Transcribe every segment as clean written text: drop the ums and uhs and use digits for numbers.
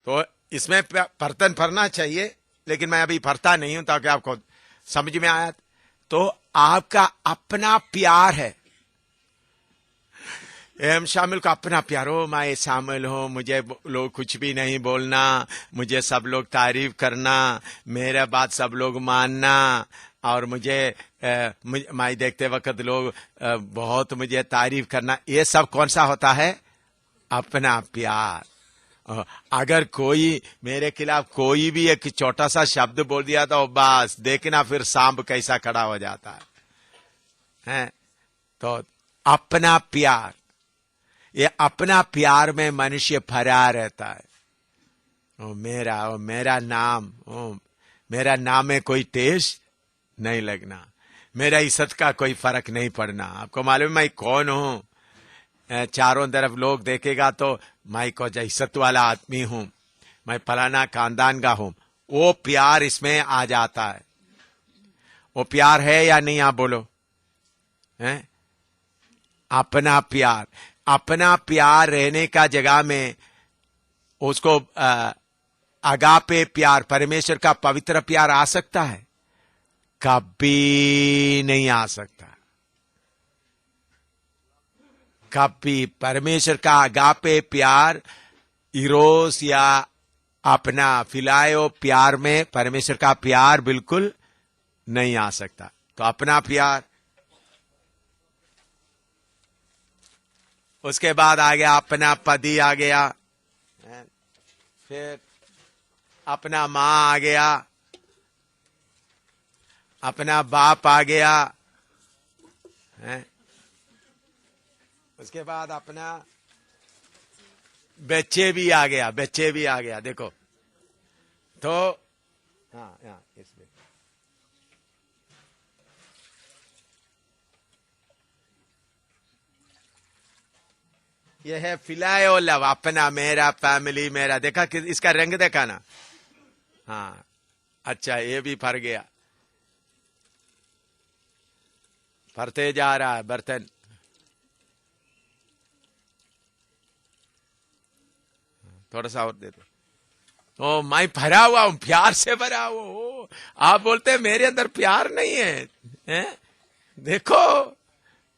तो इसमें बर्तन भरना चाहिए, लेकिन मैं अभी भरता नहीं हूं ताकि आपको समझ में आया। तो आपका अपना प्यार है, एम शामिल का अपना प्यार हो, मैं शामिल हूं, मुझे लोग कुछ भी नहीं बोलना, मुझे सब लोग तारीफ करना, मेरा बात सब लोग मानना, और मैं देखते वक्त लोग बहुत मुझे तारीफ करना, ये सब कौन सा होता है? अपना प्यार। अगर कोई मेरे खिलाफ कोई भी एक छोटा सा शब्द बोल दिया तो बस देखना फिर सांप कैसा खड़ा हो जाता है। तो अपना प्यार, ये अपना प्यार में मनुष्य भरा रहता है। मेरा नाम में कोई टेस्ट नहीं लगना, मेरा इज्जत का कोई फर्क नहीं पड़ना। आपको मालूम मैं कौन हूं? चारों तरफ लोग देखेगा तो मैं को इज्जत वाला आदमी हूं, मैं फलाना खानदान का हूं। वो प्यार इसमें आ जाता है। वो प्यार है या नहीं, आप बोलो? हैं? अपना प्यार, अपना प्यार रहने का जगह में उसको अगापे प्यार, परमेश्वर का पवित्र प्यार आ सकता है? कभी नहीं आ सकता। कभी परमेश्वर का अगापे प्यार, इरोस या अपना फिलायो प्यार में परमेश्वर का प्यार बिल्कुल नहीं आ सकता। तो अपना प्यार, उसके बाद आ गया अपना पति आ गया, फिर अपना माँ आ गया, अपना बाप आ गया, उसके बाद अपना बच्चे भी आ गया, देखो तो हाँ इसमें यह है फिलायो लव, अपना, मेरा फैमिली, मेरा। देखा कि इसका रंग देखा ना? हाँ, अच्छा, ये भी फर गया, फरते जा रहा है बर्तन। थोड़ा सा और दे दो। तो मैं भरा हुआ हूं, प्यार से भरा हुआ हूं। आप बोलते हैं मेरे अंदर प्यार नहीं है, देखो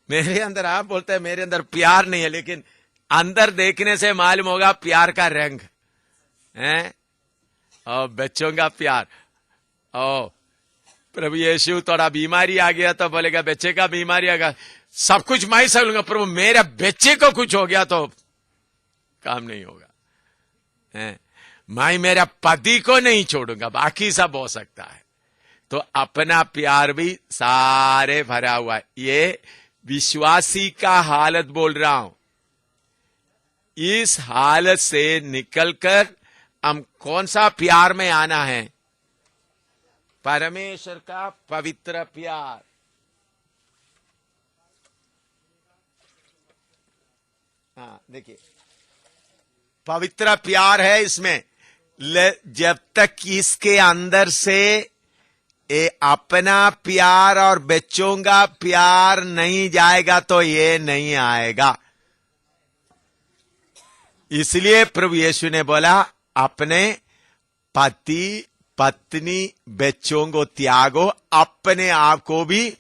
मेरे अंदर, आप बोलते हैं मेरे अंदर प्यार नहीं है, लेकिन अंदर देखने से मालूम होगा प्यार का रंग है। और बच्चों का प्यार, ओ प्रभु यीशु थोड़ा बीमारी आ गया तो बोलेगा बच्चे का बीमारी आ गया, सब कुछ मैं सह लूंगा, प्रभु मेरे बच्चे को कुछ हो गया तो काम नहीं होगा। मैं मेरा पति को नहीं छोड़ूंगा, बाकी सब हो सकता है। तो अपना प्यार भी सारे भरा हुआ है। ये विश्वासी का हालत बोल रहा हूं। इस हालत से निकलकर हम कौन सा प्यार में आना है? परमेश्वर का पवित्र प्यार। हाँ देखिए, पवित्र प्यार है इसमें। जब तक इसके अंदर से ये अपना प्यार और बच्चों का प्यार नहीं जाएगा तो ये नहीं आएगा। इसलिए प्रभु यीशु ने बोला अपने पति पत्नी बच्चों को त्यागो, अपने आप को भी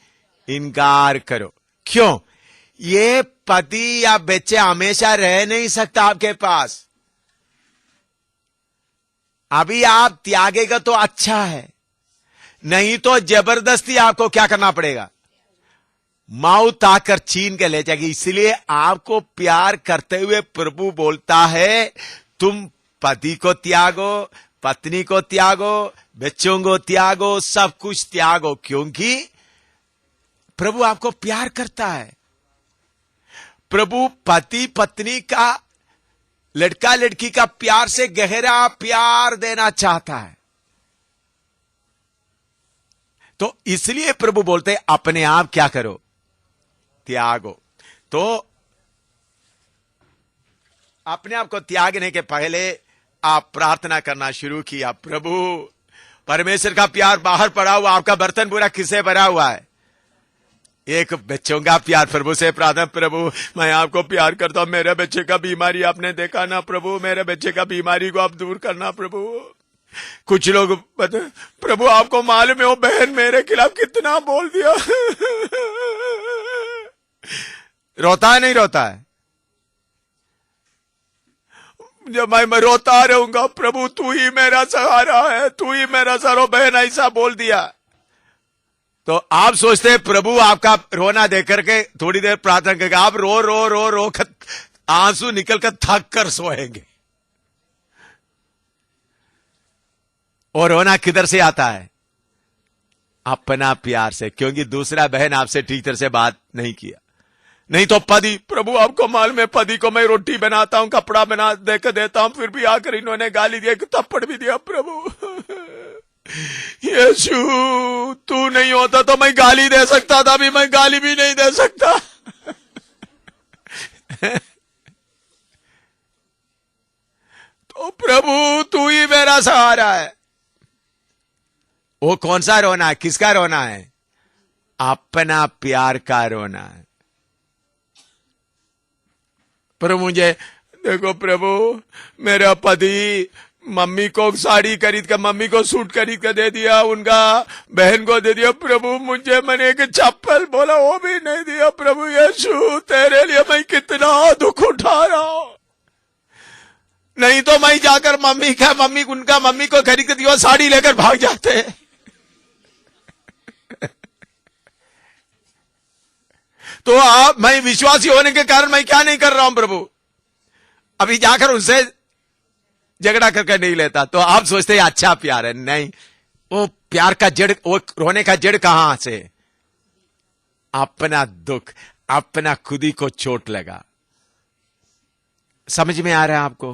इनकार करो। क्यों? ये पति या बच्चे हमेशा रह नहीं सकता आपके पास। अभी आप त्यागेगा तो अच्छा है, नहीं तो जबरदस्ती आपको क्या करना पड़ेगा? मौत आकर छीन के ले जाएगी। इसलिए आपको प्यार करते हुए प्रभु बोलता है तुम पति को त्यागो, पत्नी को त्यागो, बच्चों को त्यागो, सब कुछ त्यागो, क्योंकि प्रभु आपको प्यार करता है। प्रभु पति पत्नी का, लड़का लड़की का प्यार से गहरा प्यार देना चाहता है। तो इसलिए प्रभु बोलते अपने आप क्या करो? त्यागो। तो अपने आप को त्यागने के पहले आप प्रार्थना करना शुरू किया, प्रभु परमेश्वर का प्यार बाहर पड़ा हुआ, आपका बर्तन पूरा किससे भरा हुआ है? एक बच्चों का प्यार, प्रभु से प्रार्थना, प्रभु मैं आपको प्यार करता हूं, मेरे बच्चे का बीमारी आपने देखा ना प्रभु, मेरे बच्चे का बीमारी को आप दूर करना प्रभु। कुछ लोग प्रभु आपको मालूम है वो बहन मेरे खिलाफ कितना बोल दिया। रोता है नहीं रोता है? जब मैं रोता रहूंगा प्रभु तू ही मेरा सहारा है, तू ही मेरा सहारा, बहन ऐसा बोल दिया तो आप सोचते हैं प्रभु आपका रोना देख करके थोड़ी देर प्रार्थना करके आप रो रो रो रो आंसू निकल कर थक कर सोएंगे। और रोना किधर से आता है? अपना प्यार से, क्योंकि दूसरा बहन आपसे ठीक तरह से बात नहीं किया। नहीं तो पति, प्रभु आपको मालूम है पति को मैं रोटी बनाता हूं, कपड़ा बना देकर देता हूं, फिर भी आकर इन्होंने गाली दिया, थप्पड़ भी दिया प्रभु। यीशु तू नहीं होता तो मैं गाली दे सकता था, अभी मैं गाली भी नहीं दे सकता। तो प्रभु तू ही मेरा सहारा है। वो कौन सा रोना है? किसका रोना है? अपना प्यार का रोना है। प्रभु मुझे देखो प्रभु, मेरा पति मम्मी को साड़ी खरीद कर, मम्मी को सूट खरीद कर दे दिया, उनका बहन को दे दिया प्रभु, मुझे मैंने एक चप्पल बोला वो भी नहीं दिया प्रभु। यीशु तेरे लिए मैं कितना दुख उठा रहा हूं। नहीं तो मैं जाकर उनका मम्मी को खरीद कर दिया, साड़ी लेकर भाग जाते। तो मैं विश्वासी होने के कारण मैं क्या नहीं कर रहा हूं प्रभु, अभी जाकर उनसे झगड़ा करके नहीं लेता। तो आप सोचते हैं अच्छा प्यार है, नहीं, वो प्यार का जड़, वो रोने का जड़ कहां से? अपना दुख, अपना खुदी को चोट लगा। समझ में आ रहा है आपको?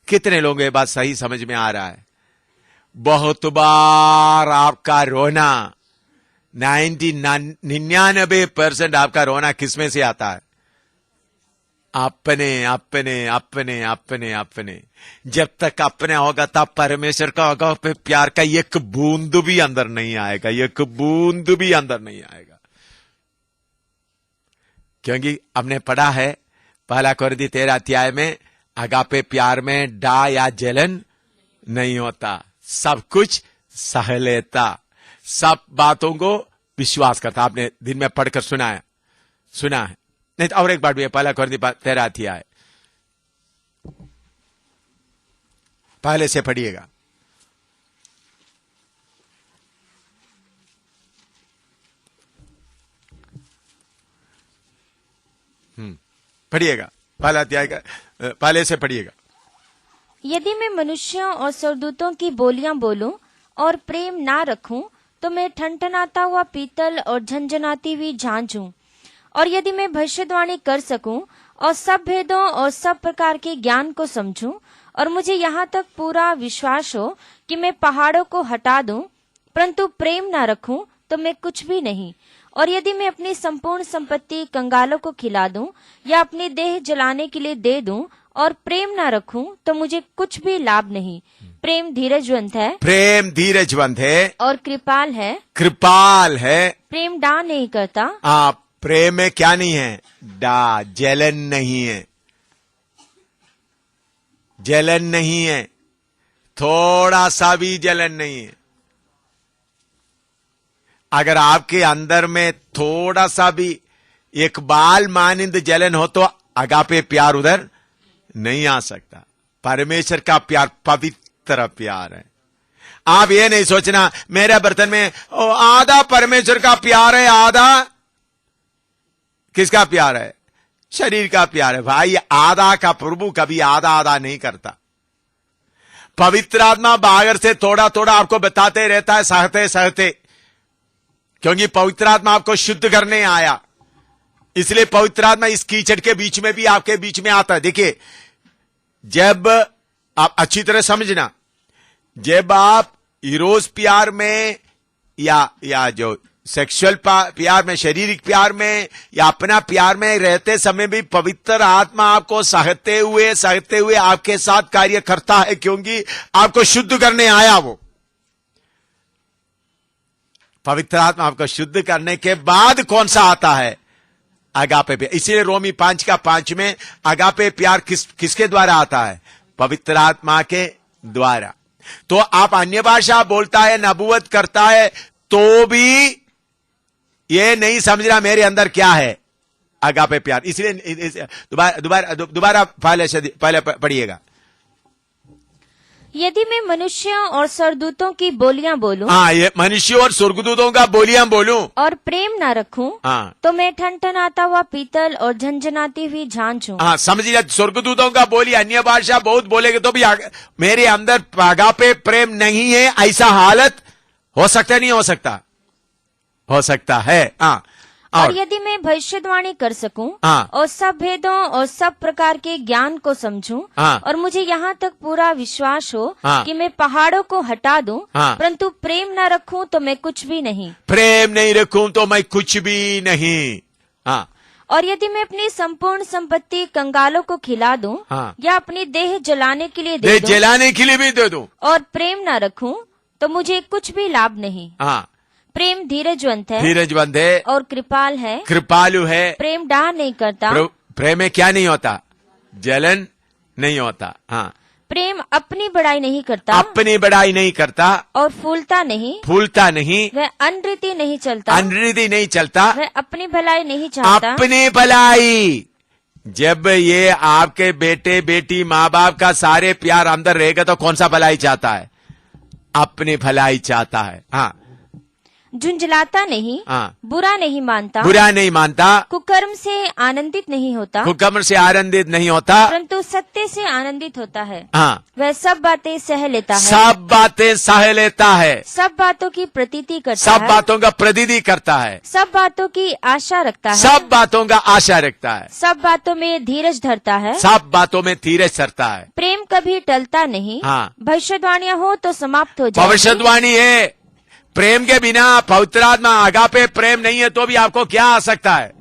कितने लोगों ये बात सही समझ में आ रहा है? बहुत बार आपका रोना 99% आपका रोना किसमें से आता है? अपने अपने अपने अपने अपने। जब तक अपने होगा तब परमेश्वर का होगा, फिर प्यार का एक बूंद भी अंदर नहीं आएगा, एक बूंद भी अंदर नहीं आएगा। क्योंकि हमने पढ़ा है 1 कोरिन्थी 13 अध्याय में, अगापे प्यार में डा या जलन नहीं होता, सब कुछ सह लेता, सब बातों को विश्वास करता। आपने दिन में पढ़कर सुना है नहीं तो और एक बार भी 1 कोरिन्थी 13 अध्याय पहले से पढ़िएगा। पढ़िएगा, 1 अध्याय का पहले से पढ़िएगा। यदि मैं मनुष्यों और स्वर्गदूतों की बोलियां बोलूं और प्रेम ना रखूं, तो मैं ठनठनाता हुआ पीतल और झंझनाती हुई झांझ हूं। और यदि मैं भविष्यवाणी कर सकूं और सब भेदों और सब प्रकार के ज्ञान को समझूं, और मुझे यहाँ तक पूरा विश्वास हो कि मैं पहाड़ों को हटा दूं, परंतु प्रेम ना रखूं तो मैं कुछ भी नहीं। और यदि मैं अपनी संपूर्ण संपत्ति कंगालों को खिला दूं या अपनी देह जलाने के लिए दे दूं और प्रेम ना रखूं तो मुझे कुछ भी लाभ नहीं। प्रेम धीरजवंत है, प्रेम धीरजवंत है और कृपाल है, कृपाल है। प्रेम डा नहीं करता। प्रेम में क्या नहीं है? डा, जलन नहीं है, जलन नहीं है, थोड़ा सा भी जलन नहीं है। अगर आपके अंदर में थोड़ा सा भी एक बाल मानिंद जलन हो तो अगापे प्यार उधर नहीं आ सकता। परमेश्वर का प्यार पवित्र प्यार है। आप ये नहीं सोचना मेरे बर्तन में आधा परमेश्वर का प्यार है, आधा किसका प्यार है? शरीर का प्यार है। भाई आधा का प्रभु कभी आधा आधा नहीं करता। पवित्र आत्मा बाहर से थोड़ा थोड़ा आपको बताते रहता है, सहते सहते, क्योंकि पवित्र आत्मा आपको शुद्ध करने आया। इसलिए पवित्र आत्मा इस कीचड़ के बीच में भी आपके बीच में आता है। देखिए, जब आप अच्छी तरह समझना, जब आप इरोस प्यार में या जो सेक्सुअल प्यार में, शारीरिक प्यार में या अपना प्यार में रहते समय भी पवित्र आत्मा आपको सहते हुए आपके साथ कार्य करता है, क्योंकि आपको शुद्ध करने आया वो। पवित्र आत्मा आपको शुद्ध करने के बाद कौन सा आता है? अगापे प्यार। इसीलिए रोमी 5:5 में अगापे प्यार किसके द्वारा आता है? पवित्र आत्मा के द्वारा। तो आप अन्य भाषा बोलता है, नबूवत करता है, तो भी ये नहीं समझ रहा मेरे अंदर क्या है, अगापे प्यार। इसलिए दोबारा पहले पढ़िएगा। यदि मैं मनुष्यों और स्वर्गदूतों की बोलियां बोलूं, हाँ, ये मनुष्यों और स्वर्गदूतों का बोलियां बोलूं और प्रेम ना रखूं, हाँ, तो मैं ठनठनाता हुआ पीतल और झंझनाती हुई झांझ हूं। हाँ, समझिए। स्वर्गदूतों का बोली, अन्य भाषा बहुत बोलेगे तो भी मेरे अंदर अगापे प्रेम नहीं है, ऐसा हालत हो सकता है? नहीं हो सकता? हो सकता है। हाँ, और यदि मैं भविष्यवाणी कर सकूं, हाँ, और सब भेदों और सब प्रकार के ज्ञान को समझूं, हाँ, और मुझे यहाँ तक पूरा विश्वास हो हाँ, कि मैं पहाड़ों को हटा दूं, हाँ, परंतु प्रेम न रखूं तो मैं कुछ भी नहीं। प्रेम नहीं रखूं तो मैं कुछ भी नहीं। हाँ, और यदि मैं अपनी संपूर्ण संपत्ति कंगालों को खिला दूं, हाँ, या अपनी देह जलाने के लिए दे दूं, जलाने के लिए भी दे दूं, और प्रेम न रखूं तो मुझे कुछ भी लाभ नहीं। हाँ, प्रेम धीरजवंत है, धीरजवंत है, और कृपाल है, कृपालु है। प्रेम डाह नहीं करता, प्रेम में क्या नहीं होता? जलन नहीं होता। हाँ, प्रेम अपनी बड़ाई नहीं करता, अपनी बड़ाई नहीं करता, और फूलता नहीं, फूलता नहीं, वह अनरीति नहीं चलता, अनरीति नहीं चलता, वह अपनी भलाई नहीं चाहता। अपनी भलाई। जब ये आपके बेटे बेटी माँ बाप का सारे प्यार अंदर रहेगा तो कौन सा भलाई चाहता है? अपनी भलाई चाहता है। हाँ, झुंझलाता नहीं, हाँ, बुरा नहीं मानता, बुरा नहीं मानता, कुकर्म से आनंदित नहीं होता, हुक्म से आनंदित नहीं होता, परंतु सत्य से आनंदित होता है। हाँ, वह सब बातें सह लेता है, सब बातें सह लेता है, सब बातों की प्रतीति करता सब है, बातों का प्रतीति करता है, सब बातों की आशा रखता है, सब बातों का आशा रखता है, सब बातों में धीरज धरता है, सब बातों में धीरज धरता है। प्रेम कभी टलता नहीं। हाँ, भविष्यवाणियां हो तो समाप्त हो जाए। भविष्यवाणी है। प्रेम के बिना, पवित्र आत्मा अगापे प्रेम नहीं है तो भी आपको क्या आ सकता है?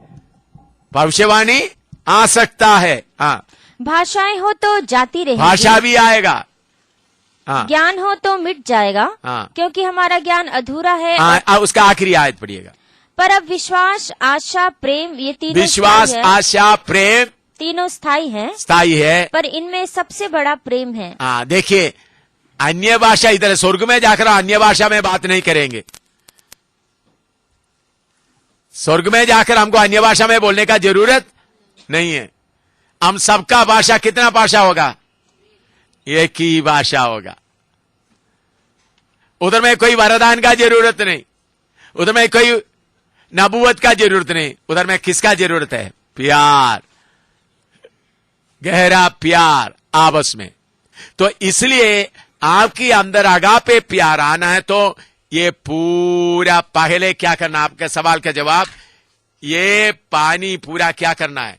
भविष्यवाणी आ सकता है। हाँ, भाषाएं हो तो जाती रहेगी, भाषा भी आएगा। हाँ, ज्ञान हो तो मिट जाएगा, हाँ, क्योंकि हमारा ज्ञान अधूरा है। हाँ, उसका आखिरी आयत पढ़िएगा। पर अब विश्वास, आशा, प्रेम, ये तीनों विश्वास, स्थायी है, आशा, प्रेम तीनों स्थायी हैं, स्थायी है, पर इनमें सबसे बड़ा प्रेम है। हाँ, देखिए, अन्य भाषा इधर स्वर्ग में जाकर अन्य भाषा में बात नहीं करेंगे। स्वर्ग में जाकर हमको अन्य भाषा में बोलने का जरूरत नहीं है। हम सबका भाषा कितना भाषा होगा? एक ही भाषा होगा। उधर में कोई वरदान का जरूरत नहीं, उधर में कोई नबूवत का जरूरत नहीं। उधर में किसका जरूरत है? प्यार, गहरा प्यार आपस में। तो इसलिए आपके अंदर अगापे प्यार आना है तो ये पूरा, पहले क्या करना, आपके सवाल का जवाब, ये पानी पूरा क्या करना है?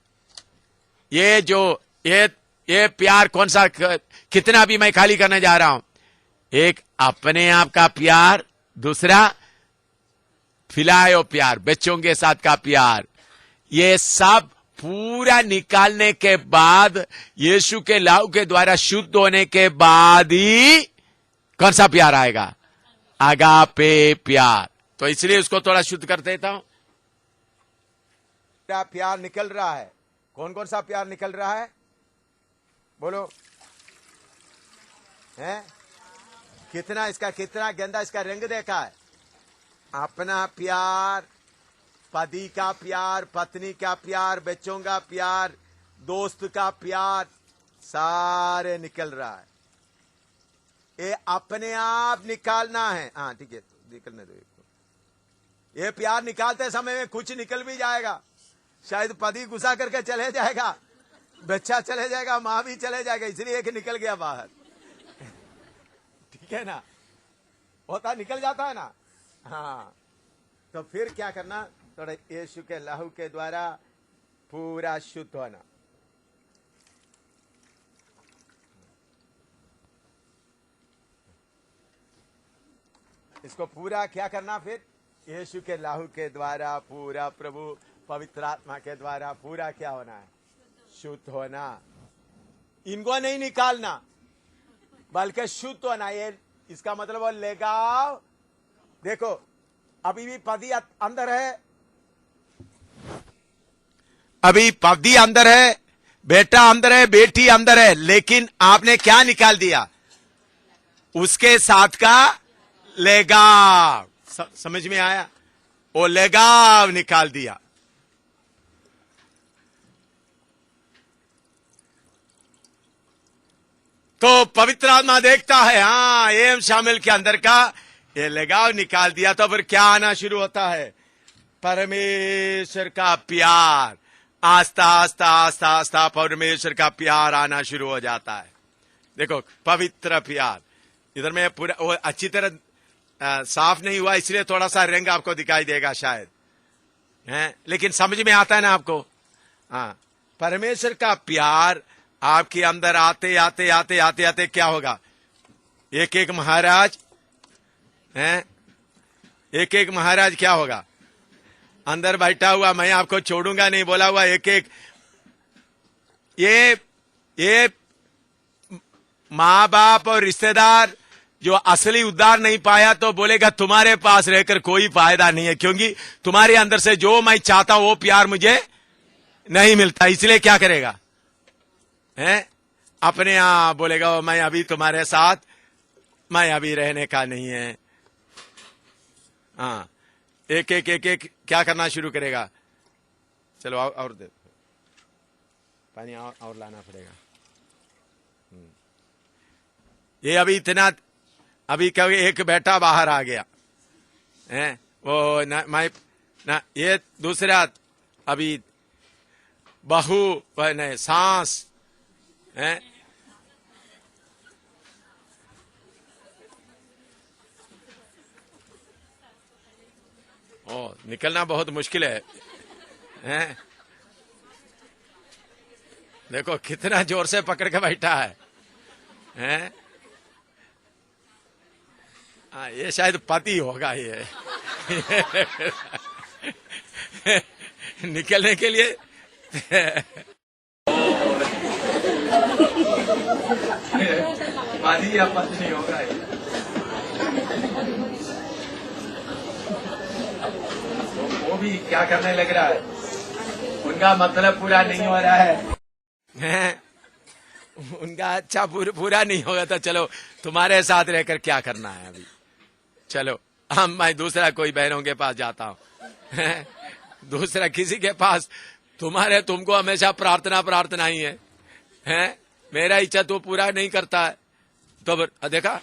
ये जो ये प्यार कौन सा, कितना भी मैं खाली करने जा रहा हूं। एक अपने आप का प्यार, दूसरा फिलायो प्यार, बच्चों के साथ का प्यार, ये सब पूरा निकालने के बाद, यीशु के लहू के द्वारा शुद्ध होने के बाद ही कौन सा प्यार आएगा? अगापे प्यार। तो इसलिए उसको थोड़ा शुद्ध कर देता हूं। क्या प्यार निकल रहा है? कौन कौन सा प्यार निकल रहा है? बोलो, हैं? कितना इसका, कितना गंदा इसका रंग देखा है। अपना प्यार, पति का प्यार, पत्नी का प्यार, बच्चों का प्यार, दोस्त का प्यार, सारे निकल रहा है। ये अपने आप निकालना है। हाँ, ठीक है, निकलने दो। ये प्यार निकालते समय में कुछ निकल भी जाएगा। शायद पति गुस्सा करके चले जाएगा, बच्चा चले जाएगा, माँ भी चले जाएगा, इसलिए एक निकल गया बाहर। ठीक है ना? होता, निकल जाता है ना। हाँ, तो फिर क्या करना? थोड़ा यीशु के लहू के द्वारा पूरा शुद्ध होना। इसको पूरा क्या करना? फिर यीशु के लहू के द्वारा पूरा, प्रभु पवित्र आत्मा के द्वारा पूरा क्या होना है? शुद्ध होना। इनको नहीं निकालना, बल्कि शुद्ध होना। ये इसका मतलब वो लगाव। देखो, अभी भी पति अंदर है, अभी पति अंदर है, बेटा अंदर है, बेटी अंदर है, लेकिन आपने क्या निकाल दिया? उसके साथ का लगाव। समझ में आया? वो लगाव निकाल दिया। तो पवित्र आत्मा देखता है, हाँ एम शामिल के अंदर का ये लगाव निकाल दिया, तो फिर क्या आना शुरू होता है? परमेश्वर का प्यार। आस्ता आस्ता आस्ता आस्ता परमेश्वर का प्यार आना शुरू हो जाता है। देखो, पवित्र प्यार। इधर में पूरा वो अच्छी तरह साफ नहीं हुआ, इसलिए थोड़ा सा रंग आपको दिखाई देगा शायद, हैं? लेकिन समझ में आता है ना आपको? हाँ, परमेश्वर का प्यार आपके अंदर आते आते आते आते आते क्या होगा? एक एक महाराज हैं, एक एक महाराज क्या होगा? अंदर बैठा हुआ, मैं आपको छोड़ूंगा नहीं बोला हुआ, एक एक ये माँ बाप और रिश्तेदार जो असली उद्धार नहीं पाया तो बोलेगा तुम्हारे पास रहकर कोई फायदा नहीं है, क्योंकि तुम्हारे अंदर से जो मैं चाहता हूं वो प्यार मुझे नहीं मिलता। इसलिए क्या करेगा? हैं? अपने आप बोलेगा मैं अभी तुम्हारे साथ, मैं अभी रहने का नहीं है। हाँ, एक एक एक एक क्या करना शुरू करेगा? चलो और दे पानी, और लाना पड़ेगा। ये अभी इतना, अभी क्या, एक बेटा बाहर आ गया है, वो मैं ना, ये दूसरा अभी बहू नहीं, सांस है। ओ, निकलना बहुत मुश्किल है, हैं? देखो कितना जोर से पकड़ के बैठा है, हैं? ये शायद पति होगा ये निकलने के लिए पति या पत्नी होगा ये। वो भी क्या करने लग रहा है? उनका मतलब पूरा नहीं हो रहा है, उनका अच्छा पूरा नहीं होगा तो चलो तुम्हारे साथ रहकर क्या करना है अभी, चलो मैं दूसरा कोई बहनों के पास जाता हूं, दूसरा किसी के पास। तुमको हमेशा प्रार्थना ही है, हैं? मेरा इच्छा तो पूरा नहीं करता है, तो देखा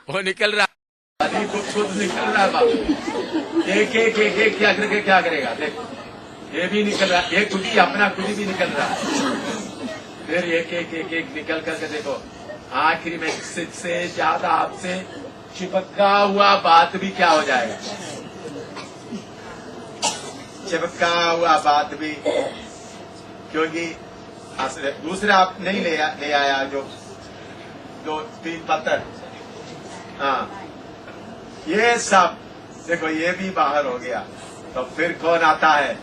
वो निकल रहा, खुद निकल रहा है बाबू। एक एक एक एक क्या करके क्या करेगा? देखो ये भी निकल रहा, ये अपना खुद भी निकल रहा है, फिर एक एक एक एक निकल करके देखो आखिरी में से ज्यादा आपसे चिपका हुआ बात भी क्या हो जाएगा? चिपका हुआ बात भी, क्योंकि दूसरा आप नहीं ले आया जो 3 पत्थर, हाँ ये सब देखो ये भी बाहर हो गया, तो फिर कौन आता है?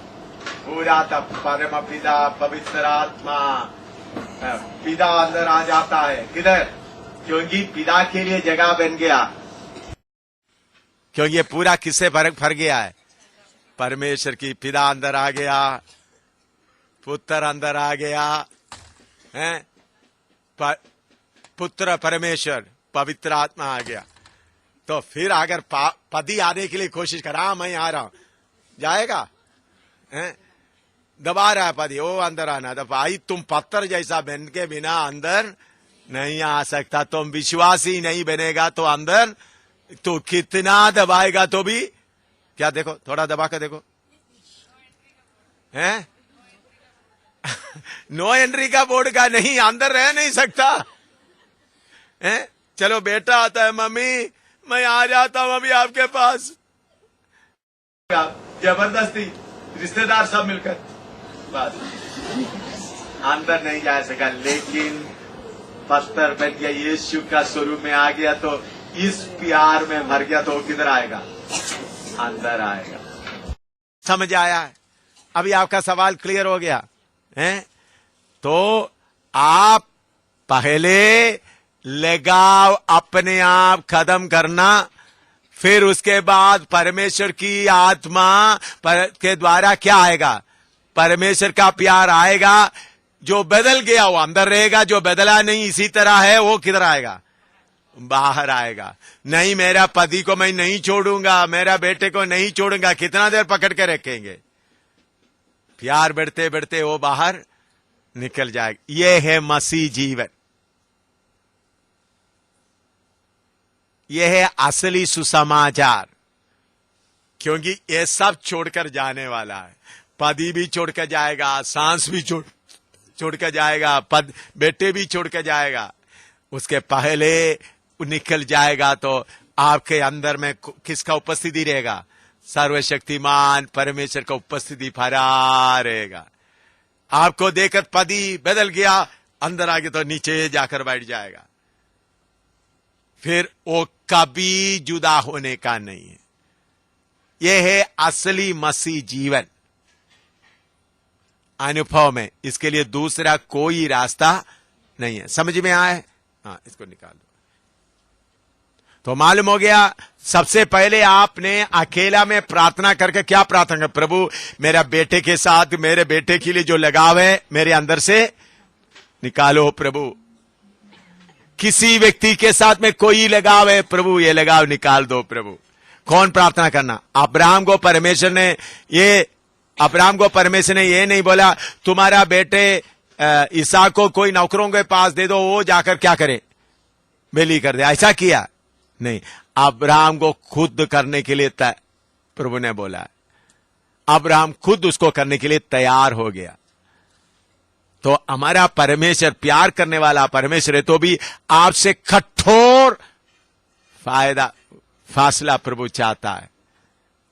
पूरा तब परम पिता पवित्र आत्मा, पिता अंदर आ जाता है। किधर? क्योंकि पिता के लिए जगह बन गया, क्योंकि ये पूरा किससे भर गया है? परमेश्वर की पिता अंदर आ गया, पुत्र अंदर आ गया, हैं? पुत्र परमेश्वर पवित्र आत्मा आ गया। तो फिर अगर पति आने के लिए कोशिश करा, मैं आ रहा हूं, जाएगा? हैं? दबा रहा है पति, वो अंदर आना, तो भाई तुम पत्थर जैसा बन के बिना अंदर नहीं आ सकता। तुम विश्वासी नहीं बनेगा तो अंदर तो कितना दबाएगा तो भी क्या? देखो थोड़ा दबा कर देखो, हैं? नो एंट्री का बोर्ड का नहीं, अंदर रह नहीं सकता, हैं? चलो बेटा आता है, मम्मी मैं आ जाता हूं अभी आपके पास, जबरदस्ती रिश्तेदार सब मिलकर, बस अंदर नहीं जा सका। लेकिन पत्थर बन गया, यीशु का स्वरूप में आ गया, तो इस प्यार में मर गया, तो किधर आएगा? अंदर आएगा। समझ आया? अभी आपका सवाल क्लियर हो गया है? तो आप पहले लगाव अपने आप खत्म करना फिर उसके बाद परमेश्वर की आत्मा के द्वारा क्या आएगा? परमेश्वर का प्यार आएगा। जो बदल गया वो अंदर रहेगा, जो बदला नहीं इसी तरह है वो किधर आएगा? बाहर आएगा। नहीं, मेरा पति को मैं नहीं छोड़ूंगा, मेरा बेटे को नहीं छोड़ूंगा, कितना देर पकड़ के रखेंगे? प्यार बढ़ते बढ़ते वो बाहर निकल जाएगा। ये है मसीह जीवन, ये है असली सुसमाचार। क्योंकि ये सब छोड़कर जाने वाला है। पति भी छोड़कर जाएगा, सांस भी छोड़कर जाएगा, पद बेटे भी छोड़कर जाएगा। उसके पहले निकल जाएगा तो आपके अंदर में किसका उपस्थिति रहेगा? सर्वशक्तिमान परमेश्वर का उपस्थिति भरा रहेगा। आपको देखकर पति बदल गया, अंदर आगे तो नीचे जाकर बैठ जाएगा। फिर वो कभी जुदा होने का नहीं है। यह है असली मसीह जीवन अनुभव में। इसके लिए दूसरा कोई रास्ता नहीं है। समझ में आए? हाँ, इसको निकाल दो। तो मालूम हो गया। सबसे पहले आपने अकेला में प्रार्थना करके क्या प्रार्थना कर? प्रभु, मेरा बेटे के साथ, मेरे बेटे के लिए जो लगाव है मेरे अंदर से निकालो प्रभु। किसी व्यक्ति के साथ में कोई लगाव है प्रभु, ये लगाव निकाल दो प्रभु। कौन प्रार्थना करना? अब्राहम को परमेश्वर ने ये नहीं बोला तुम्हारा बेटे इसहाक को कोई नौकरों के पास दे दो, वो जाकर क्या करे? बेली कर दे। ऐसा किया नहीं। अब्राहम को खुद करने के लिए प्रभु ने बोला। अब्राहम खुद उसको करने के लिए तैयार हो गया। तो हमारा परमेश्वर प्यार करने वाला परमेश्वर है, तो भी आपसे कठोर फासला प्रभु चाहता है।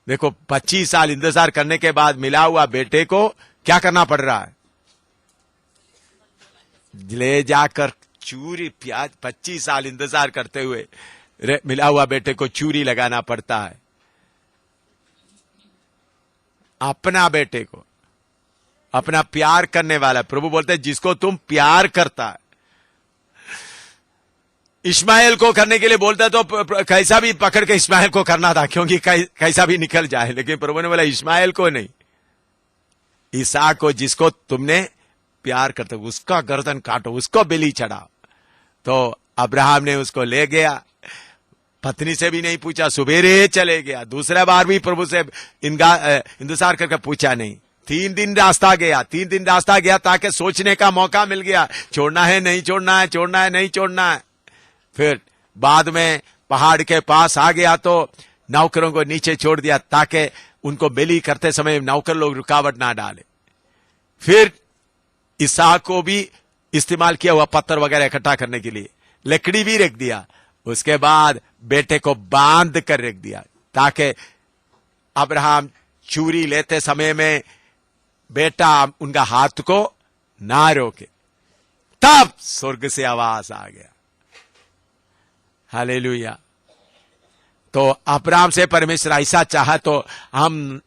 देखो, 25 साल इंतजार करने के बाद मिला हुआ बेटे को क्या करना पड़ रहा है? ले जाकर चूरी प्याज, 25 साल इंतजार करते हुए मिला हुआ बेटे को चूरी लगाना पड़ता है। अपना बेटे को, अपना प्यार करने वाला प्रभु बोलते हैं जिसको तुम प्यार करता है। इस्माइल को करने के लिए बोलता तो कैसा भी पकड़ के इस्माइल को करना था, क्योंकि कैसा भी निकल जाए। लेकिन प्रभु ने बोला इस्माइल को नहीं, इसहाक को, जिसको तुमने प्यार करते उसका गर्दन काटो, उसको बलि चढ़ाओ। तो अब्राहम ने उसको ले गया, पत्नी से भी नहीं पूछा, सुबेरे चले गया। दूसरा बार भी प्रभु से इंतजार करके पूछा नहीं। 3 दिन रास्ता गया ताकि सोचने का मौका मिल गया, छोड़ना है नहीं छोड़ना है, छोड़ना है नहीं छोड़ना है। फिर बाद में पहाड़ के पास आ गया तो नौकरों को नीचे छोड़ दिया ताकि उनको बलि करते समय नौकर लोग रुकावट ना डाले। फिर इसहाक को भी इस्तेमाल किया हुआ पत्थर वगैरह इकट्ठा करने के लिए, लकड़ी भी रख दिया। उसके बाद बेटे को बांध कर रख दिया ताकि अब्राहम चूरी लेते समय में बेटा उनका हाथ को ना रोके। तब स्वर्ग से आवाज आ गया, हालेलुया। तो अब्राहम से परमेश्वर ऐसा चाहा तो हम,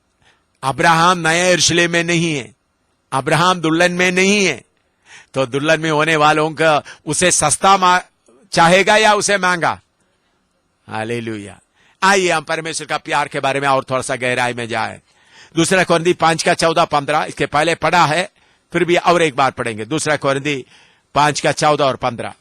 अब्राहम नए यरूशलेम में नहीं है, अब्राहम दुल्हन में नहीं है। तो दुल्हन में होने वालों का उसे सस्ता चाहेगा या उसे महंगा? हालेलुया। आइए हम परमेश्वर का प्यार के बारे में और थोड़ा सा गहराई में जाए। दूसरा कोरिन्थी 5 का 14-15 इसके पहले पढ़ा है, फिर भी और एक बार पढ़ेंगे। दूसरा कोरिन्थी 5 का 14 और 15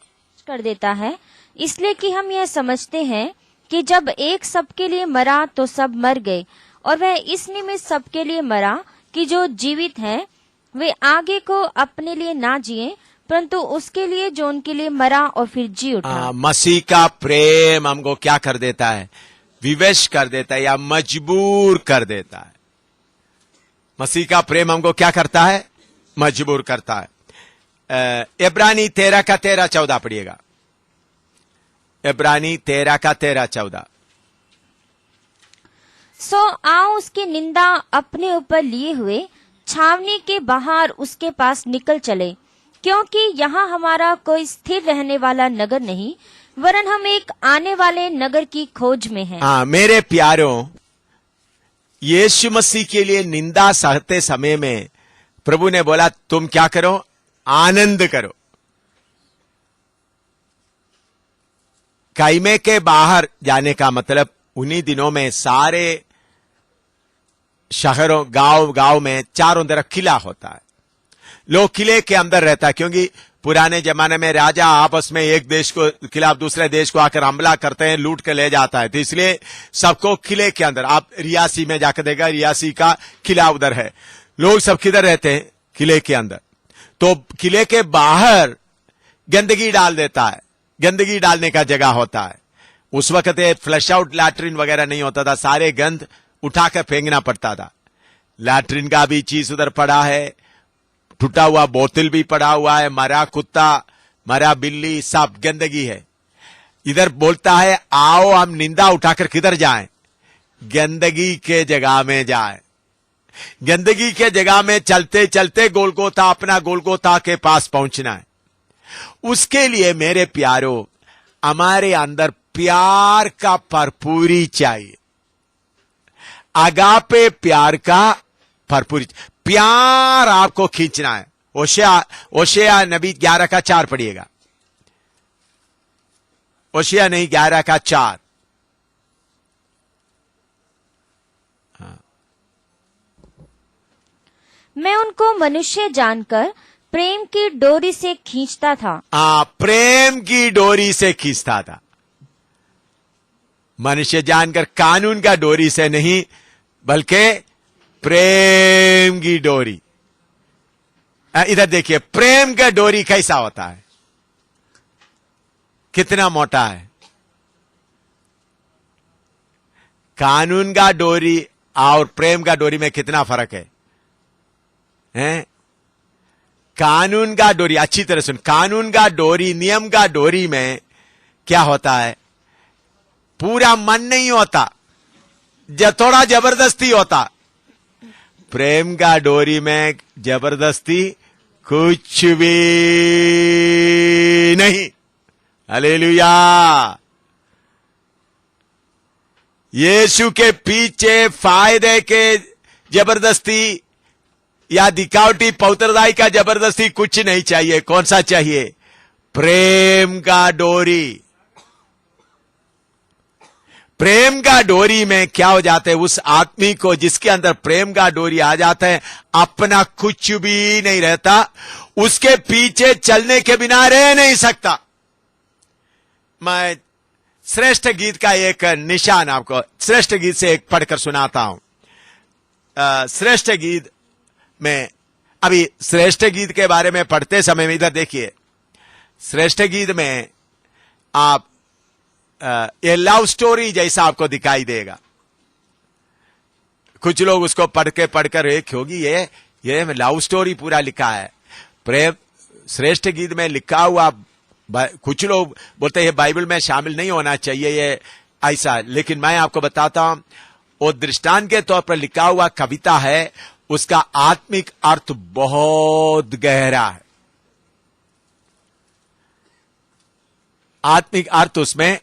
कर देता है, इसलिए कि हम यह समझते हैं कि जब एक सबके लिए मरा तो सब मर गए, और वह इस निमित्त सबके लिए मरा कि जो जीवित हैं वे आगे को अपने लिए ना जिए, परंतु उसके लिए जो उनके लिए मरा और फिर जी उठा। मसीह का प्रेम हमको क्या कर देता है? विवश कर देता है या मजबूर कर देता है। मसीह का प्रेम हमको क्या करता है? मजबूर करता है। इब्रानी 13 का 13-14 पढ़िएगा। इब्रानी 13 का 13-14। सो आओ उसकी निंदा अपने ऊपर लिए हुए छावनी के बाहर उसके पास निकल चले, क्योंकि यहाँ हमारा कोई स्थिर रहने वाला नगर नहीं, वरन हम एक आने वाले नगर की खोज में हैं। हाँ मेरे प्यारों, यीशु मसीह के लिए निंदा सहते समय में प्रभु ने बोला तुम क्या करो? आनंद करो। कायमे के बाहर जाने का मतलब उन्हीं दिनों में सारे शहरों गांव गांव में चारों तरफ किला होता है। लोग किले के अंदर रहता है, क्योंकि पुराने जमाने में राजा आपस में एक देश को खिलाफ दूसरे देश को आकर हमला करते हैं, लूट के ले जाता है, तो इसलिए सबको किले के अंदर। आप रियासी में जाकर देखा, रियासी का किला उधर है, लोग सब किधर रहते हैं? किले के अंदर। तो किले के बाहर गंदगी डाल देता है, गंदगी डालने का जगह होता है। उस वक्त फ्लश आउट लैट्रिन वगैरह नहीं होता था, सारे गंद उठाकर फेंकना पड़ता था। लैट्रिन का भी चीज उधर पड़ा है, टूटा हुआ बोतल भी पड़ा हुआ है, मरा कुत्ता, मरा बिल्ली, सब गंदगी है। इधर बोलता है आओ हम निंदा उठाकर किधर जाएं? गंदगी के जगह में जाएं। गंदगी के जगह में चलते चलते गोलगोथा, अपना गोलगोथा के पास पहुंचना है। उसके लिए मेरे प्यारो, हमारे अंदर प्यार का भरपूरी चाहिए, अगापे प्यार का भरपूरी। प्यार आपको खींचना है। ओशिया नबी 11:4 पढ़िएगा। ओशिया नहीं, 11:4। मैं उनको मनुष्य जानकर प्रेम की डोरी से खींचता था। प्रेम की डोरी से खींचता था। मनुष्य जानकर कानून का डोरी से नहीं, बल्कि प्रेम की डोरी। इधर देखिए, प्रेम का डोरी कैसा होता है, कितना मोटा है। कानून का डोरी और प्रेम का डोरी में कितना फर्क है, हैं? कानून का डोरी, अच्छी तरह सुन, कानून का डोरी, नियम का डोरी में क्या होता है? पूरा मन नहीं होता, थोड़ा जबरदस्ती होता। प्रेम का डोरी में जबरदस्ती कुछ भी नहीं। हालेलुया। यीशु के पीछे फायदे के जबरदस्ती या दिखावटी पौत्रदाई का जबरदस्ती कुछ नहीं चाहिए। कौन सा चाहिए? प्रेम का डोरी। प्रेम का डोरी में क्या हो जाता है? उस आदमी को जिसके अंदर प्रेम का डोरी आ जाता है, अपना कुछ भी नहीं रहता, उसके पीछे चलने के बिना रह नहीं सकता। मैं श्रेष्ठ गीत का एक निशान आपको श्रेष्ठ गीत से एक पढ़कर सुनाता हूं। श्रेष्ठ गीत में, अभी श्रेष्ठ गीत के बारे में पढ़ते समय में इधर देखिए, श्रेष्ठ गीत में आप ये लव स्टोरी जैसा आपको दिखाई देगा। कुछ लोग उसको पढ़कर एक होगी ये लव स्टोरी पूरा लिखा है। प्रेम श्रेष्ठ गीत में लिखा हुआ, कुछ लोग बोलते हैं बाइबल में शामिल नहीं होना चाहिए ये ऐसा, लेकिन मैं आपको बताता हूं, वो दृष्टांत के तौर पर लिखा हुआ कविता है, उसका आत्मिक अर्थ बहुत गहरा है। आत्मिक अर्थ उसमें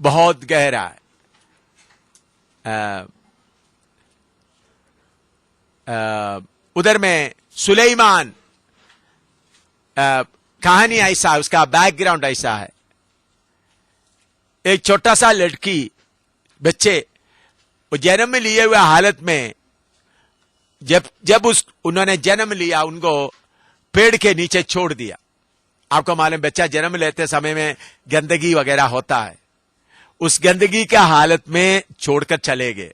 बहुत गहरा है। उधर में सुलेमान, कहानी ऐसा है, उसका बैकग्राउंड ऐसा है। एक छोटा सा लड़की, बच्चे, वो जन्म लिए हुए हालत में, जब उन्होंने जन्म लिया, उनको पेड़ के नीचे छोड़ दिया। आपको मालूम, बच्चा जन्म लेते समय में गंदगी वगैरह होता है, उस गंदगी का हालत में छोड़कर चले गए।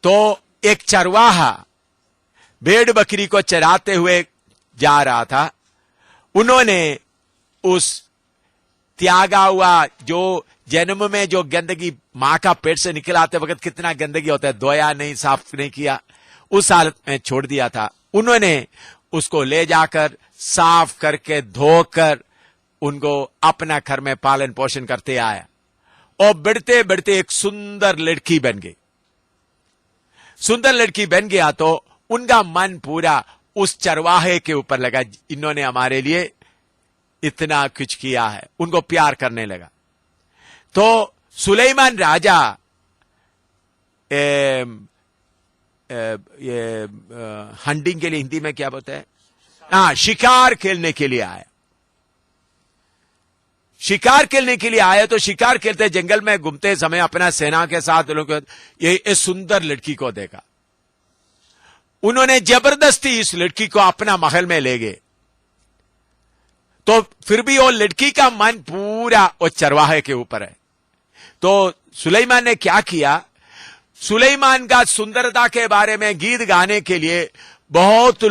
तो एक चरवाहा भेड़ बकरी को चराते हुए जा रहा था, उन्होंने उस त्यागा हुआ, जो जन्म में जो गंदगी मां का पेट से निकल आते वक्त कितना गंदगी होता है, धोया नहीं, साफ नहीं किया, उस हालत में छोड़ दिया था। उन्होंने उसको ले जाकर साफ करके धोकर उनको अपना घर में पालन पोषण करते आया, और बढ़ते बढ़ते एक सुंदर लड़की बन गई। सुंदर लड़की बन गया तो उनका मन पूरा उस चरवाहे के ऊपर लगा, इन्होंने हमारे लिए इतना कुछ किया है, उनको प्यार करने लगा। तो सुलेमान राजा हंटिंग के लिए हिंदी में क्या बोलते हैं, शिकार खेलने के लिए आया। शिकार खेलने के लिए आए, तो शिकार खेलते जंगल में घूमते समय अपना सेना के साथ लोग ये सुंदर लड़की को देखा। उन्होंने जबरदस्ती इस लड़की को अपना महल में ले गए। तो फिर भी वो लड़की का मन पूरा वो चरवाहे के ऊपर है। तो सुलेमान ने क्या किया, सुलेमान का सुंदरता के बारे में गीत गाने के लिए बहुत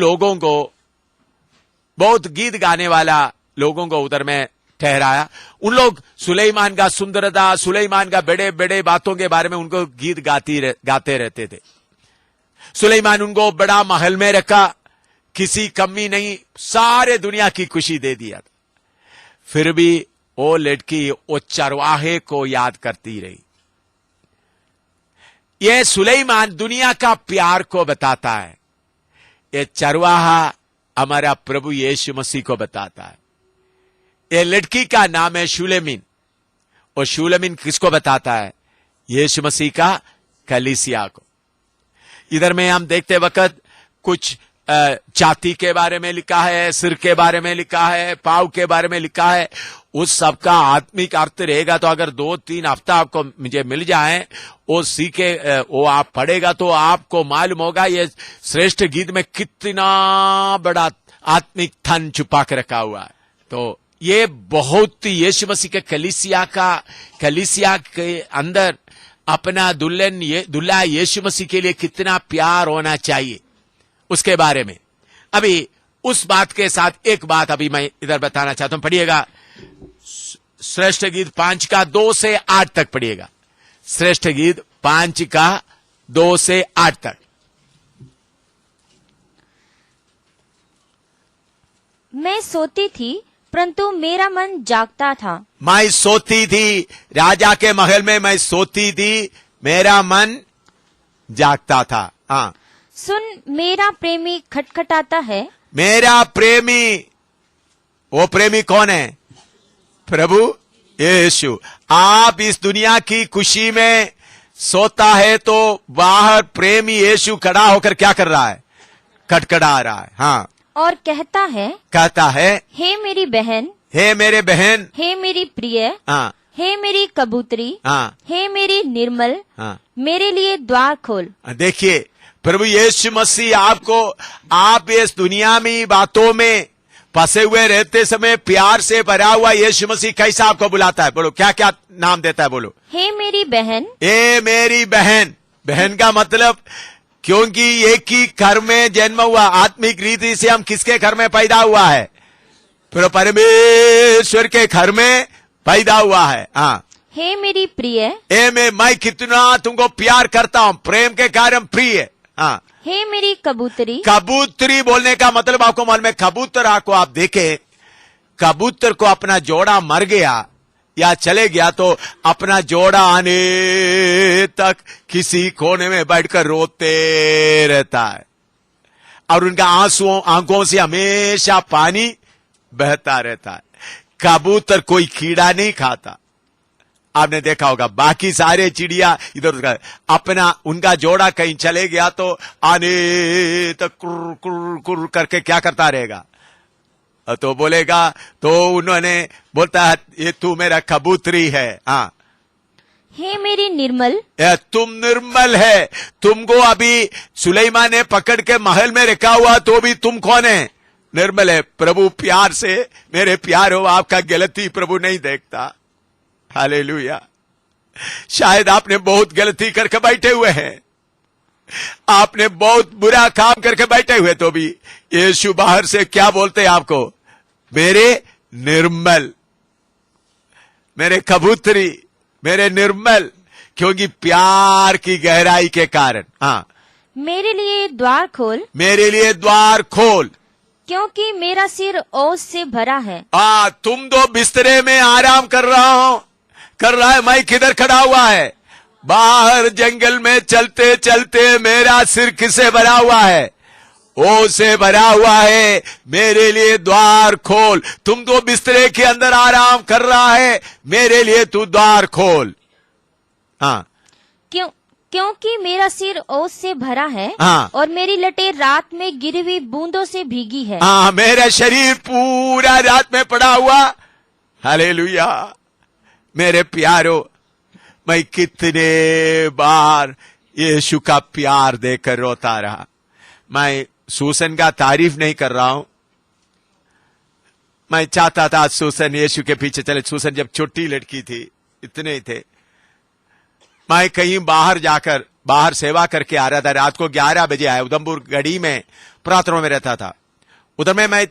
गीत गाने वाला लोगों को उधर में ठहराया। उन लोग सुलेमान का सुंदरता, सुलेमान का बड़े बड़े बातों के बारे में उनको गीत गाते रहते थे। सुलेमान उनको बड़ा महल में रखा, किसी कमी नहीं, सारे दुनिया की खुशी दे दिया। फिर भी वो लड़की वो चरवाहे को याद करती रही। ये सुलेमान दुनिया का प्यार को बताता है, ये चरवाहा हमारा प्रभु यीशु मसीह को बताता है। ये लड़की का नाम है शूलेमीन, और शूलेमीन किसको बताता है, यीशु मसीह का कलीसिया को। इधर में हम देखते वक्त कुछ छाती के बारे में लिखा है, सिर के बारे में लिखा है, पाँव के बारे में लिखा है। उस सब का आत्मिक अर्थ रहेगा तो अगर 2-3 हफ्ता आपको मुझे मिल जाए, वो सीखे, वो आप पढ़ेगा तो आपको मालूम होगा ये श्रेष्ठ गीत में कितना बड़ा आत्मिक धन छुपा के रखा हुआ है। तो ये बहुत यीशु मसीह के कलीसिया के अंदर अपना दुल्हा यीशु मसीह के लिए कितना प्यार होना चाहिए उसके बारे में। अभी उस बात के साथ एक बात अभी मैं इधर बताना चाहता हूं। पढ़िएगा श्रेष्ठ गीत 5 का 2 से 8 तक पढ़िएगा। श्रेष्ठ गीत 5 का 2 से 8 तक। मैं सोती थी परंतु मेरा मन जागता था। मैं सोती थी, राजा के महल में मैं सोती थी, मेरा मन जागता था। हाँ, सुन मेरा प्रेमी खटखटाता है। मेरा प्रेमी, वो प्रेमी कौन है, प्रभु यीशु। आप इस दुनिया की खुशी में सोता है तो बाहर प्रेमी यीशु खड़ा होकर क्या कर रहा है, खटखटा रहा है। हाँ, और कहता है, हे मेरी बहन, हे मेरे बहन, हे मेरी प्रिय, हाँ, हे मेरी कबूतरी, हाँ, हे मेरी निर्मल, हाँ, मेरे लिए द्वार खोल। देखिए प्रभु यीशु मसीह आप इस दुनिया में बातों में फंसे हुए रहते समय प्यार से भरा हुआ यीशु मसीह कैसा आपको बुलाता है, बोलो क्या क्या नाम देता है, बोलो। हे मेरी बहन, हे मेरी बहन। बहन का मतलब, क्योंकि एक ही घर में जन्म हुआ, आत्मिक रीति से हम किसके घर में पैदा हुआ है, परमेश्वर के घर में पैदा हुआ है। हाँ, हे मेरी प्रिय, मैं कितना तुमको प्यार करता हूँ, प्रेम के कारण प्रिय। हाँ, हे मेरी कबूतरी। कबूतरी बोलने का मतलब आपको मालूम है, कबूतर को आप देखें, कबूतर को अपना जोड़ा मर गया या चले गया तो अपना जोड़ा आने तक किसी कोने में बैठकर रोते रहता है, और उनका आंखों से हमेशा पानी बहता रहता है। कबूतर कोई कीड़ा नहीं खाता, आपने देखा होगा। बाकी सारे चिड़िया इधर उधर अपना, उनका जोड़ा कहीं चले गया तो आने तक कुर कुर कुर करके क्या करता रहेगा, तो बोलेगा, तो उन्होंने बोलता है ये तू मेरा कबूतरी है। हाँ, हे मेरी निर्मल, तुम निर्मल है। तुमको अभी सुलेमान ने पकड़ के महल में रखा हुआ तो भी तुम कौन है, निर्मल है। प्रभु प्यार से मेरे प्यार हो, आपका गलती प्रभु नहीं देखता। हालेलुया। शायद आपने बहुत गलती करके बैठे हुए हैं, आपने बहुत बुरा काम करके बैठे हुए, तो भी यीशु बाहर से क्या बोलते हैं आपको, मेरे निर्मल, मेरे कबूतरी, मेरे निर्मल, क्योंकि प्यार की गहराई के कारण। हाँ, मेरे लिए द्वार खोल, मेरे लिए द्वार खोल, क्योंकि मेरा सिर ओस से भरा है। तुम तो बिस्तरे में आराम कर रहा है, मैं किधर खड़ा हुआ है, बाहर जंगल में चलते चलते मेरा सिर किससे भरा हुआ है, ओ से भरा हुआ है। मेरे लिए द्वार खोल। तुम तो बिस्तरे के अंदर आराम कर रहा है, मेरे लिए तू द्वार खोल। हाँ, क्योंकि मेरा सिर ओस से भरा है। हाँ, और मेरी लटें रात में गिरी हुई बूंदों से भीगी है। हाँ, मेरा शरीर पूरा रात में पड़ा हुआ हालेलुया। मेरे प्यारो, मैं कितने बार यीशु का प्यार देकर रोता रहा। मैं सूसन का तारीफ नहीं कर रहा हूं, मैं चाहता था सूसन यीशु के पीछे चले। सूसन जब छोटी लड़की थी, इतने ही थे, मैं कहीं बाहर जाकर बाहर सेवा करके आ रहा था। रात को 11 बजे आया। उधमपुर गढ़ी में प्रार्थना में रहता था। उधर में मैं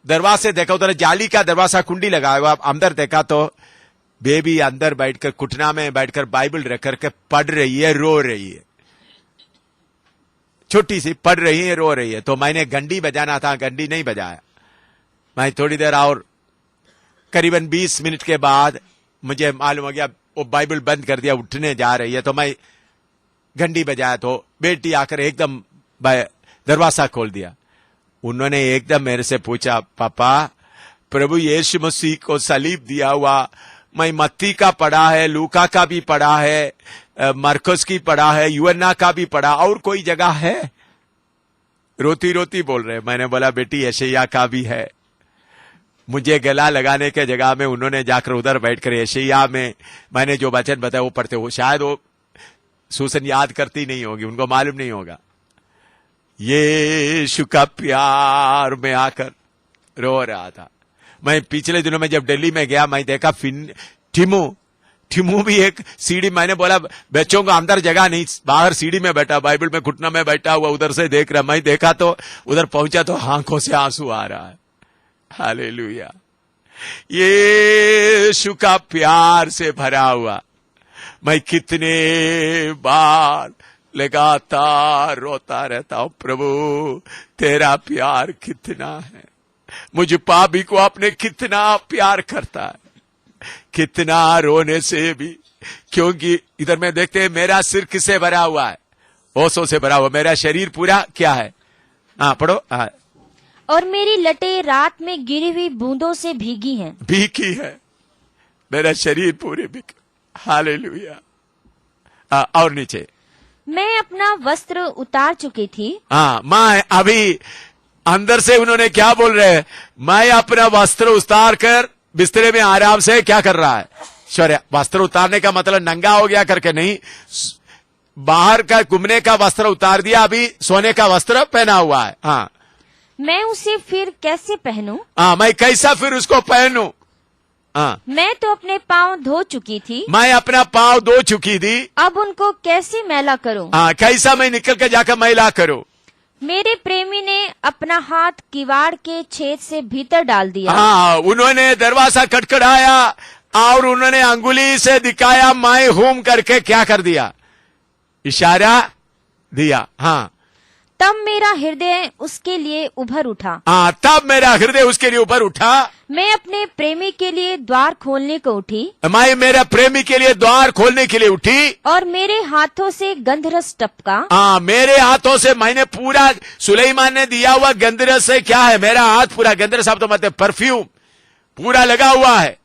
दरवाजे देखा, उधर जाली का दरवाजा कुंडी लगा हुआ। अंदर देखा तो बेबी अंदर बैठकर घुटना में बैठकर बाइबल रख करके पढ़ रही है, रो रही है। छोटी सी पढ़ रही है, रो रही है। तो मैंने घंटी बजाना था, घंटी नहीं बजाया। मैं थोड़ी देर और करीबन 20 मिनट के बाद मुझे मालूम हो गया वो बाइबल बंद कर दिया, उठने जा रही है। तो मैं घंटी बजाया तो बेटी आकर एकदम दरवाजा खोल दिया। उन्होंने एकदम मेरे से पूछा, पापा प्रभु यीशु मसीह को सलीब दिया हुआ मैं मत्ती का पढ़ा है, लूका का भी पढ़ा है, मरकुस की पढ़ा है, यूहन्ना का भी पढ़ा, और कोई जगह है? रोती रोती बोल रहे। मैंने बोला बेटी यशायाह का भी है। मुझे गला लगाने के जगह में उन्होंने जाकर उधर बैठकर यशायाह में मैंने जो वचन बताया वो पढ़ते हो। शायद वो सूसन याद करती नहीं होगी, उनको मालूम नहीं होगा। यीशु का प्यार में आकर रो रहा था। मैं पिछले दिनों में जब दिल्ली में गया, मैं देखा टिमू भी एक सीढ़ी, मैंने बोला बच्चों को अंदर जगह नहीं, बाहर सीढ़ी में बैठा, बाइबल में घुटना में बैठा हुआ, उधर से देख रहा। मैं देखा तो उधर पहुंचा तो आंखों से आंसू आ रहा है। हालेलुया। यीशु का प्यार से भरा हुआ मैं कितने बार लगातार रोता रहता हूं, प्रभु तेरा प्यार कितना है, मुझे पापी को आपने कितना प्यार करता है। कितना रोने से भी, क्योंकि इधर में देखते हैं मेरा सिर किससे भरा हुआ है? ओसों से भरा हुआ। मेरा शरीर पूरा क्या है? हाँ पढ़ो। हाँ। और मेरी लटें रात में गिरी हुई बूंदों से भीगी हैं। भीगी है मेरा शरीर पूरे भीग। हालेलुया। और नीचे, मैं अपना वस्त्र उतार चुकी थी। हाँ, मैं अभी अंदर से उन्होंने क्या बोल रहे हैं? मैं अपना वस्त्र उतार कर बिस्तरे में आराम से क्या कर रहा है? शौर्य। वस्त्र उतारने का मतलब नंगा हो गया करके नहीं, बाहर का घूमने का वस्त्र उतार दिया, अभी सोने का वस्त्र पहना हुआ है। हाँ, मैं उसे फिर कैसे पहनूं? हाँ, मैं कैसा फिर उसको पहनूं? हाँ, मैं तो अपने पाँव धो चुकी थी। मैं अपना पाँव धो चुकी थी, अब उनको कैसे मैला करूं? हाँ, कैसा मैं निकल के जाकर मैला करूं? मेरे प्रेमी ने अपना हाथ किवाड़ के छेद से भीतर डाल दिया। हाँ, उन्होंने दरवाजा खटखटाया और उन्होंने अंगुली से दिखाया मैं हूं करके क्या कर दिया? इशारा दिया। हाँ, तब मेरा हृदय उसके लिए उभर उठा। हाँ, तब मेरा हृदय उसके लिए ऊपर उठा। मैं अपने प्रेमी के लिए द्वार खोलने को उठी। मैं मेरा प्रेमी के लिए द्वार खोलने के लिए उठी और मेरे हाथों से गंधरस टपका। हाँ, मेरे हाथों से मैंने पूरा, सुलेमान ने दिया हुआ गंधरस से क्या है? मेरा हाथ पूरा गंधरस, आप तो मतलब परफ्यूम पूरा लगा हुआ है,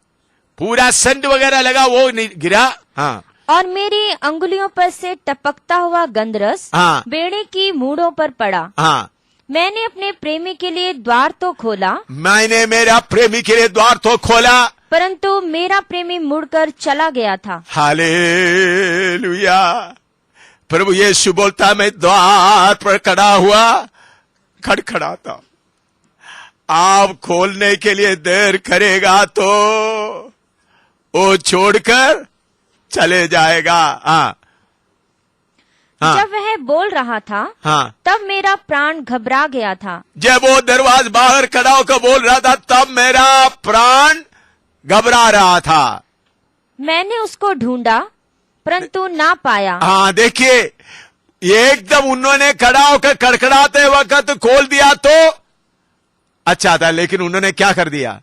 पूरा सेंट वगैरह लगा, वो नहीं गिरा। हाँ, और मेरी अंगुलियों पर से टपकता हुआ गंधरस हाँ, बेड़े की मूढ़ों पर पड़ा। हाँ, मैंने अपने प्रेमी के लिए द्वार तो खोला, मैंने मेरा प्रेमी के लिए द्वार तो खोला, परंतु मेरा प्रेमी मुड़कर चला गया था। हालेलुया। प्रभु यीशु बोलता, मैं द्वार पर खड़ा हुआ खड़खड़ाता, आप खोलने के लिए देर करेगा तो वो छोड़कर चले जाएगा। हाँ, हाँ, जब वह बोल रहा था, हाँ, तब मेरा प्राण घबरा गया था। जब वो दरवाजे बाहर खड़ा होकर बोल रहा था, तब मेरा प्राण घबरा रहा था। मैंने उसको ढूंढा परंतु ना पाया। हाँ, देखिए, एकदम उन्होंने खड़ा होकर कड़कड़ाते वक्त खोल दिया तो अच्छा था, लेकिन उन्होंने क्या कर दिया?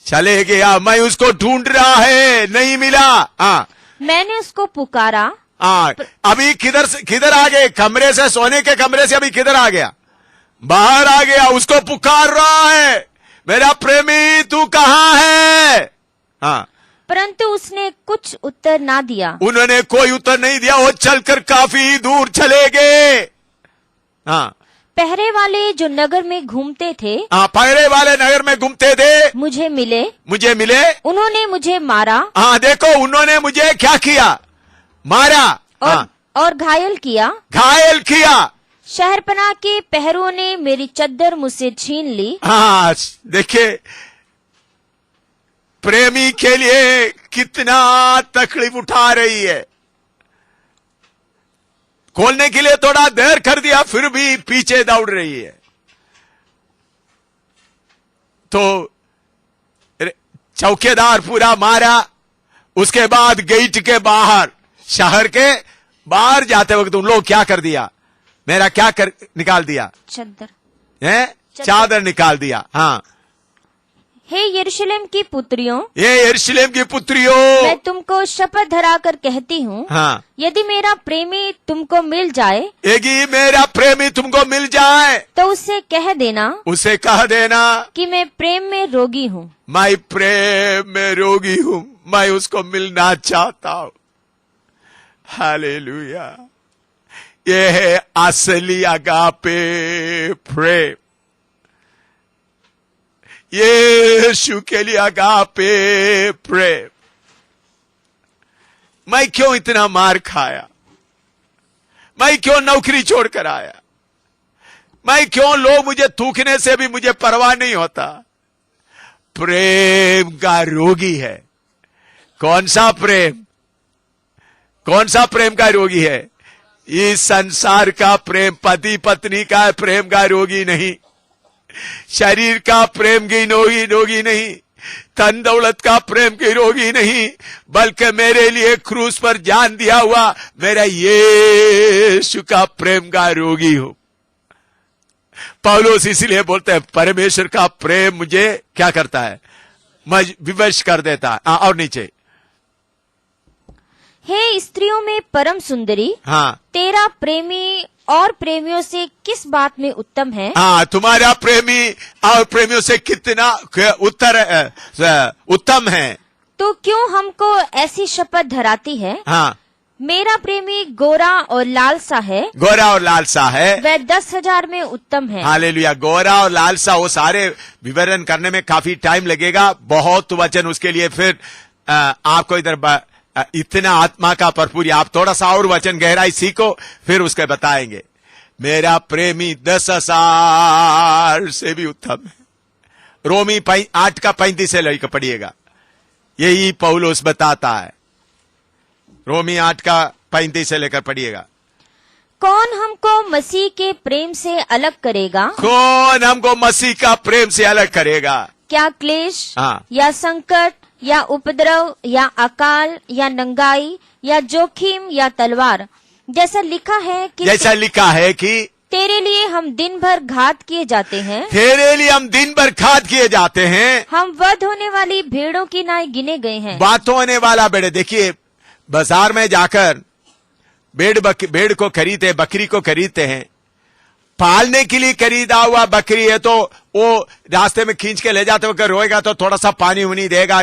चले गया। मैं उसको ढूंढ रहा है, नहीं मिला। हाँ, मैंने उसको पुकारा। हाँ, अभी किधर आ गए? कमरे से, सोने के कमरे से अभी किधर आ गया? बाहर आ गया, उसको पुकार रहा है, मेरा प्रेमी तू कहाँ है? हाँ, परंतु उसने कुछ उत्तर ना दिया। उन्होंने कोई उत्तर नहीं दिया, वो चलकर काफी दूर चले गए। हाँ, पहरे वाले जो नगर में घूमते थे पहरे वाले नगर में घूमते थे, मुझे मिले। उन्होंने मुझे मारा। देखो उन्होंने मुझे क्या किया? मारा और घायल किया। शहरपनाह के पहरों ने मेरी चद्दर मुझसे छीन ली। देखिए प्रेमी के लिए कितना तकलीफ उठा रही है। खोलने के लिए थोड़ा देर कर दिया, फिर भी पीछे दौड़ रही है। तो चौकीदार पूरा मारा। उसके बाद गेट के बाहर, शहर के बाहर जाते वक्त उन लोग क्या कर दिया? मेरा क्या कर निकाल दिया? चादर निकाल दिया। हे यरूशलेम की पुत्रियों, मैं तुमको शपथ धरा कर कहती हूँ, यदि मेरा प्रेमी तुमको मिल जाए, तो उसे कह देना कि मैं प्रेम में रोगी हूँ। मैं प्रेम में रोगी हूँ, मैं उसको मिलना चाहता हूँ। हालेलुया। ये है असली अगापे प्रेम। यीशु के लिए अगापे प्रेम। मैं क्यों इतना मार खाया? मैं क्यों नौकरी छोड़कर आया? मैं क्यों लोग मुझे थूकने से भी मुझे परवाह नहीं होता? प्रेम का रोगी है। कौन सा प्रेम का रोगी है? इस संसार का प्रेम, पति पत्नी का प्रेम का रोगी नहीं, शरीर का प्रेम की रोगी नहीं, धन दौलत का प्रेम की रोगी नहीं, बल्कि मेरे लिए क्रूस पर जान दिया हुआ मेरा यीशु का प्रेम का रोगी हूं। पौलुस इसलिए बोलते हैं परमेश्वर का प्रेम मुझे क्या करता है? विवश कर देता है। और नीचे, हे स्त्रियों में परम सुंदरी, तेरा प्रेमी और प्रेमियों से किस बात में उत्तम है? तुम्हारा प्रेमी और प्रेमियों से कितना उत्तम है। तो क्यों हमको ऐसी शपथ धराती है? मेरा प्रेमी गोरा और लाल सा है। वह 10,000 में उत्तम है। हालेलुया। गोरा और लाल सा, वो सारे विवरण करने में काफी टाइम लगेगा, बहुत वचन उसके लिए। फिर आपको इधर इतना आत्मा का भरपूर, आप थोड़ा सा और वचन गहराई सीखो, फिर उसके बताएंगे। मेरा प्रेमी 10,000 से भी उत्तम है। रोमी 8:35 से लेकर पढ़िएगा, यही पौलुस बताता है। रोमी 8:35 से लेकर पढ़िएगा। कौन हमको मसीह के प्रेम से अलग करेगा? कौन हमको मसीह का प्रेम से अलग करेगा? क्या क्लेश या संकट या उपद्रव या अकाल या नंगाई या जोखिम या तलवार? जैसा लिखा है कि तेरे लिए हम दिन भर घात किए जाते हैं। हम वध होने वाली भेड़ों की नाई गिने गए हैं। बात होने वाला भेड़। देखिए बाजार में जाकर भेड़ को खरीदते, बकरी को खरीदते हैं। पालने के लिए खरीदा हुआ बकरी है तो वो रास्ते में खींच के ले जाते वक्त रोएगा तो थोड़ा सा पानी उनी देगा,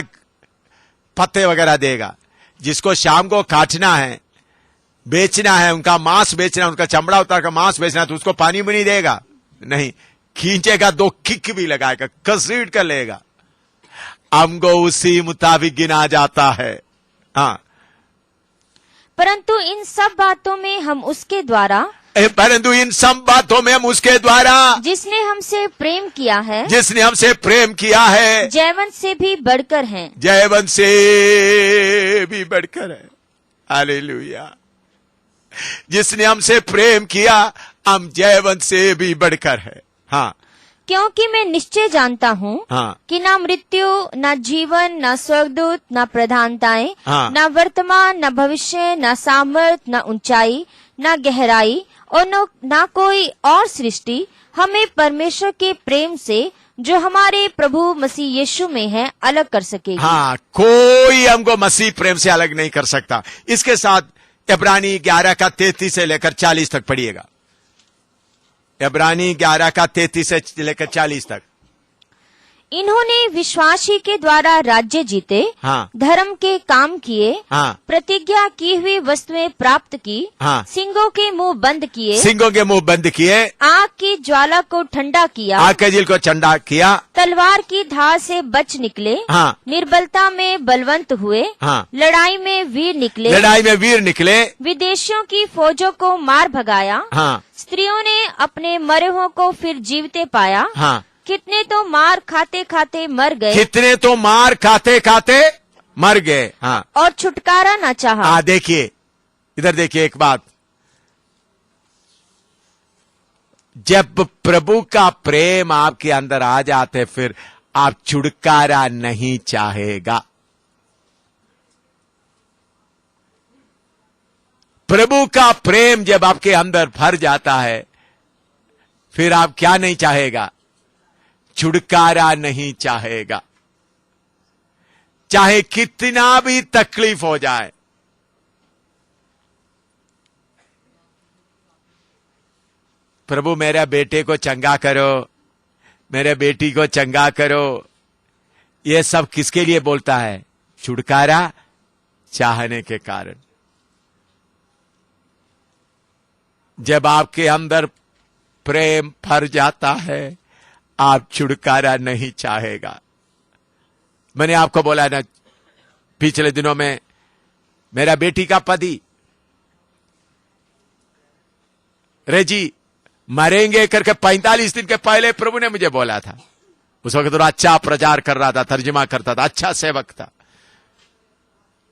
पत्ते वगैरह देगा। जिसको शाम को काटना है, बेचना है, उनका मांस बेचना, उनका चमड़ा उतार का मांस बेचना, तो उसको पानी भी नहीं देगा, नहीं, खींचेगा, 2 किक भी लगाएगा, घसीट कर लेगा। हमको उसी मुताबिक गिना जाता है। परंतु इन सब बातों में हम उसके द्वारा जिसने हमसे प्रेम किया है, जैवन से भी बढ़कर हैं। हालेलुया। जिसने हमसे प्रेम किया, हम जैवन से भी बढ़कर है। क्योंकि मैं निश्चय जानता हूँ कि ना मृत्यु, ना जीवन, ना स्वर्गदूत, ना प्रधानताएं, ना वर्तमान, ना भविष्य, ना सामर्थ, ना ऊंचाई, ना गहराई और ना कोई और सृष्टि हमें परमेश्वर के प्रेम से जो हमारे प्रभु मसीह यीशु में है अलग कर सकेगी। कोई हमको मसीह प्रेम से अलग नहीं कर सकता। इसके साथ इब्रानी 11:33 से लेकर 40 तक पढ़िएगा। इब्रानी 11:33 से लेकर 40 तक। इन्होंने विश्वासी के द्वारा राज्य जीते, हाँ, धर्म के काम किए, हाँ, प्रतिज्ञा की हुई वस्तुएं प्राप्त की, हाँ, सिंगों के मुंह बंद किए, सिंगों के मुंह बंद किए, आग की ज्वाला को ठंडा किया, आग के झील को ठंडा किया, तलवार की धार से बच निकले, हाँ, निर्बलता में बलवंत हुए, हाँ, लड़ाई में वीर निकले, लड़ाई में वीर निकले, विदेशियों की फौजों को मार भगाया, हाँ, स्त्रियों ने अपने मरे हुओं को फिर जीवते पाया, हाँ, कितने तो मार खाते खाते मर गए, कितने तो मार खाते खाते मर गए, हाँ, और छुटकारा न चाहा। हाँ, देखिए इधर देखिए एक बात, जब प्रभु का प्रेम आपके अंदर आ जाते फिर आप छुटकारा नहीं चाहेगा। प्रभु का प्रेम जब आपके अंदर भर जाता है फिर आप क्या नहीं चाहेगा? छुटकारा नहीं चाहेगा, चाहे कितना भी तकलीफ हो जाए। प्रभु मेरे बेटे को चंगा करो, मेरे बेटी को चंगा करो, ये सब किसके लिए बोलता है? छुटकारा चाहने के कारण। जब आपके अंदर प्रेम भर जाता है आप छुटकारा नहीं चाहेगा। मैंने आपको बोला ना, पिछले दिनों में मेरा बेटी का पति रेजी मरेंगे करके 45 दिन के पहले प्रभु ने मुझे बोला था। उस वक्त थोड़ा अच्छा प्रचार कर रहा था, तर्जुमा करता था, अच्छा सेवक था,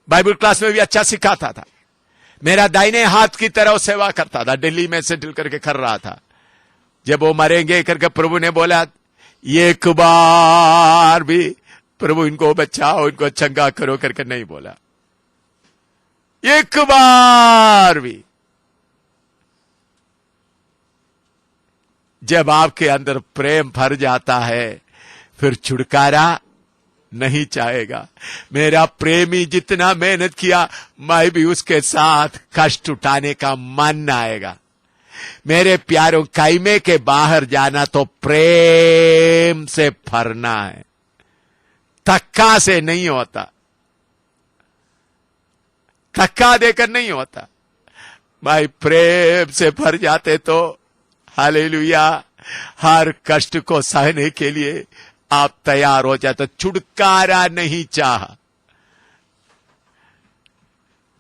बाइबल क्लास में भी अच्छा सिखाता था, मेरा दाहिने हाथ की तरह सेवा करता था, दिल्ली में सेटल करके कर रहा था। जब वो मरेंगे करके प्रभु ने बोला, एक बार भी प्रभु इनको बचाओ, इनको चंगा करो करके नहीं बोला, एक बार भी। जब आपके अंदर प्रेम भर जाता है फिर छुटकारा नहीं चाहेगा। मेरा प्रेमी जितना मेहनत किया मैं भी उसके साथ कष्ट उठाने का मन आएगा। मेरे प्यारों, कायमे के बाहर जाना तो प्रेम से भरना है, धक्का से नहीं होता, धक्का देकर नहीं होता। भाई प्रेम से भर जाते तो हालेलुया, हर कष्ट को सहने के लिए आप तैयार हो जाते। छुटकारा नहीं चाहा,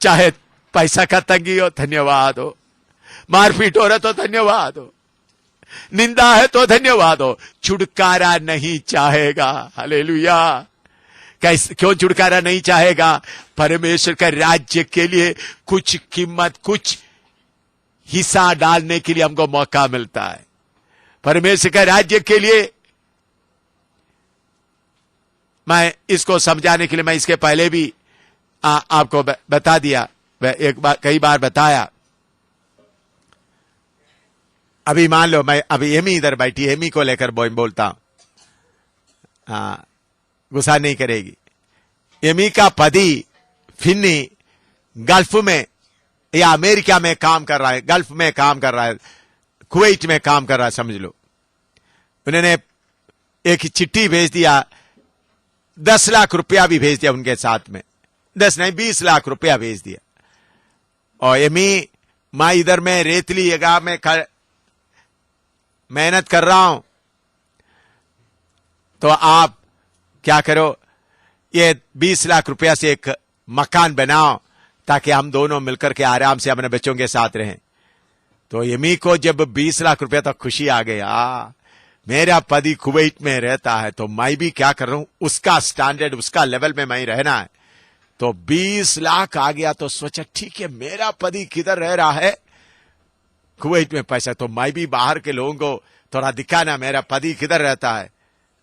चाहे पैसा का तंगी हो धन्यवाद हो, मारपीट हो रहा तो धन्यवाद हो, निंदा है तो धन्यवाद हो, छुटकारा नहीं चाहेगा। हालेलुया। कैसे, क्यों छुटकारा नहीं चाहेगा? परमेश्वर का राज्य के लिए कुछ कीमत, कुछ हिस्सा डालने के लिए हमको मौका मिलता है। परमेश्वर का राज्य के लिए, मैं इसको समझाने के लिए मैं इसके पहले भी आपको बता दिया, एक बार कई बार बताया। अभी मान लो मैं अभी एमी इधर बैठी, एमी को लेकर बोलता हूं, गुस्सा नहीं करेगी। एमी का पति फिन्नी गल्फ में या अमेरिका में काम कर रहा है, गल्फ में काम कर रहा है, कुवैत में काम कर रहा है समझ लो। उन्होंने एक चिट्ठी भेज दिया, 10 लाख रुपया भी भेज दिया उनके साथ में, 10 नहीं 20 लाख रुपया भेज दिया। और एमी, मैं इधर में रेतली जगह में मेहनत कर रहा हूं, तो आप क्या करो, ये 20 लाख रुपया से एक मकान बनाओ ताकि हम दोनों मिलकर के आराम से अपने बच्चों के साथ रहें। तो एमी को जब 20 लाख रुपया तक खुशी आ गया, मेरा पति कुवैत में रहता है तो मैं भी क्या कर रहा हूं, उसका स्टैंडर्ड, उसका लेवल में मैं रहना है। तो 20 लाख आ गया तो सोचा ठीक है, मेरा पति किधर रह रहा है, कुवैत में पैसा, तो मैं भी बाहर के लोगों को थोड़ा दिखाना मेरा पति किधर रहता है।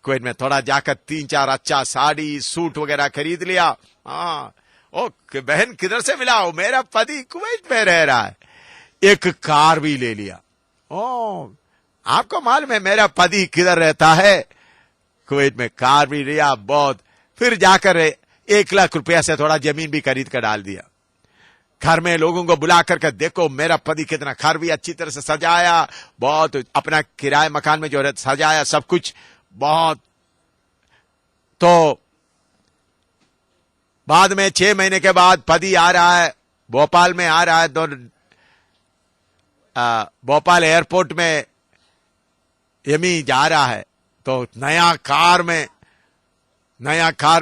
कुवैत में थोड़ा जाकर 3-4 अच्छा साड़ी सूट वगैरह खरीद लिया। हाँ, ओ बहन किधर से मिला हो, मेरा पति कुवैत में रह रहा है। एक कार भी ले लिया। ओ, आपको मालूम है मेरा पति किधर रहता है, कुवैत में। कार भी लिया बहुत, फिर जाकर 1 लाख रुपया से थोड़ा जमीन भी खरीद कर डाल दिया। घर में लोगों को बुला करके देखो मेरा पति कितना, घर भी अच्छी तरह से सजाया, बहुत अपना किराए मकान में जो सजाया सब कुछ बहुत तो बाद में 6 महीने के बाद पति आ रहा है, भोपाल में आ रहा है, तो भोपाल एयरपोर्ट में यमी जा रहा है, तो नया कार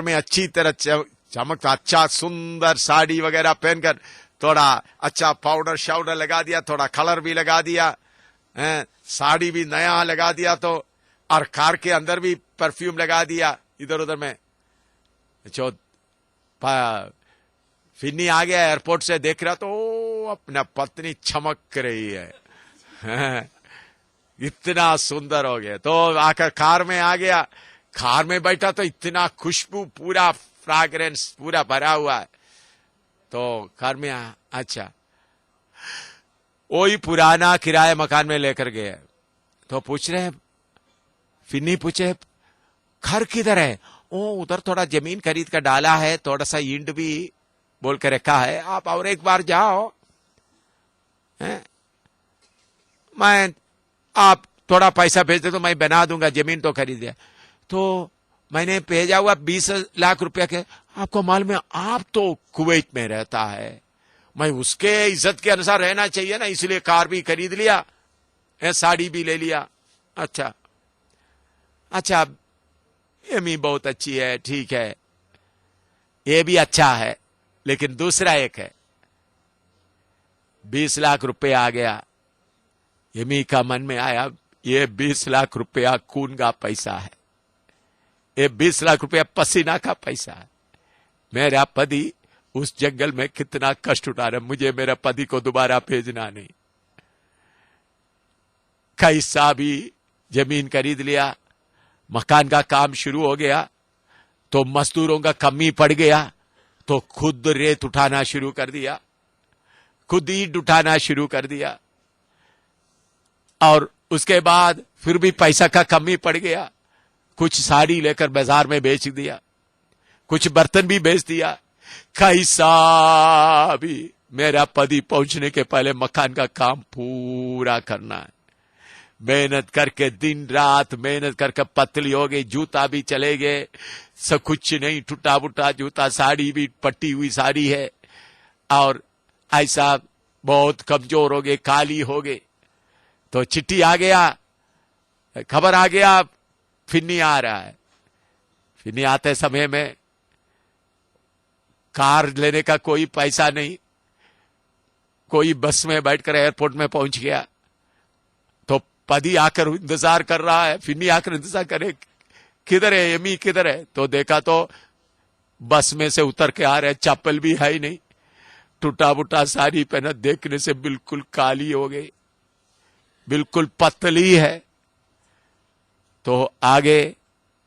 में अच्छी तरह चमकता, अच्छा सुंदर साड़ी वगैरह पहनकर, थोड़ा अच्छा पाउडर शाउडर लगा दिया, थोड़ा कलर भी लगा दिया, साड़ी भी नया लगा दिया, तो और कार के अंदर भी परफ्यूम लगा दिया इधर उधर में। जो फिन्नी आ गया एयरपोर्ट से, देख रहा तो अपना पत्नी चमक रही है, इतना सुंदर हो गया। तो आकर कार में आ गया, कार में बैठा तो इतना खुशबू, पूरा फ्रैग्रेंस पूरा भरा हुआ है। तो कार में अच्छा, वही पुराना किराए मकान में लेकर गए, तो पूछ रहे, फिन्नी पूछे घर किधर है? ओ उधर थोड़ा जमीन खरीद कर डाला है, थोड़ा सा ईंट भी बोल के रखा है, आप और एक बार जाओ, मैं आप थोड़ा पैसा भेज दे तो मैं बना दूंगा, जमीन तो खरीद दिया। तो मैंने भेजा हुआ 20 लाख रुपया के। आपको मालूम है, आप तो कुवैत में रहता है, मैं उसके इज्जत के अनुसार रहना चाहिए ना, इसलिए कार भी खरीद लिया, साड़ी भी ले लिया। अच्छा, ये बहुत अच्छी है, ठीक है, ये भी अच्छा है, लेकिन दूसरा एक है, 20 लाख रुपए आ गया। यमी का मन में आया, ये 20 लाख रुपया खून का पैसा है, ये 20 लाख रुपया पसीना का पैसा है। मेरा पति उस जंगल में कितना कष्ट उठा रहा, मुझे मेरा पति को दोबारा भेजना नहीं। कैसा भी जमीन खरीद लिया, मकान का काम शुरू हो गया, तो मजदूरों का कमी पड़ गया, तो खुद रेत उठाना शुरू कर दिया, खुद ईंट उठाना शुरू कर दिया। और उसके बाद फिर भी पैसा का कमी पड़ गया, कुछ साड़ी लेकर बाजार में बेच दिया, कुछ बर्तन भी बेच दिया। कैसा भी मेरा पति पहुंचने के पहले मकान का काम पूरा करना है। मेहनत करके दिन रात मेहनत करके पतली हो गई, जूता भी चले गए, सब कुछ नहीं, टूटा फूटा जूता, साड़ी भी पट्टी हुई साड़ी है, और ऐसा बहुत कमजोर हो गए, काली हो गए। तो चिट्ठी आ गया, खबर आ गया, फिन्नी आ रहा है। फिन्नी आते समय में कार लेने का कोई पैसा नहीं, कोई बस में बैठकर एयरपोर्ट में पहुंच गया। तो पति आकर इंतजार कर रहा है, फिन्नी आकर इंतजार करे, किधर है यमी, किधर है? तो देखा तो बस में से उतर के आ रहे, चप्पल भी है ही नहीं, टूटा फूटा साड़ी पहना, देखने से बिल्कुल काली हो गई, बिल्कुल पतली है। तो आगे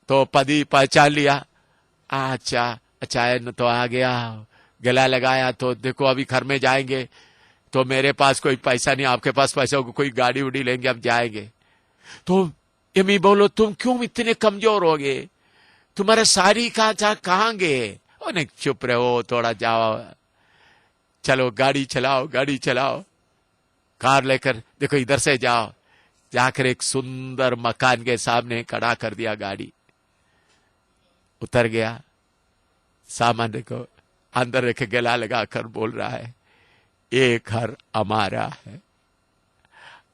तो पति पहचान लिया, अच्छा तो आ गया, गला लगाया, तो देखो अभी घर में जाएंगे, तो मेरे पास कोई पैसा नहीं, आपके पास पैसा होगा, कोई गाड़ी उड़ी लेंगे, अब जाएंगे। तो यमी बोलो, तुम क्यों इतने कमजोर हो गए, तुम्हारा साड़ी कहाँ गए? ओ नहीं, चुप रहो, थोड़ा जाओ, चलो गाड़ी चलाओ, कार लेकर देखो इधर से जाओ। जाकर एक सुंदर मकान के सामने खड़ा कर दिया गाड़ी, उतर गया, सामान देखो अंदर रखे, गला लगाकर बोल रहा है, ये घर हमारा है।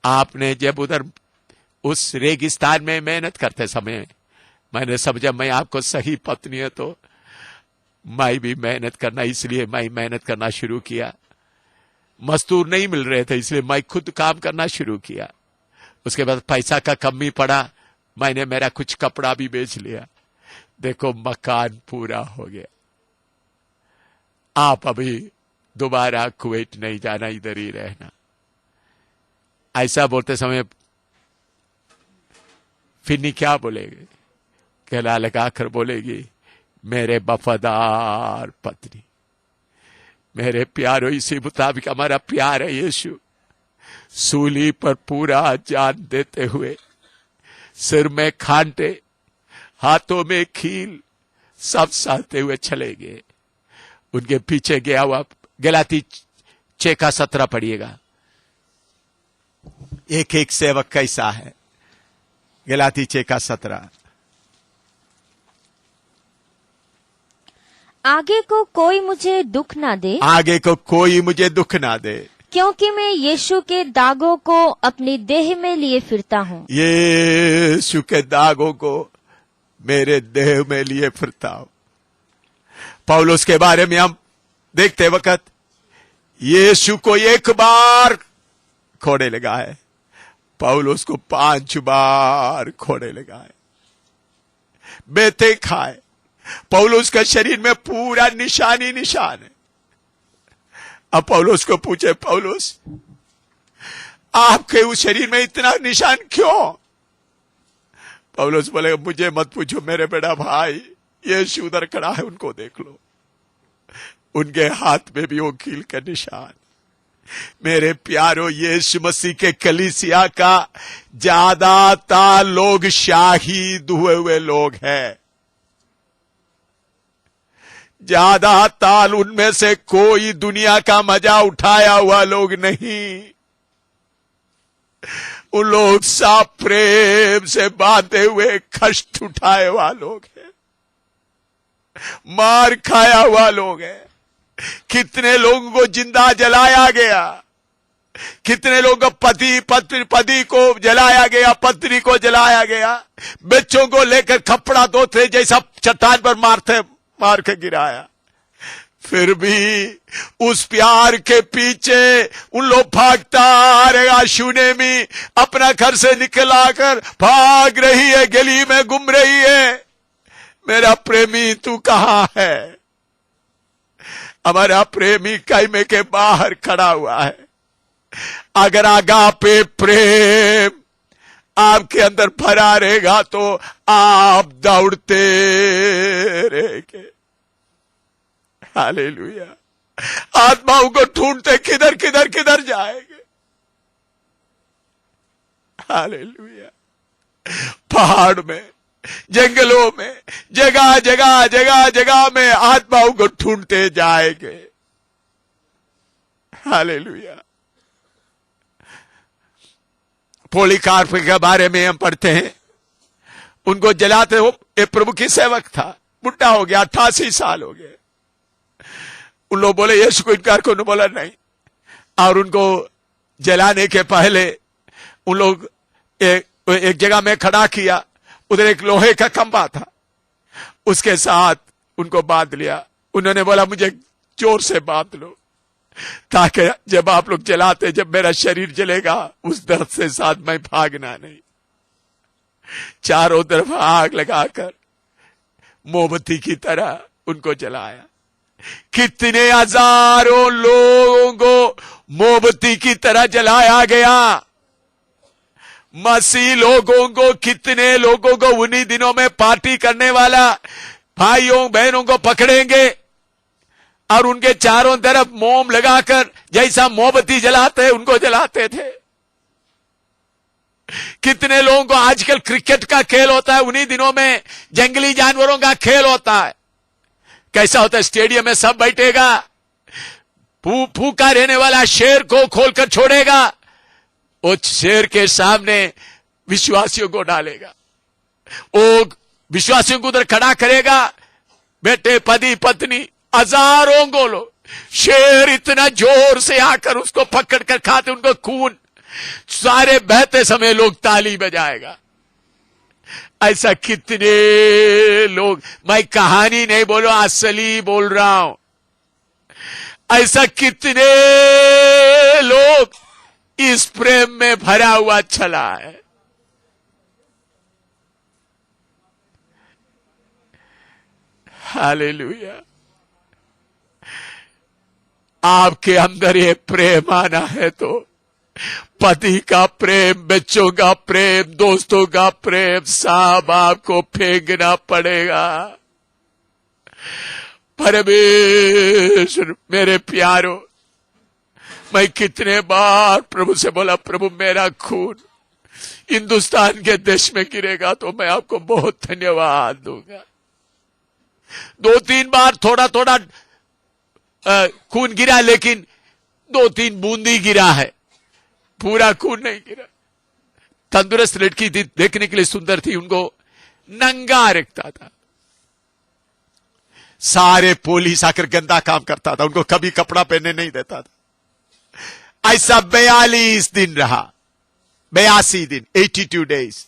आपने जब उधर उस रेगिस्तान में मेहनत करते समय मैंने समझा मैं आपको सही पत्नी है, तो मैं भी मेहनत करना, इसलिए मैं मेहनत करना शुरू किया। मजदूर नहीं मिल रहे थे, इसलिए मैं खुद काम करना शुरू किया। उसके बाद पैसा का कमी पड़ा, मैंने मेरा कुछ कपड़ा भी बेच लिया, देखो मकान पूरा हो गया। आप अभी दोबारा कुवैत नहीं जाना, इधर ही रहना। ऐसा बोलते समय फिन्नी क्या बोलेगी? गला लगाकर बोलेगी, मेरे वफादार पत्नी, मेरे प्यारो, इसी मुताबिक हमारा प्यार है यीशु। सूली पर पूरा जान देते हुए, सिर में खांटे, हाथों में खील, सब सहते हुए चले गए। उनके पीछे गया हुआ गलाती 6:17 पढ़िएगा। एक सेवक कैसा है, गलाती 6:17। आगे को कोई मुझे दुख ना दे, आगे को कोई मुझे दुख ना दे, क्योंकि मैं यीशु के दागों को अपनी देह में लिए फिरता हूँ। यीशु के दागों को मेरे देह में लिए फिरता हूं। पौलुस के बारे में हम देखते वक्त यीशु को एक बार खोने लगा है, पौलुस को 5 बार खोने लगा है, बेते खाए। पौलुस का शरीर में पूरा निशान ही निशान है। अब पौलुस को पूछे, पौलुस आपके उस शरीर में इतना निशान क्यों? पौलुस बोले, मुझे मत पूछो मेरे बेटा भाई, यीशु उधर खड़ा है, उनको देख लो, उनके हाथ में भी वो कील का निशान। मेरे प्यारो, यीशु मसीह के कलीसिया का ज्यादातर लोग शहीद हुए हुए लोग हैं। ज्यादातर उनमें से कोई दुनिया का मजा उठाया हुआ लोग नहीं। उन लोग सब प्रेम से बांधे हुए कष्ट उठाए हुआ लोग हैं, मार खाया हुआ लोग हैं। कितने लोगों को जिंदा जलाया गया, कितने लोगों को पति को जलाया गया, पत्नी को जलाया गया, बच्चों को लेकर कपड़ा धोते जैसा चट्टान पर मार के गिराया। फिर भी उस प्यार के पीछे उन लोग भागता रहेगा। शूनेमी अपना घर से निकलाकर भाग रही है, गली में घूम रही है, मेरा प्रेमी तू कहां है? हमारा प्रेमी कैमे के बाहर खड़ा हुआ है। अगर आगापे प्रेम आपके अंदर भरा रहेगा तो आप दौड़ते रहेंगे। हालेलुया। आत्माओं को ढूंढते किधर किधर किधर जाएंगे। हालेलुया। पहाड़ में, जंगलों में, जगह जगह जगह जगह में आत्माओं को ढूंढते जाएंगे। हालेलुया। पॉलीकार्प के बारे में हम पढ़ते हैं, उनको जलाते हो, एक प्रभु की सेवक था, बुढ़ा हो गया, 88 साल हो गए। उन लोग बोले यीशु को इनकार करो, बोला नहीं। और उनको जलाने के पहले उन लोग एक जगह में खड़ा किया, उधर एक लोहे का खंबा था, उसके साथ उनको बांध लिया। उन्होंने बोला मुझे जोर से बांध लो, ताकि जब आप लोग जलाते, जब मेरा शरीर जलेगा उस दर्द से साथ मैं भागना नहीं। चारों तरफ आग लगाकर मोमबत्ती की तरह उनको जलाया। कितने हजारों लोगों को मोमबत्ती की तरह जलाया गया। मसीह लोगों को, कितने लोगों को उन्हीं दिनों में पार्टी करने वाला भाइयों बहनों को पकड़ेंगे और उनके चारों तरफ मोम लगाकर जैसा मोमबत्ती जलाते हैं उनको जलाते थे। कितने लोगों को आजकल क्रिकेट का खेल होता है, उन्हीं दिनों में जंगली जानवरों का खेल होता है। कैसा होता है? स्टेडियम में सब बैठेगा, भूखा रहने वाला शेर को खोलकर छोड़ेगा, वो शेर के सामने विश्वासियों को डालेगा, वो विश्वासियों को उधर खड़ा करेगा, बेटे पति पत्नी हजारों को लो, शेर इतना जोर से आकर उसको पकड़ कर खाते, उनको खून सारे बहते समय लोग ताली बजाएगा। ऐसा कितने लोग, मैं कहानी नहीं बोलो, असली बोल रहा हूं, ऐसा कितने लोग इस प्रेम में भरा हुआ चला है। हालेलुया। आपके अंदर ये प्रेम आना है तो पति का प्रेम, बच्चों का प्रेम, दोस्तों का प्रेम सब आपको फेंकना पड़ेगा। परमेश्वर, मेरे प्यारो, मैं कितने बार प्रभु से बोला, प्रभु मेरा खून हिंदुस्तान के देश में गिरेगा तो मैं आपको बहुत धन्यवाद दूंगा। 2-3 बार थोड़ा थोड़ा खून गिरा, लेकिन 2-3 बूंदी गिरा है, पूरा खून नहीं गिरा। तंदुरुस्त लड़की थी, देखने के लिए सुंदर थी, उनको नंगा रखता था। सारे पुलिस आकर गंदा काम करता था, उनको कभी कपड़ा पहनने नहीं देता था। ऐसा 42 दिन रहा, 82 दिन, 82 डेज।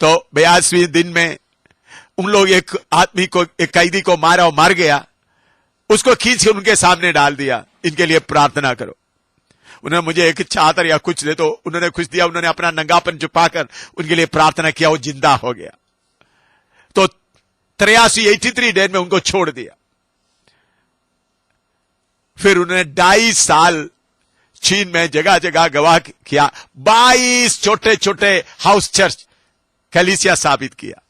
तो 82वें दिन में उन लोग एक आदमी को, एक कैदी को मारा और मार गया, उसको खींच के उनके सामने डाल दिया, इनके लिए प्रार्थना करो। उन्होंने मुझे एक चादर या कुछ दे, तो उन्होंने कुछ दिया, उन्होंने अपना नंगापन छुपाकर उनके लिए प्रार्थना किया, वो जिंदा हो गया। तो 83 डेज में उनको छोड़ दिया। फिर उन्होंने 2.5 साल चीन में जगह जगह गवाह किया, 22 छोटे छोटे हाउस चर्च कलीसिया साबित किया,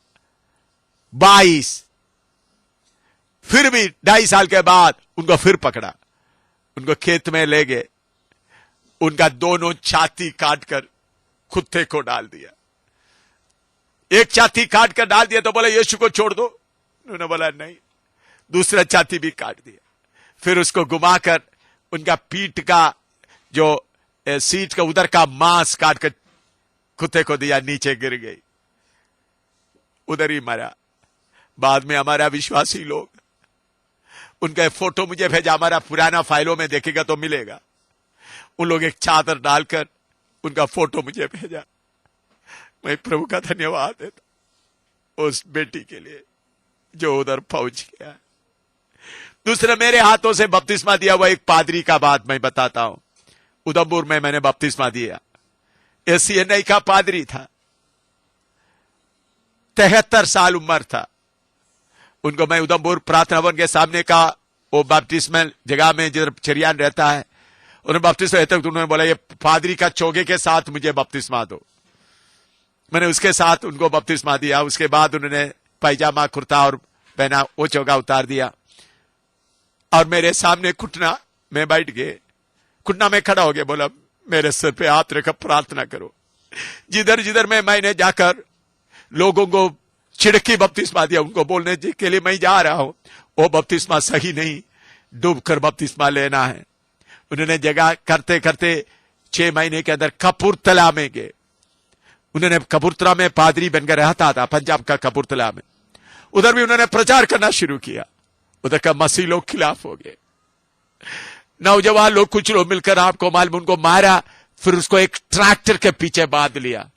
22। फिर भी 2.5 साल के बाद उनको फिर पकड़ा, उनको खेत में ले गए, उनका दोनों छाती काटकर कुत्ते को डाल दिया। एक छाती काट कर डाल दिया तो बोला यीशु को छोड़ दो, उन्होंने बोला नहीं। दूसरा छाती भी काट दिया। फिर उसको घुमाकर उनका पीठ का जो सीट का उधर का मांस काट कर कुत्ते को दिया, नीचे गिर गई, उधर ही मरा। बाद में हमारा विश्वासी लोग, उनका फोटो मुझे भेजा, हमारा पुराना फाइलों में देखेगा तो मिलेगा। उन लोग एक चादर डालकर उनका फोटो मुझे भेजा। मैं प्रभु का धन्यवाद देता उस बेटी के लिए जो उधर पहुंच गया। दूसरा, मेरे हाथों से बपतिस्मा दिया हुआ एक पादरी का बात मैं बताता हूं। उधमपुर में मैंने बपतिस्मा दिया। एससीएनआई का पादरी था, 73 साल उम्र था। उनको मैं उधमपुर प्रार्थना भवन के सामने का वो बपतिस्मल जगह में जिधर चरियान रहता है, उन्होंने बपतिस्मा रहते तो उन्होंने बोला ये पादरी का चोगे के साथ मुझे बपतिस्मा दो। मैंने उसके साथ उनको बपतिस्मा दिया। उसके बाद उन्होंने पैजामा कुर्ता और पहना, वो चोगा उतार दिया और मेरे सामने घुटना में बैठ गए, घुटना में खड़ा हो गया। बोला मेरे सिर पे हाथ रखकर प्रार्थना करो। जिधर जिधर मैंने जाकर लोगों को छिड़की बपतिस्मा दिया, उनको बोलने के लिए मैं जा रहा हूं वो बपतिस्मा सही नहीं, डूबकर बपतिस्मा लेना है। उन्होंने जगह करते करते 6 महीने के अंदर कपूरथला में गए। उन्होंने कपूरथला में पादरी बनकर रहता था, पंजाब का कपूरथला में। उधर भी उन्होंने प्रचार करना शुरू किया। उधर का मसीह लोग खिलाफ हो गए। नौजवान लोग, कुछ लोग मिलकर, आपको मालूम, उनको मारा। फिर उसको एक ट्रैक्टर के पीछे बांध लिया,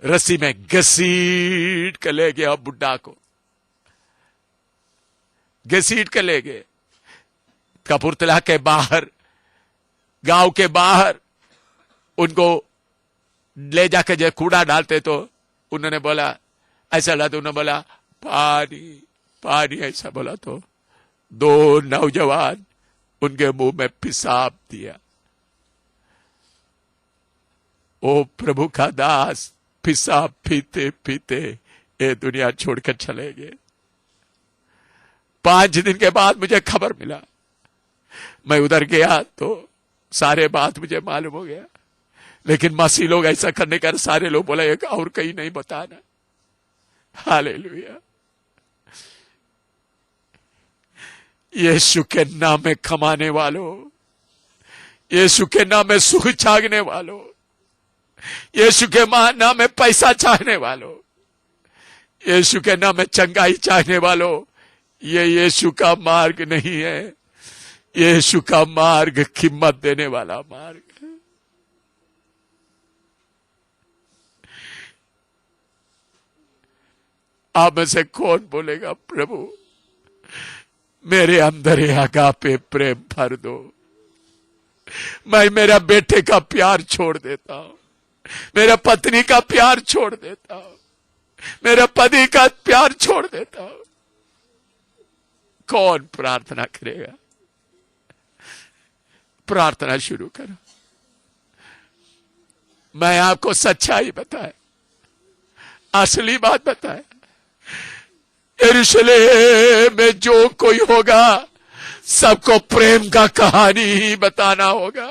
रस्सी में घसीट के ले गया। बुड्ढा को घसीट के ले गए कपूरथला के बाहर, गांव के बाहर। उनको ले जाकर जब कूड़ा डालते तो उन्होंने बोला, ऐसा लगा तो उन्होंने बोला पानी पानी, ऐसा बोला तो 2 नौजवान उनके मुंह में पेशाब दिया। ओ प्रभु का दास पेशाब पीते पीते ये दुनिया छोड़कर चले गए। 5 दिन के बाद मुझे खबर मिला। मैं उधर गया तो सारे बात मुझे मालूम हो गया। लेकिन मसीह लोग ऐसा करने का सारे लोग बोला एक और कहीं नहीं बताना। हालेलुया। यीशु के नाम में कमाने वालों, यीशु के नाम में सुख चाहने वालों, यीशु के नाम में पैसा चाहने वालों, यीशु के नाम में चंगाई चाहने वालों, ये यीशु का मार्ग नहीं है। यीशु का मार्ग कीमत देने वाला मार्ग है। आप में से कौन बोलेगा प्रभु मेरे अंदर ये अगापे प्रेम भर दो, मैं मेरा बेटे का प्यार छोड़ देता हूं, मेरा पत्नी का प्यार छोड़ देता हूं, मेरा पति का प्यार छोड़ देता हूं। कौन प्रार्थना करेगा? प्रार्थना शुरू करो। मैं आपको सच्चाई बताया, असली बात बताया। यरूशलेम में जो कोई होगा सबको प्रेम का कहानी ही बताना होगा।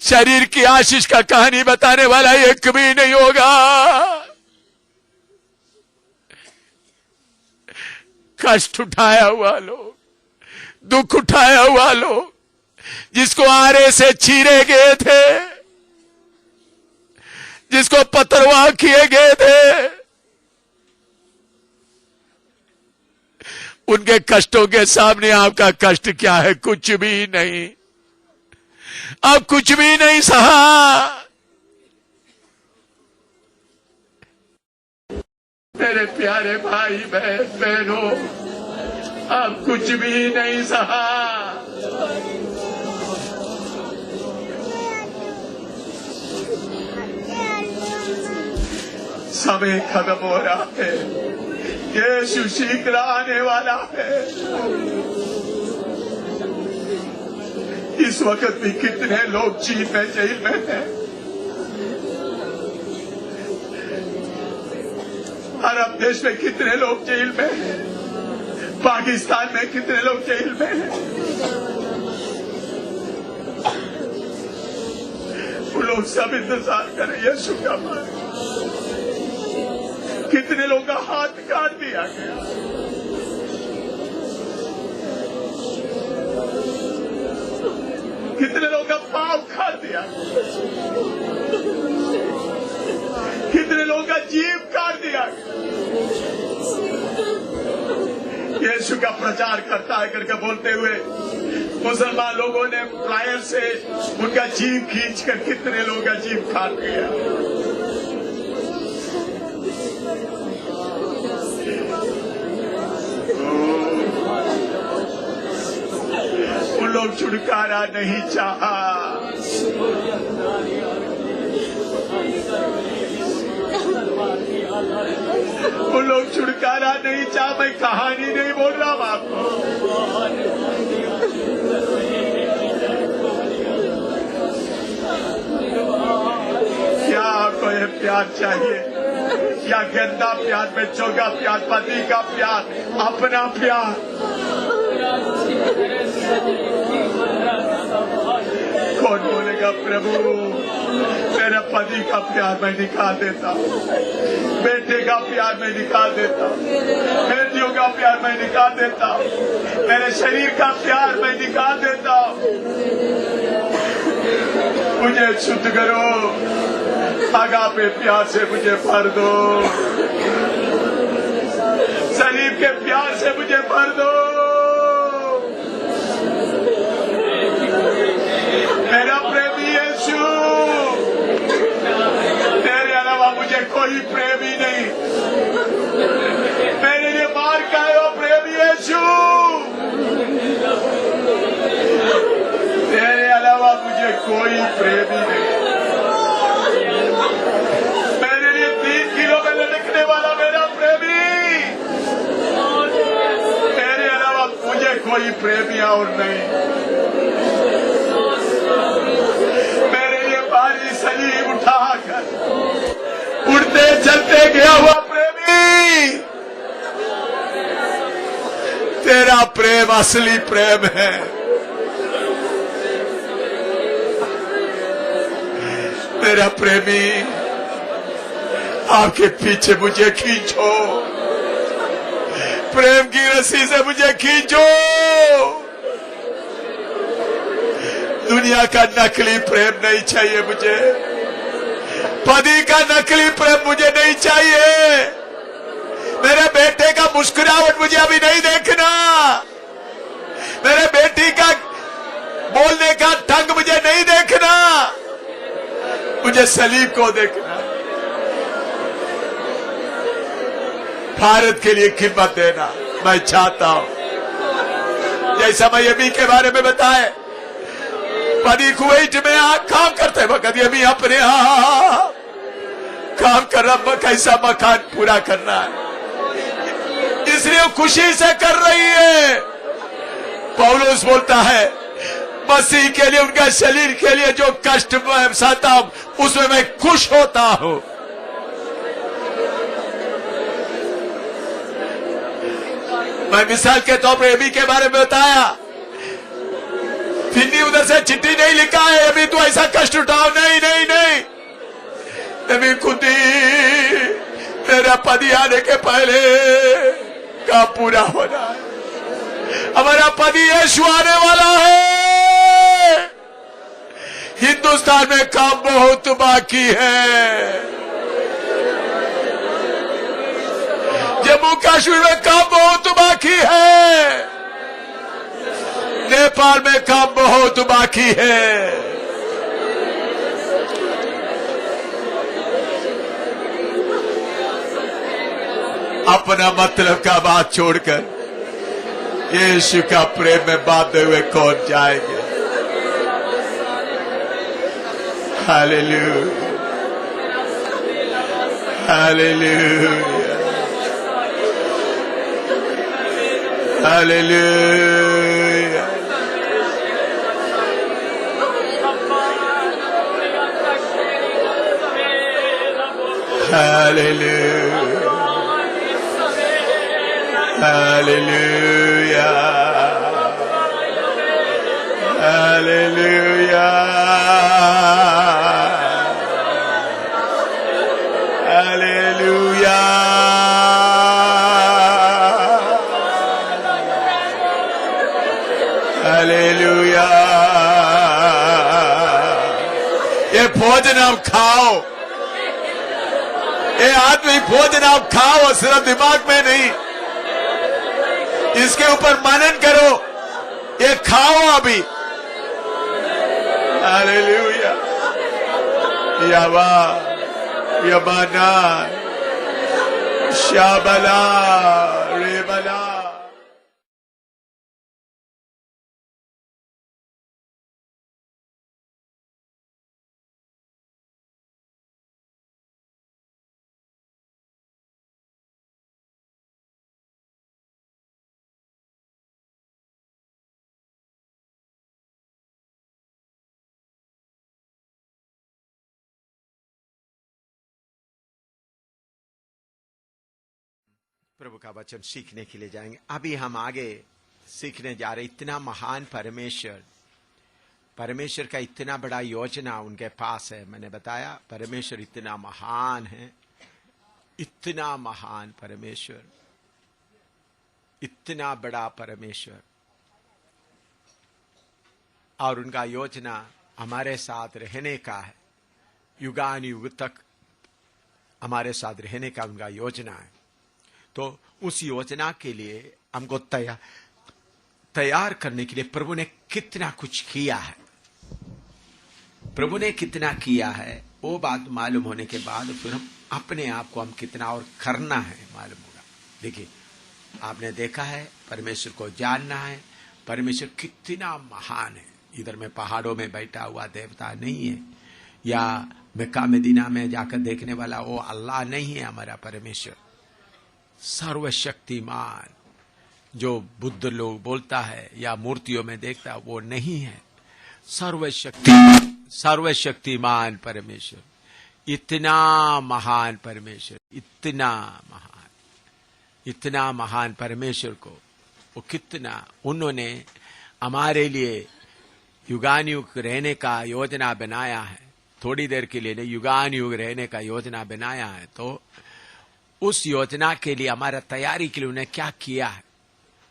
शरीर की आशीष का कहानी बताने वाला एक भी नहीं होगा। कष्ट उठाया हुआ लोग, दुख उठाया हुआ लोग, जिसको आरे से चीरे गए थे, जिसको पथरवाह किए गए थे, उनके कष्टों के सामने आपका कष्ट क्या है? कुछ भी नहीं। अब कुछ भी नहीं सहा। मेरे प्यारे भाई बहनों, अब कुछ भी नहीं सहा। समय खत्म हो रहा है। यीशु शीघ्र आने वाला है। इस वक्त भी कितने लोग जेल में हैं। अरब देश में कितने लोग जेल में हैं। पाकिस्तान में कितने लोग जेल में हैं। वो लोग सब इंतजार कर रहे हैं यीशु का मारे। कितने लोगों का हाथ काट दिया गया। कितने लोगों का पांव काट दिया। कितने लोगों का जीव काट दिया। यीशु का प्रचार करता है करके बोलते हुए मुसलमान लोगों ने प्लायर से उनका जीव खींचकर कितने लोगों का जीव काट दिया। उन लोग छुटकारा नहीं चाहा। उन लोग छुटकारा नहीं चाहा। मैं कहानी नहीं बोल रहा हूं आपको। क्या आपको ये प्यार चाहिए? या गंदा प्यार, बच्चों का प्यार, पति का प्यार, अपना प्यार? कौन बोलेगा प्रभु मेरा पति का प्यार मैं निकाल देता हूँ, बेटे का प्यार मैं निकाल देता हूँ, बेटियों का प्यार मैं निकाल देता हूँ, मेरे शरीर का प्यार मैं निकाल देता हूँ। मुझे शुद्ध करो, आगापे प्यार से मुझे भर दो, शरीर के प्यार से मुझे भर दो। मेरा प्रेमी यीशु, तेरे अलावा मुझे कोई प्रेमी नहीं। मेरे लिए मार का है वो प्रेमी यीशु, तेरे अलावा मुझे कोई प्रेमी नहीं। मेरे लिए 3 किलो में लटकने वाला मेरा प्रेमी, तेरे अलावा मुझे कोई प्रेमी और नहीं। सलीब उठाकर उड़ते चलते गया हुआ प्रेमी, तेरा प्रेम असली प्रेम है। मेरा प्रेमी, आपके पीछे मुझे खींचो, प्रेम की रस्सी से मुझे खींचो। दुनिया का नकली प्रेम नहीं चाहिए मुझे, पति का नकली प्रेम मुझे नहीं चाहिए, मेरे बेटे का मुस्कुराहट मुझे अभी नहीं देखना, मेरे बेटी का बोलने का ढंग मुझे नहीं देखना, मुझे सलीब को देखना। भारत के लिए कीमत देना मैं चाहता हूं। जैसा मैं यमी के बारे में बताए, पति कुवैत में काम करते वक्त ये भी अपने काम कर रहा, कैसा मकान पूरा करना है, इसलिए खुशी से कर रही है। पौलुस बोलता है मसीह के लिए, उनका शरीर के लिए जो कष्ट में सहता हूं उसमें मैं खुश होता हूं। मैं मिसाल के तौर पर एबी के बारे में बताया, फिर उधर से चिट्ठी नहीं लिखा है अभी तो ऐसा कष्ट उठाओ, नहीं नहीं नहीं, अभी खुद ही मेरा पति आने के पहले का पूरा होना है। हमारा पति यीशु आने वाला है। हिंदुस्तान में काम बहुत बाकी है। जम्मू कश्मीर में काम बहुत बाकी है, नेपाल में काम बहुत बाकी है। अपना मतलब का बात छोड़कर यीशु का प्रेम में बांधे हुए कौन जाएंगे? Hallelujah, hallelujah, hallelujah, hallelujah, hallelujah, hallelujah, hallelujah, hallelujah. ये भोजन आप खाओ, ये आत्मिक भोजन आप खाओ, सिर्फ दिमाग में नहीं, इसके ऊपर मनन करो, ये खाओ अभी। हालेलुया, यावा यमाना शाबला रेबला। प्रभु का वचन सीखने के लिए जाएंगे। अभी हम आगे सीखने जा रहे। इतना महान परमेश्वर, परमेश्वर का इतना बड़ा योजना उनके पास है। मैंने बताया परमेश्वर इतना महान है, इतना महान परमेश्वर, इतना बड़ा परमेश्वर, और उनका योजना हमारे साथ रहने का है, युगान युग तक हमारे साथ रहने का उनका योजना है। तो उस योजना के लिए हमको तैयार करने के लिए प्रभु ने कितना कुछ किया है, प्रभु ने कितना किया है, वो बात मालूम होने के बाद फिर हम अपने आप को हम कितना और करना है मालूम होगा। देखिए, आपने देखा है परमेश्वर को जानना है, परमेश्वर कितना महान है। इधर में पहाड़ों में बैठा हुआ देवता नहीं है, या मक्का मदीना में जाकर देखने वाला वो अल्लाह नहीं है। हमारा परमेश्वर सर्वशक्तिमान, जो बुद्ध लोग बोलता है या मूर्तियों में देखता है, वो नहीं है। सर्वशक्तिमान परमेश्वर, इतना महान परमेश्वर, इतना महान परमेश्वर को वो कितना उन्होंने हमारे लिए युगान युग रहने का योजना बनाया है। थोड़ी देर के लिए नहीं, युगान युग रहने का योजना बनाया है। तो उस योजना के लिए हमारा तैयारी के लिए उन्हें क्या किया है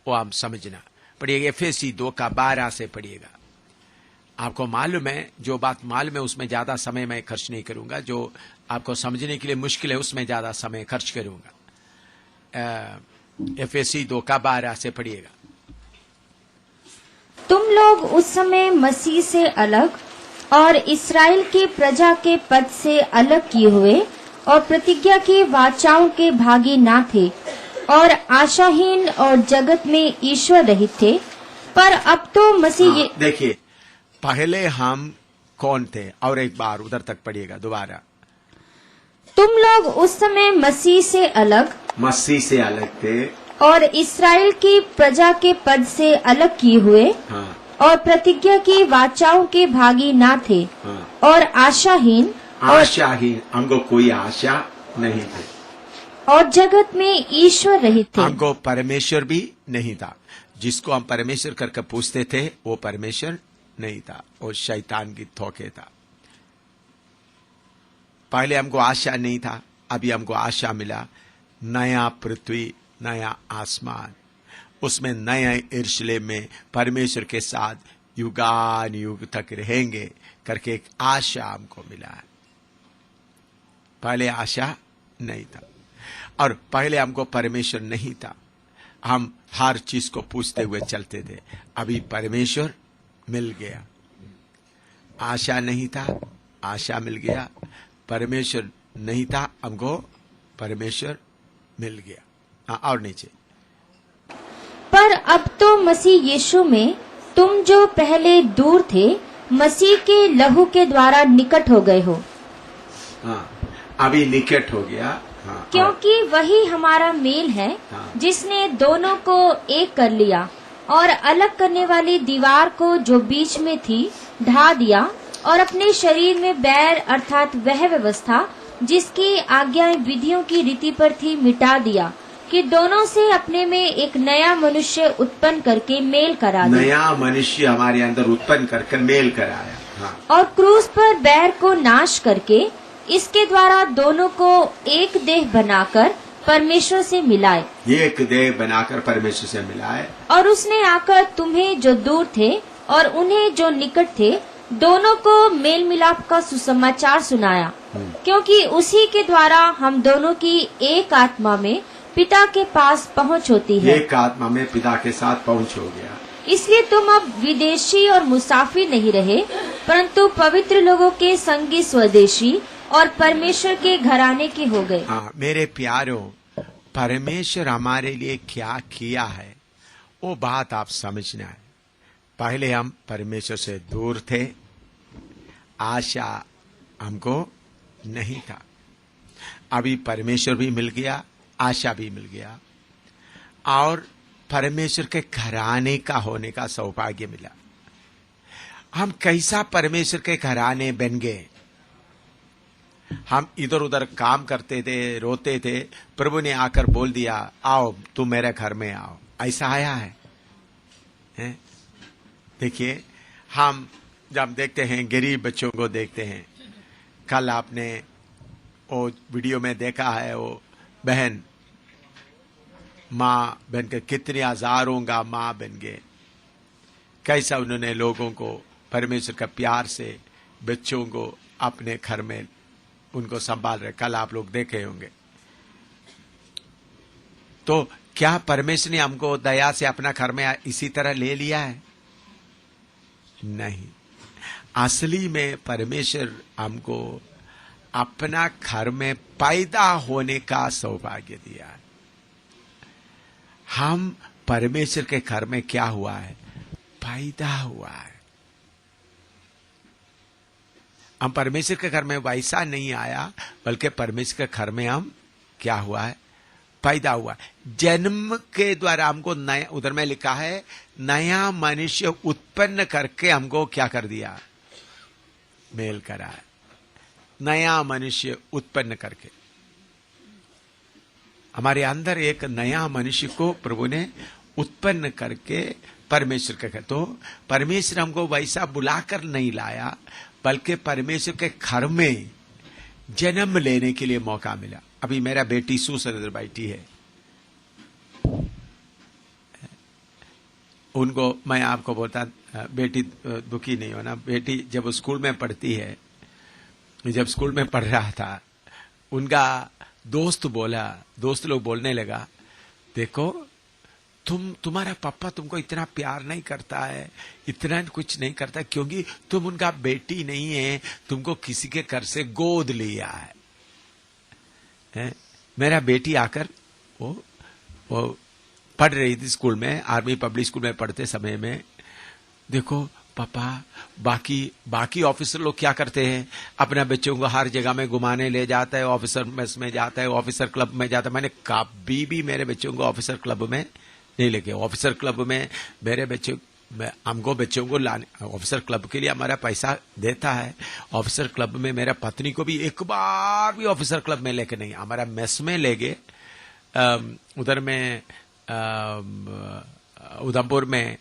वो हम समझना पड़ेगा। एफएसी 2:12 से पढ़िएगा। आपको मालूम है, जो बात मालूम है उसमें ज्यादा समय मैं खर्च नहीं करूंगा, जो आपको समझने के लिए मुश्किल है उसमें ज्यादा समय खर्च करूंगा। एफएसी 2:12 से पढ़िएगा। तुम लोग उस समय मसीह से अलग और इस्राएल की प्रजा के पद से अलग किए हुए और प्रतिज्ञा की वाचाओं के भागी ना थे, और आशाहीन और जगत में ईश्वर रहित थे, पर अब तो मसीह। देखिए, पहले हम कौन थे? और एक बार उधर तक पढ़िएगा दोबारा। तुम लोग उस समय मसीह से अलग थे, और इस्राएल की प्रजा के पद से अलग किए हुए, हाँ, और प्रतिज्ञा की वाचाओं के भागी ना थे, हाँ, और आशाहीन हमको कोई आशा नहीं थी, और जगत में ईश्वर रहित थे। हमको परमेश्वर भी नहीं था। जिसको हम परमेश्वर करके पूछते थे वो परमेश्वर नहीं था, वो शैतान की धोखे था। पहले हमको आशा नहीं था, अभी हमको आशा मिला। नया पृथ्वी, नया आसमान, उसमें नए यरूशलेम में परमेश्वर के साथ युगान युग तक रहेंगे करके एक आशा हमको मिला है। पहले आशा नहीं था। और पहले हमको परमेश्वर नहीं था, हम हर चीज को पूछते हुए चलते थे। अभी परमेश्वर मिल गया। आशा नहीं था, आशा मिल गया। परमेश्वर नहीं था, हमको परमेश्वर मिल गया। हाँ, और नीचे। पर अब तो मसीह यीशु में तुम जो पहले दूर थे, मसीह के लहू के द्वारा निकट हो गए हो। हाँ, अभी निकट हो गया। हाँ, क्योंकि वही हमारा मेल है, हाँ। जिसने दोनों को एक कर लिया और अलग करने वाली दीवार को जो बीच में थी ढा दिया, और अपने शरीर में बैर अर्थात वह व्यवस्था जिसकी आज्ञाएं विधियों की रीति पर थी मिटा दिया, कि दोनों से अपने में एक नया मनुष्य उत्पन्न करके मेल करा दिया। नया मनुष्य हमारे अंदर उत्पन्न करके मेल कराया। हाँ। और क्रूस पर बैर को नाश करके इसके द्वारा दोनों को एक देह बनाकर परमेश्वर से मिलाए। एक देह बनाकर परमेश्वर से मिलाए। और उसने आकर तुम्हें जो दूर थे और उन्हें जो निकट थे, दोनों को मेल मिलाप का सुसमाचार सुनाया, क्योंकि उसी के द्वारा हम दोनों की एक आत्मा में पिता के पास पहुंच होती है। एक आत्मा में पिता के साथ पहुंच हो गया। इसलिए तुम अब विदेशी और मुसाफिर नहीं रहे, परंतु पवित्र लोगों के संगी स्वदेशी और परमेश्वर के घराने के हो गए। हाँ, मेरे प्यारों, परमेश्वर हमारे लिए क्या किया है वो बात आप समझना है। पहले हम परमेश्वर से दूर थे, आशा हमको नहीं था। अभी परमेश्वर भी मिल गया, आशा भी मिल गया, और परमेश्वर के घराने का होने का सौभाग्य मिला। हम कैसा परमेश्वर के घराने बन गए। हम इधर उधर काम करते थे, रोते थे, प्रभु ने आकर बोल दिया, आओ तुम मेरे घर में आओ। ऐसा आया है? देखिए, हम जब देखते हैं गरीब बच्चों को देखते हैं। कल आपने वो वीडियो में देखा है, वो बहन माँ बन के, कितने हजारों का माँ बन गए। कैसा उन्होंने लोगों को परमेश्वर का प्यार से बच्चों को अपने घर में उनको संभाल रहे। कल आप लोग देखे होंगे। तो क्या परमेश्वर ने हमको दया से अपना घर में इसी तरह ले लिया है? नहीं। असली में परमेश्वर हमको अपना घर में पैदा होने का सौभाग्य दिया है। हम परमेश्वर के घर में क्या हुआ है? पैदा हुआ है। हम परमेश्वर के घर में वैसा नहीं आया, बल्कि परमेश्वर के घर में हम क्या हुआ है? पैदा हुआ। जन्म के द्वारा हमको नया, उधर में लिखा है, नया मनुष्य उत्पन्न करके हमको क्या कर दिया? मेल करा है। नया मनुष्य उत्पन्न करके हमारे अंदर एक नया मनुष्य को प्रभु ने उत्पन्न करके परमेश्वर के, तो परमेश्वर हमको वैसा बुलाकर नहीं लाया, बल्कि परमेश्वर के घर में जन्म लेने के लिए मौका मिला। अभी मेरा बेटी सुसंदर बैठी है, उनको मैं आपको बोलता, बेटी दुखी नहीं होना। बेटी जब स्कूल में पढ़ती है, जब स्कूल में पढ़ रहा था, उनका दोस्त लोग बोलने लगा, देखो तुम्हारा पापा तुमको इतना प्यार नहीं करता है, इतना कुछ नहीं करता, क्योंकि तुम उनका बेटी नहीं है, तुमको किसी के घर से गोद लिया है। मेरा बेटी आकर वो पढ़ रही थी स्कूल में, आर्मी पब्लिक स्कूल में पढ़ते समय में, देखो पापा बाकी ऑफिसर लोग क्या करते हैं, अपने बच्चों को हर जगह में घुमाने ले जाता है, ऑफिसर मेस में जाता है, ऑफिसर क्लब में जाता है। मैंने कभी भी मेरे बच्चों को ऑफिसर क्लब में नहीं लेके। ऑफिसर क्लब में मेरे बच्चों, हमको बच्चों को लाने, ऑफिसर क्लब के लिए हमारा पैसा देता है। ऑफिसर क्लब में मेरा पत्नी को भी एक बार भी ऑफिसर क्लब में लेके नहीं, हमारा मेस में ले गए। उधर में उधमपुर में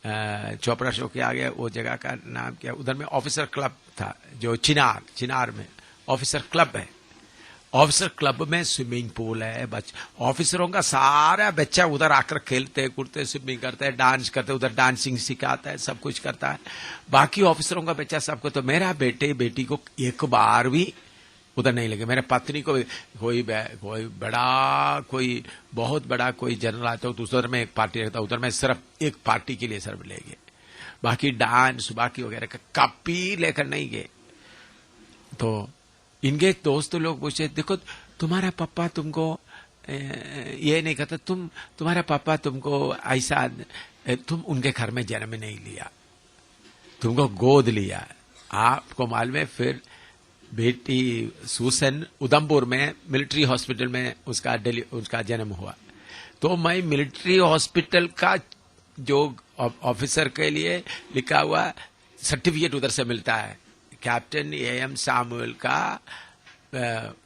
चोपड़ा चौक के आगे, वो जगह का नाम क्या, उधर में ऑफिसर क्लब था, जो चिनार में ऑफिसर क्लब है। ऑफिसर क्लब में स्विमिंग पूल है, ऑफिसरों का सारा बच्चा उधर आकर खेलते कूदते, स्विमिंग करते हैं, डांस करते, उधर डांसिंग सिखाता है, सब कुछ करता है। बाकी ऑफिसरों का बच्चा सबको। तो मेरा बेटी को एक बार भी उधर नहीं लगे। मेरे पत्नी को कोई बहुत बड़ा कोई जनरल आता हो तो उधर में एक पार्टी रहता, उधर में सिर्फ एक पार्टी के लिए सिर्फ ले गए, बाकी डांस बाकी वगैरह का कभी लेकर नहीं गए। तो इनके दोस्त लोग पूछे, देखो तुम्हारा पापा तुमको ये नहीं कहता, तुम्हारा पापा तुमको ऐसा, तुम उनके घर में जन्म नहीं लिया, तुमको गोद लिया। आपको मालूम है, फिर बेटी सूसन उधमपुर में मिलिट्री हॉस्पिटल में उसका जन्म हुआ। तो मैं मिलिट्री हॉस्पिटल का जो ऑफिसर के लिए लिखा हुआ सर्टिफिकेट उधर से मिलता है, कैप्टन AM सामुएल का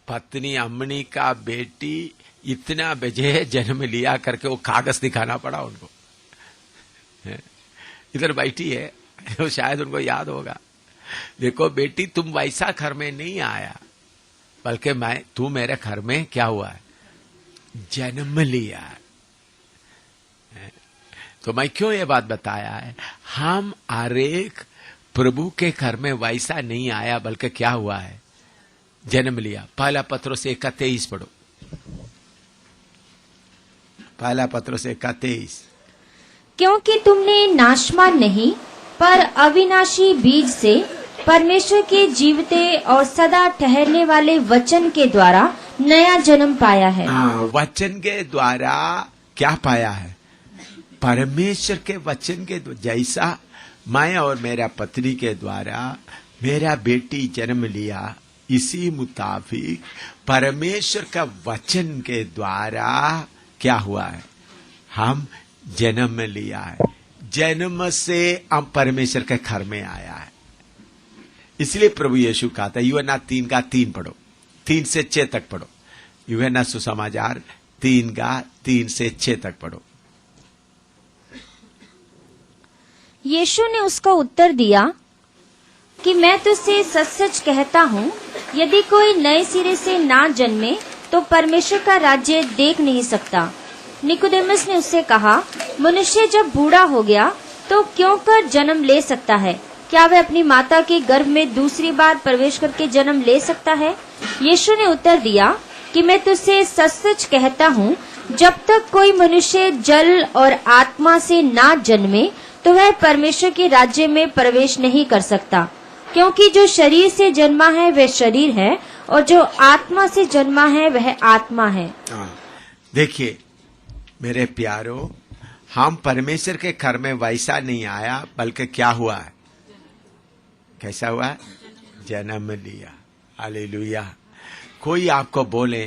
पत्नी अम्मनी का बेटी इतना बजे जन्म लिया करके वो कागज दिखाना पड़ा उनको। इधर बैठी है, तो शायद उनको याद होगा, देखो बेटी तुम वैसा घर में नहीं आया, बल्कि तू मेरे घर में क्या हुआ है, जन्म लिया है। तो मैं क्यों ये बात बताया है, हम हरेक प्रभु के घर में वैसा नहीं आया, बल्कि क्या हुआ है, जन्म लिया। पहला पत्रोस 1:23 पढ़ो, पहला पत्रोस 1:23। क्योंकि तुमने नाशवान नहीं पर अविनाशी बीज से परमेश्वर के जीवते और सदा ठहरने वाले वचन के द्वारा नया जन्म पाया है। वचन के द्वारा क्या पाया है, परमेश्वर के वचन के जैसा मैं और मेरा पत्नी के द्वारा मेरा बेटी जन्म लिया, इसी मुताबिक परमेश्वर का वचन के द्वारा क्या हुआ है, हम जन्म लिया है। जन्म से हम परमेश्वर के घर में आया है। इसलिए प्रभु यीशु कहता है, यूहन्ना 3:3 पढ़ो, 3 से 6 तक पढ़ो, यूहन्ना सुसमाचार 3:3 से 6 तक पढ़ो। यीशु ने उसको उत्तर दिया कि मैं तुझसे सच सच कहता हूँ, यदि कोई नए सिरे से ना जन्मे तो परमेश्वर का राज्य देख नहीं सकता। निकोदेमस ने उससे कहा, मनुष्य जब बूढ़ा हो गया तो क्यों कर जन्म ले सकता है? क्या वह अपनी माता के गर्भ में दूसरी बार प्रवेश करके जन्म ले सकता है? यीशु ने उत्तर दिया कि मैं तुझसे सच सच कहता हूँ, जब तक कोई मनुष्य जल और आत्मा से ना जन्मे तो वह परमेश्वर के राज्य में प्रवेश नहीं कर सकता। क्योंकि जो शरीर से जन्मा है वह शरीर है, और जो आत्मा से जन्मा है वह आत्मा है। देखिए मेरे प्यारो, हम परमेश्वर के घर में वैसा नहीं आया, बल्कि क्या हुआ है, कैसा हुआ है, जन्म लिया। हालेलुया। कोई आपको बोले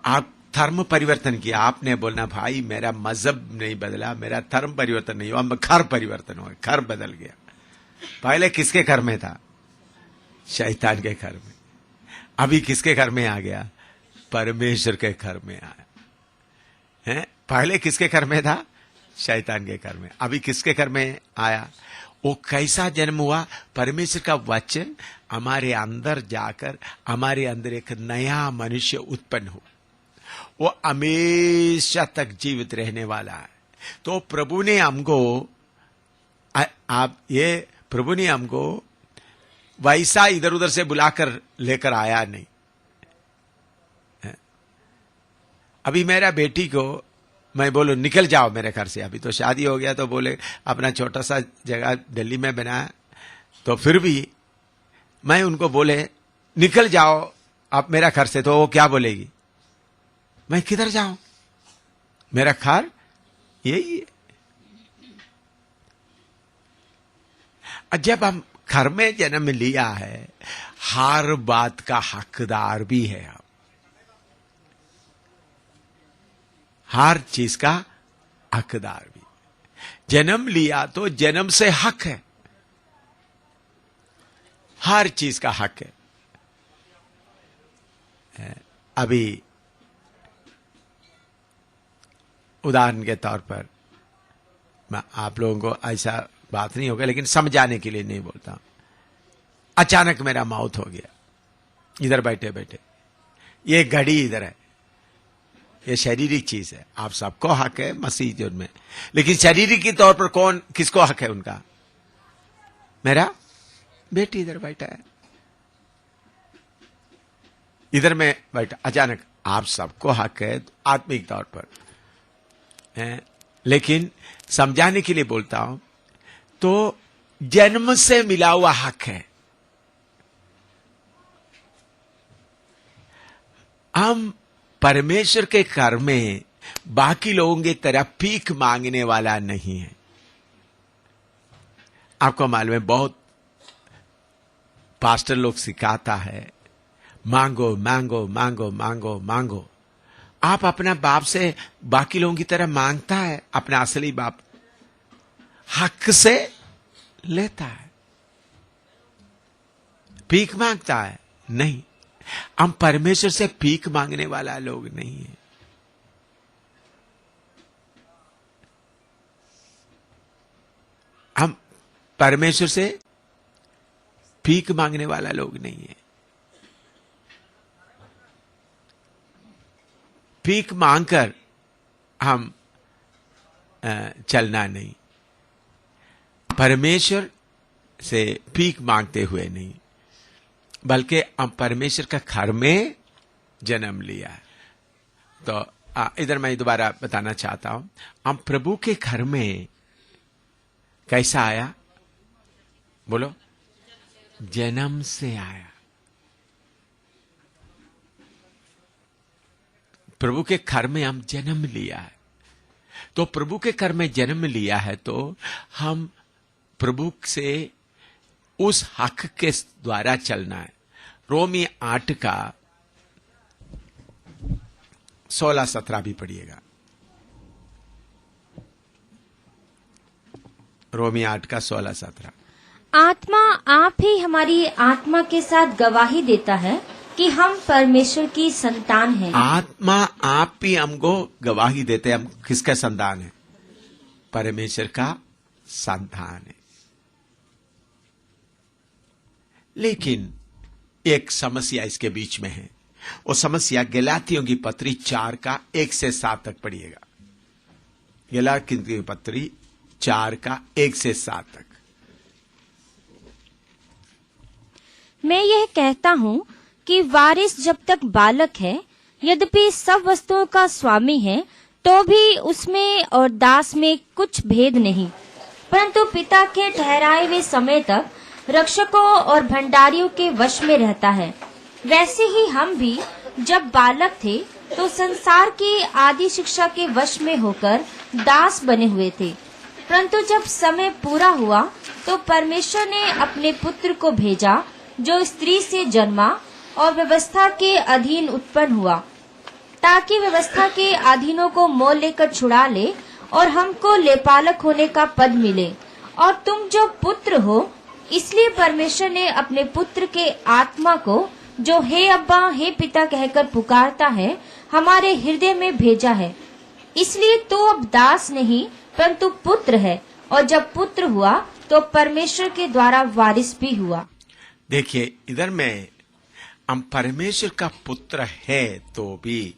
आप धर्म परिवर्तन किया, आपने बोलना भाई मेरा मजहब नहीं बदला, मेरा धर्म परिवर्तन नहीं हुआ, घर परिवर्तन हुआ, घर बदल गया। पहले किसके घर में था, शैतान के घर में। अभी किसके घर में आ गया, परमेश्वर के घर में आया है। पहले किसके घर में था, शैतान के घर में। अभी किसके घर में आया, वो कैसा जन्म हुआ, परमेश्वर का वचन हमारे अंदर जाकर हमारे अंदर एक नया मनुष्य उत्पन्न हो, वो हमेशा तक जीवित रहने वाला है। तो प्रभु ने हमको वैसा इधर उधर से बुलाकर लेकर आया नहीं। अभी मेरा बेटी को मैं बोलूं निकल जाओ मेरे घर से, अभी तो शादी हो गया, तो बोले अपना छोटा सा जगह दिल्ली में बनाया, तो फिर भी मैं उनको बोले निकल जाओ आप मेरा घर से, तो वो क्या बोलेगी, मैं किधर जाऊं, मेरा घर यही है। जब हम घर में जन्म लिया है, हर बात का हकदार भी है, हम हर चीज का हकदार भी। जन्म लिया तो जन्म से हक है, हर चीज का हक है। अभी उदाहरण के तौर पर मैं आप लोगों को ऐसा बात नहीं होगा, लेकिन समझाने के लिए नहीं बोलता। अचानक मेरा मौत हो गया, इधर बैठे बैठे, ये घड़ी इधर है, ये शारीरिक चीज है, आप सबको हक है मसीह में, लेकिन शारीरिक के तौर पर कौन किसको हक है उनका, मेरा बेटी इधर बैठा है। इधर में बैठा, अचानक आप सबको हक है आत्मिक तौर पर है, लेकिन समझाने के लिए बोलता हूं, तो जन्म से मिला हुआ हक है। हम परमेश्वर के घर में बाकी लोगों की तरह भीख मांगने वाला नहीं है। आपको मालूम है, बहुत पास्टर लोग सिखाता है मांगो मांगो मांगो मांगो मांगो। आप अपना बाप से बाकी लोगों की तरह मांगता है, अपना असली बाप हक से लेता है, भीख मांगता है नहीं। हम परमेश्वर से भीख मांगने वाला लोग नहीं है। हम परमेश्वर से भीख मांगने वाला लोग नहीं है। भीख मांगकर हम चलना नहीं, परमेश्वर से भीख मांगते हुए नहीं, बल्कि हम परमेश्वर का घर में जन्म लिया है। तो इधर मैं दोबारा बताना चाहता हूं, हम प्रभु के घर में कैसा आया? बोलो, जन्म से आया। प्रभु के घर में हम जन्म लिया है। तो प्रभु के घर में जन्म लिया है तो हम प्रभु से उस हक के द्वारा चलना है। रोमी 8 का 16-17 भी पढ़िएगा। रोमी 8 का 16-17। आत्मा आप ही हमारी आत्मा के साथ गवाही देता है कि हम परमेश्वर की संतान हैं। आत्मा आप ही हमको गवाही देते हैं, हम किसका संतान है? परमेश्वर का संतान है। लेकिन एक समस्या इसके बीच में है। वो समस्या गलातियों की पत्री 4 का 1 से 7 तक पढ़िएगा। गलातियों की पत्री 4 का 1 से 7 तक। मैं यह कहता हूँ कि वारिस जब तक बालक है, यद्यपि सब वस्तुओं का स्वामी है, तो भी उसमें और दास में कुछ भेद नहीं, परंतु पिता के ठहराए हुए समय तक रक्षकों और भंडारियों के वश में रहता है। वैसे ही हम भी जब बालक थे तो संसार की आदि शिक्षा के वश में होकर दास बने हुए थे, परंतु जब समय पूरा हुआ तो परमेश्वर ने अपने पुत्र को भेजा, जो स्त्री से जन्मा और व्यवस्था के अधीन उत्पन्न हुआ, ताकि व्यवस्था के अधीनों को मोल लेकर छुड़ा ले और हमको लेपालक होने का पद मिले। और तुम जो पुत्र हो, इसलिए परमेश्वर ने अपने पुत्र के आत्मा को, जो हे अब्बा हे पिता कहकर पुकारता है, हमारे हृदय में भेजा है। इसलिए तो अब दास नहीं परंतु पुत्र है, और जब पुत्र हुआ तो परमेश्वर के द्वारा वारिस भी हुआ। देखिए, इधर में हम परमेश्वर का पुत्र है तो भी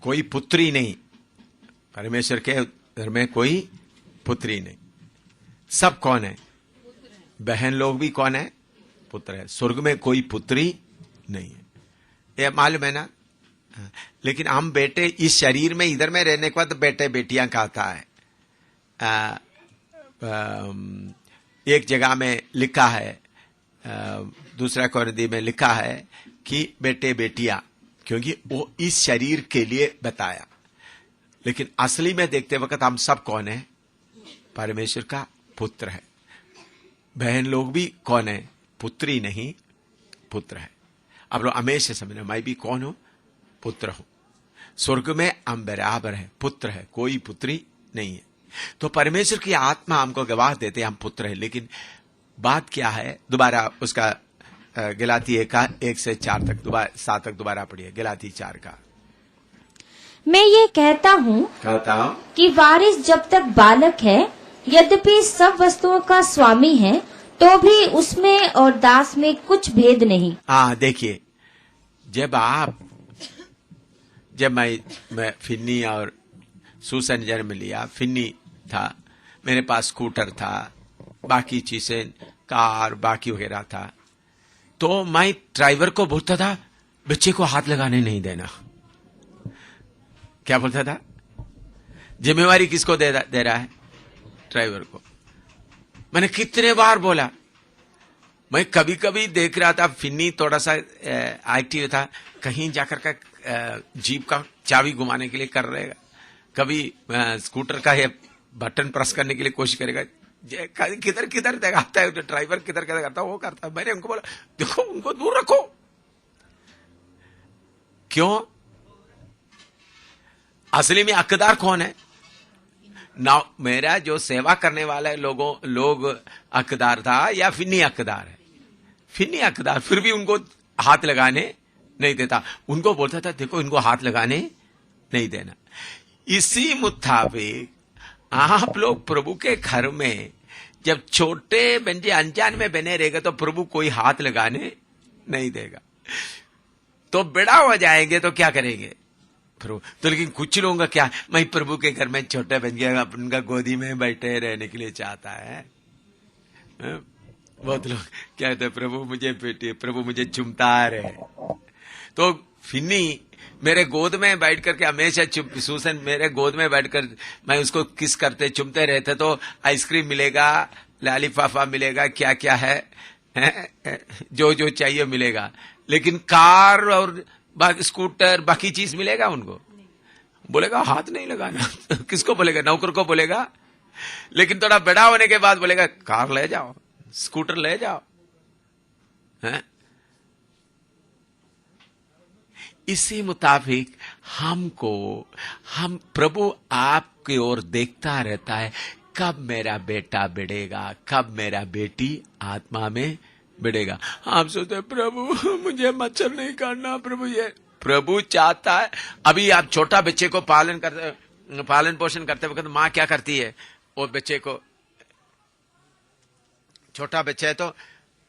कोई पुत्री नहीं। परमेश्वर के घर में कोई पुत्री नहीं। सब कौन है? बहन लोग भी कौन है? पुत्र है। स्वर्ग में कोई पुत्री नहीं है, ये मालूम है ना। लेकिन हम बेटे इस शरीर में इधर में रहने के बाद बेटे बेटियां कहता है। एक जगह में लिखा है, दूसरा कोरिन्थी में लिखा है कि बेटे बेटियां, क्योंकि वो इस शरीर के लिए बताया। लेकिन असली में देखते वक्त हम सब कौन है? परमेश्वर का पुत्र है। बहन लोग भी कौन है? पुत्री नहीं, पुत्र है। अब लोग हमेशा समझना, मैं भी कौन हूं? पुत्र हूं। स्वर्ग में हम बराबर है, पुत्र है, कोई पुत्री नहीं है। तो परमेश्वर की आत्मा हमको गवाह देते हम पुत्र है। लेकिन बात क्या है? दोबारा उसका गलाती 1 से 4 तक, दोबारा 7 तक दोबारा पढ़िए। गलाती 4 का। मैं ये कहता हूँ कि वारिस जब तक बालक है, यद्यपि सब वस्तुओं का स्वामी है, तो भी उसमें और दास में कुछ भेद नहीं। हाँ, देखिए, जब मैं फिन्नी और सूसन जन्म लिया, फिन्नी था, मेरे पास स्कूटर था, बाकी चीजें कार बाकी वगैरह था। तो मैं ड्राइवर को बोलता था बच्चे को हाथ लगाने नहीं देना। क्या बोलता था? जिम्मेवारी किसको दे रहा है? ड्राइवर को। मैंने कितने बार बोला। मैं कभी कभी देख रहा था फिन्नी थोड़ा सा एक्टिव था, कहीं जाकर का जीप का चाबी घुमाने के लिए कर रहेगा, कभी स्कूटर का बटन प्रेस करने के लिए कोशिश करेगा, किधर किधर दिखाता है ड्राइवर, किधर किधर करता है वो करता है। मैंने उनको बोला देखो उनको दूर रखो। क्यों? असली में हकदार कौन है ना? मेरा जो सेवा करने वाला लोग हकदार था या फिन्नी हकदार है? फिन्नी हकदार। फिर भी उनको हाथ लगाने नहीं देता, उनको बोलता था देखो इनको हाथ लगाने नहीं देना। इसी मुताबिक आप लोग प्रभु के घर में जब छोटे बंजे अनजान में बने रहेगा तो प्रभु कोई हाथ लगाने नहीं देगा। तो बड़ा हो जाएंगे तो क्या करेंगे प्रभु? तो लेकिन कुछ लोगों का क्या, मैं प्रभु के घर में छोटे बन गया, उनका गोदी में बैठे रहने के लिए चाहता है। बहुत लोग क्या कहते हैं प्रभु मुझे पेटिए, प्रभु मुझे चुमता रहे। तो फिन्नी मेरे गोद में बैठ करके हमेशा सूसन मेरे गोद में बैठकर मैं उसको किस करते चुमते रहते, तो आइसक्रीम मिलेगा, लालीफाफा मिलेगा, क्या क्या है जो जो चाहिए मिलेगा, लेकिन कार और स्कूटर बाकी चीज मिलेगा उनको? बोलेगा हाथ नहीं लगाना। किसको बोलेगा? नौकर को बोलेगा। लेकिन थोड़ा बड़ा होने के बाद बोलेगा कार ले जाओ, स्कूटर ले जाओ। है? इसी मुताबिक हम प्रभु आपकी ओर देखता रहता है, कब मेरा बेटा बढ़ेगा, कब मेरा बेटी आत्मा में बढ़ेगा। हम सोचते प्रभु मुझे मच्छर नहीं काटना, प्रभु ये प्रभु चाहता है। अभी आप छोटा बच्चे को पालन पोषण करते वक्त माँ क्या करती है? वो बच्चे को, छोटा बच्चा है तो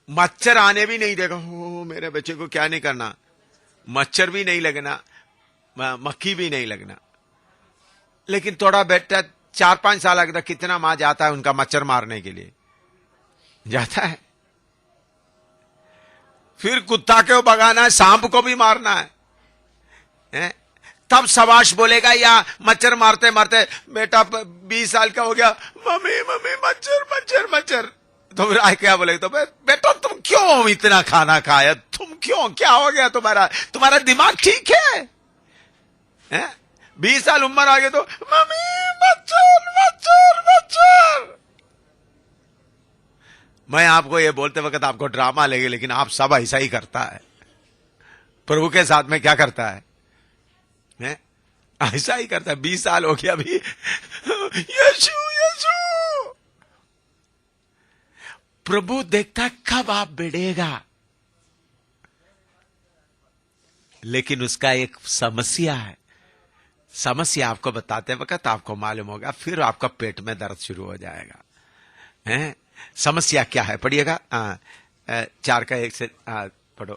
मच्छर आने भी नहीं देगा। ओ मेरे बच्चे को क्या नहीं करना, मच्छर भी नहीं लगना, मक्खी भी नहीं लगना। लेकिन थोड़ा बेटा 4-5 साल लगता, कितना माँ जाता है उनका मच्छर मारने के लिए? जाता है। फिर कुत्ता को भगाना है, सांप को भी मारना है? तब शाबाश बोलेगा, या मच्छर मारते मारते बेटा 20 साल का हो गया, मम्मी मम्मी मच्छर मच्छर मच्छर, तो फिर आए क्या बोलेगा? तो बेटा तुम क्यों इतना खाना खाया, तुम क्यों, क्या हो गया तुम्हारा दिमाग ठीक है? 20 साल उम्र आ गए तो मम्मी मच्छर मच्छर मच्छर। मैं आपको ये बोलते वक्त आपको ड्रामा लगे, लेकिन आप सब ऐसा ही करता है। प्रभु के साथ में क्या करता है? ऐसा ही करता है। 20 साल हो गया अभी, यीशु यीशु। प्रभु देखता है कब आप बढ़ेगा। लेकिन उसका एक समस्या है। समस्या आपको बताते वक्त आपको मालूम होगा, फिर आपका पेट में दर्द शुरू हो जाएगा। हैं? समस्या क्या है? पढ़िएगा 4 का 1 से पढ़ो।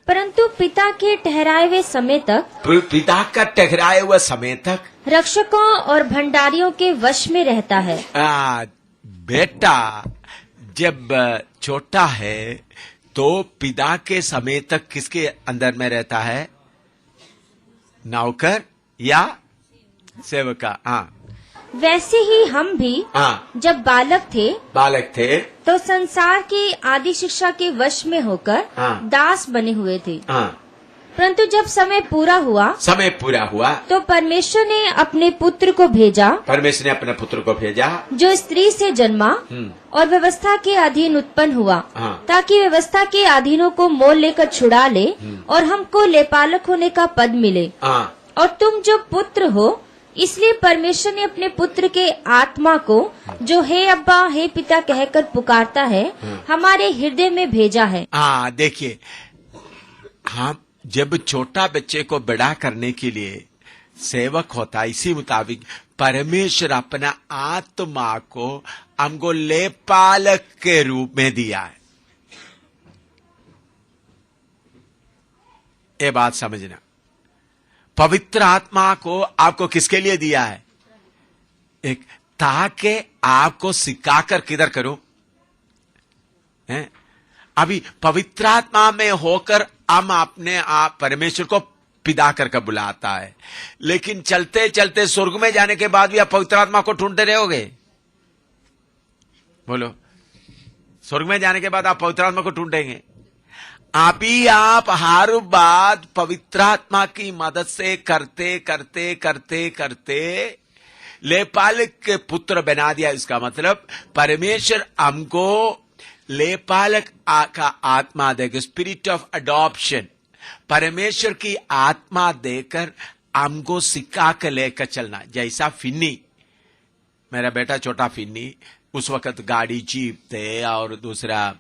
परंतु पिता के ठहराए हुए समय तक, पिता का ठहराए हुए समय तक रक्षकों और भंडारियों के वश में रहता है। बेटा जब छोटा है तो पिता के समय तक किसके अंदर में रहता है? नौकर या सेवका? वैसे ही हम भी जब बालक थे तो संसार की आदि शिक्षा के वश में होकर दास बने हुए थे। परंतु जब समय पूरा हुआ तो परमेश्वर ने अपने पुत्र को भेजा जो स्त्री से जन्मा और व्यवस्था के अधीन उत्पन्न हुआ, ताकि व्यवस्था के अधीनों को मोल लेकर छुड़ा ले और हमको लेपालक होने का पद मिले। और तुम जो पुत्र हो, इसलिए परमेश्वर ने अपने पुत्र के आत्मा को, जो हे अब्बा हे पिता कहकर पुकारता है, हमारे हृदय में भेजा है। देखिए, हाँ, जब छोटा बच्चे को बड़ा करने के लिए सेवक होता है, इसी मुताबिक परमेश्वर अपना आत्मा को हमको लेपालक के रूप में दिया है। ये बात समझना। पवित्र आत्मा को आपको किसके लिए दिया है? ताकि आपको सिखाकर किधर करूं? हैं? अभी पवित्र आत्मा में होकर हम अपने आप परमेश्वर को पिता करके बुलाता है, लेकिन चलते चलते स्वर्ग में जाने के बाद भी आप पवित्र आत्मा को ढूंढते रहोगे? बोलो, स्वर्ग में जाने के बाद आप पवित्र आत्मा को ढूंढेंगे? अभी आप हर बात पवित्र आत्मा की मदद से करते करते करते करते लेपालक के पुत्र बना दिया। इसका मतलब परमेश्वर हमको लेपालक का आत्मा देकर, स्पिरिट ऑफ अडॉप्शन, परमेश्वर की आत्मा देकर हमको सिखा कर लेकर चलना। जैसा फिन्नी, मेरा बेटा छोटा फिन्नी, उस वक्त गाड़ी जीप थे और दूसरा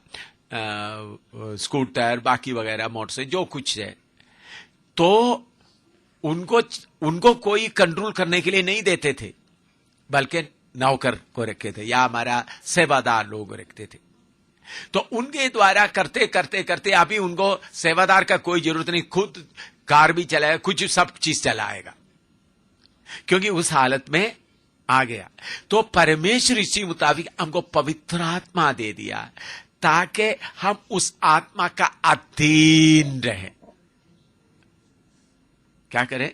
स्कूटर, बाकी वगैरह मोटरसाइकिल जो कुछ है, तो उनको कोई कंट्रोल करने के लिए नहीं देते थे, बल्कि नौकर को रखे थे या हमारा सेवादार लोग रखते थे। तो उनके द्वारा करते करते करते अभी उनको सेवादार का कोई जरूरत नहीं, खुद कार भी चलाएगा, कुछ सब चीज चलाएगा, क्योंकि उस हालत में आ गया। तो परमेश्वर इसी मुताबिक हमको पवित्र आत्मा दे दिया ताकि हम उस आत्मा का अधीन रहें। क्या करें?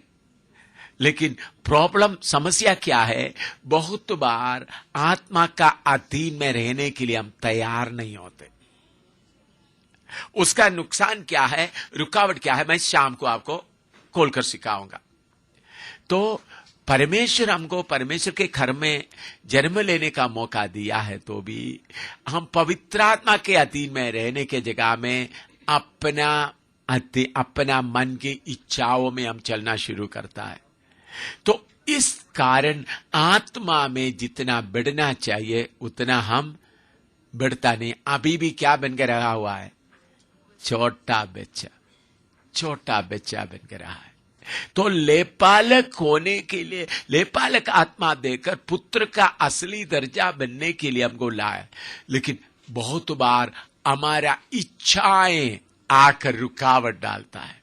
लेकिन प्रॉब्लम, समस्या क्या है? बहुत बार आत्मा का अधीन में रहने के लिए हम तैयार नहीं होते। उसका नुकसान क्या है, रुकावट क्या है, मैं शाम को आपको खोलकर सिखाऊंगा। तो परमेश्वर हमको परमेश्वर के घर में जन्म लेने का मौका दिया है, तो भी हम पवित्र आत्मा के अधीन में रहने के जगह में अपना मन की इच्छाओं में हम चलना शुरू करता है। तो इस कारण आत्मा में जितना बढ़ना चाहिए उतना हम बढ़ता नहीं। अभी भी क्या बन के रहा हुआ है? छोटा बच्चा, छोटा बच्चा बन के रहा है। तो लेपालक होने के लिए, लेपालक आत्मा देकर पुत्र का असली दर्जा बनने के लिए हमको लाया, लेकिन बहुत बार हमारा इच्छाएं आकर रुकावट डालता है।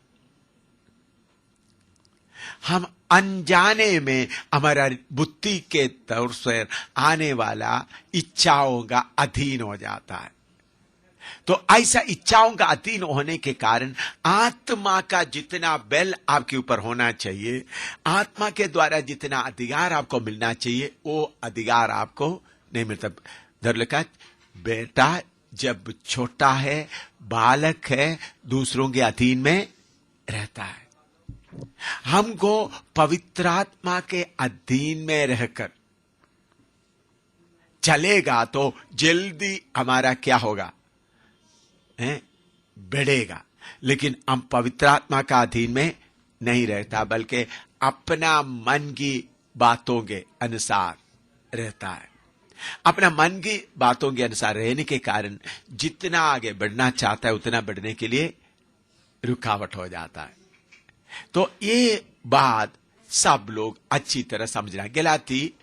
हम अनजाने में हमारा बुद्धि के तौर से आने वाला इच्छाओं का अधीन हो जाता है। तो ऐसा इच्छाओं का अधीन होने के कारण आत्मा का जितना बल आपके ऊपर होना चाहिए, आत्मा के द्वारा जितना अधिकार आपको मिलना चाहिए, वो अधिकार आपको नहीं मिलता। इधर लिखा, बेटा जब छोटा है, बालक है, दूसरों के अधीन में रहता है। हमको पवित्र आत्मा के अधीन में रहकर चलेगा तो जल्दी हमारा क्या होगा? बढ़ेगा। लेकिन हम पवित्र आत्मा का अधीन में नहीं रहता, बल्कि अपना मन की बातों के अनुसार रहता है। अपना मन की बातों के अनुसार रहने के कारण जितना आगे बढ़ना चाहता है उतना बढ़ने के लिए रुकावट हो जाता है। तो ये बात सब लोग अच्छी तरह समझना। गलाती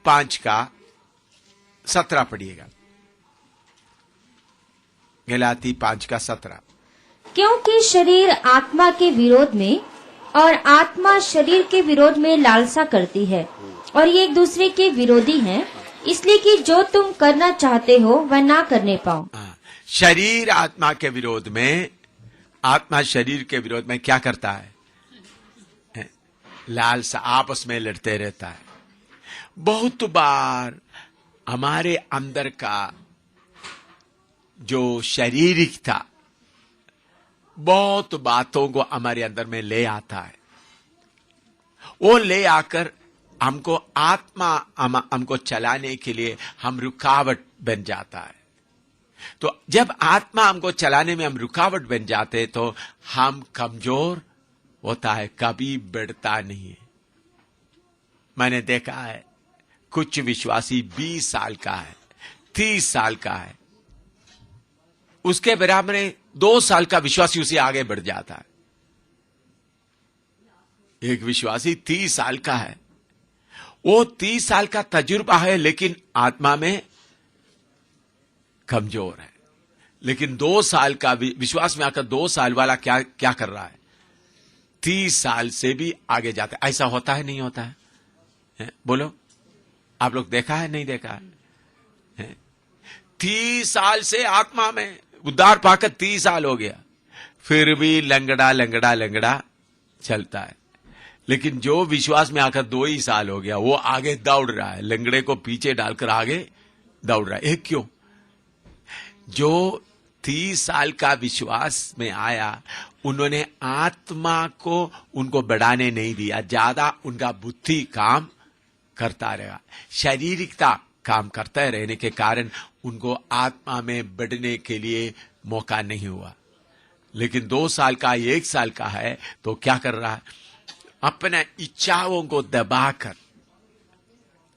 5:17 पढ़िएगा। गलाती 5:17। क्योंकि शरीर आत्मा के विरोध में और आत्मा शरीर के विरोध में लालसा करती है, और ये एक दूसरे के विरोधी हैं, इसलिए कि जो तुम करना चाहते हो वह ना करने पाओ। शरीर आत्मा के विरोध में, आत्मा शरीर के विरोध में क्या करता है? लालसा, आपस में लड़ते रहता है। बहुत बार हमारे अंदर का जो शारीरिक था, बहुत बातों को हमारे अंदर में ले आता है। वो ले आकर हमको हमको चलाने के लिए हम रुकावट बन जाता है। तो जब आत्मा हमको चलाने में हम रुकावट बन जाते तो हम कमजोर होता है, कभी बढ़ता नहीं है। मैंने देखा है कुछ विश्वासी 20 साल का है, 30 साल का है, उसके बराबर में 2 साल का विश्वासी उसे आगे बढ़ जाता है। एक विश्वासी 30 साल का है, वो 30 साल का तजुर्बा है, लेकिन आत्मा में कमजोर है। लेकिन 2 साल का विश्वास में आकर 2 साल वाला क्या कर रहा है? 30 साल से भी आगे जाता है। ऐसा होता है, नहीं होता है? बोलो, आप लोग देखा है, नहीं देखा है? 30 साल से आत्मा में उद्धार पाकर 30 साल हो गया, फिर भी लंगड़ा लंगड़ा लंगड़ा चलता है। लेकिन जो विश्वास में आकर 2 ही साल हो गया, वो आगे दौड़ रहा है, लंगड़े को पीछे डालकर आगे दौड़ रहा है। एक क्यों? जो 30 साल का विश्वास में आया, उन्होंने आत्मा को उनको बढ़ाने नहीं दिया, ज्यादा उनका बुद्धि काम करता रहा, शारीरिकता काम करता रहने के कारण उनको आत्मा में बढ़ने के लिए मौका नहीं हुआ। लेकिन 2 साल का 1 साल का है तो क्या कर रहा है? अपने इच्छाओं को दबाकर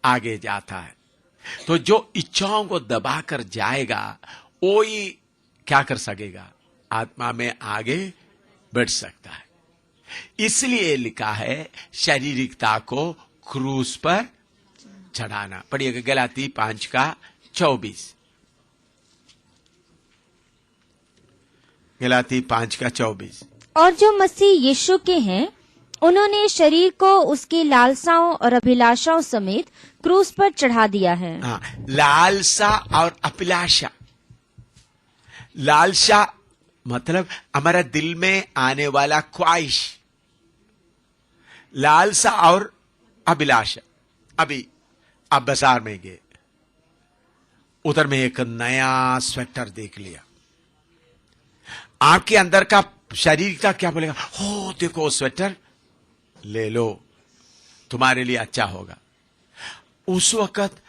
आगे जाता है। तो जो इच्छाओं को दबाकर जाएगा वो ही क्या कर सकेगा? आत्मा में आगे बढ़ सकता है। इसलिए लिखा है शारीरिकता को क्रूस पर चढ़ाना। पढ़िएगा गलाती 5:24। गलाती 5:24। और जो मसीह यीशु के हैं, उन्होंने शरीर को उसकी लालसाओं और अभिलाषाओं समेत क्रूस पर चढ़ा दिया है। हाँ, लालसा और अभिलाषा। लालसा मतलब हमारा दिल में आने वाला ख्वाहिश, लालसा और अभिलाषा। अभी आप बाजार में गए, उधर में एक नया स्वेटर देख लिया, आपके अंदर का शरीर का क्या बोलेगा? हो देखो स्वेटर ले लो, तुम्हारे लिए अच्छा होगा। उस वक्त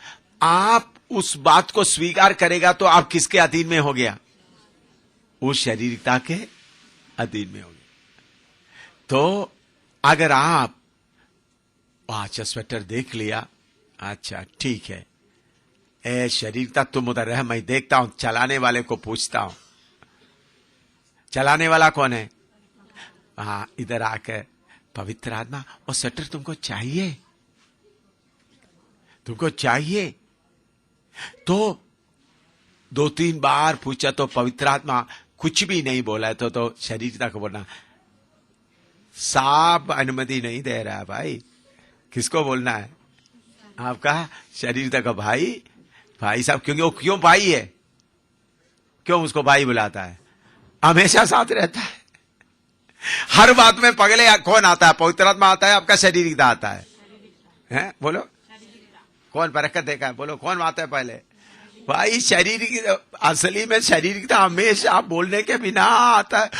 आप उस बात को स्वीकार करेगा तो आप किसके अधीन में हो गया? उस शारीरिकता के अधीन में हो गया। तो अगर आप अच्छा स्वेटर देख लिया, अच्छा ठीक है, ए शारीरिकता तुम उधर रह, मैं देखता हूं, चलाने वाले को पूछता हूं। चलाने वाला कौन है? हाँ, इधर आकर पवित्र आत्मा, और स्वेटर तुमको चाहिए? तुमको चाहिए? तो 2-3 बार पूछा तो पवित्र आत्मा कुछ भी नहीं बोला तो शरीरता को बोलना, साफ अनुमति नहीं दे रहा भाई। किसको बोलना है? आपका शरीरता का भाई, भाई साहब। क्योंकि वो क्यों भाई है? क्यों उसको भाई बुलाता है? हमेशा साथ रहता है, हर बात में। पगले कौन आता है? पवित्र आत्मा आता है, आपका शरीरता आता है? हैं? बोलो कौन बरकत देगा है? बोलो कौन आता है पहले? भाई शरीर की, असली में शरीरता हमेशा बोलने के बिना आता है।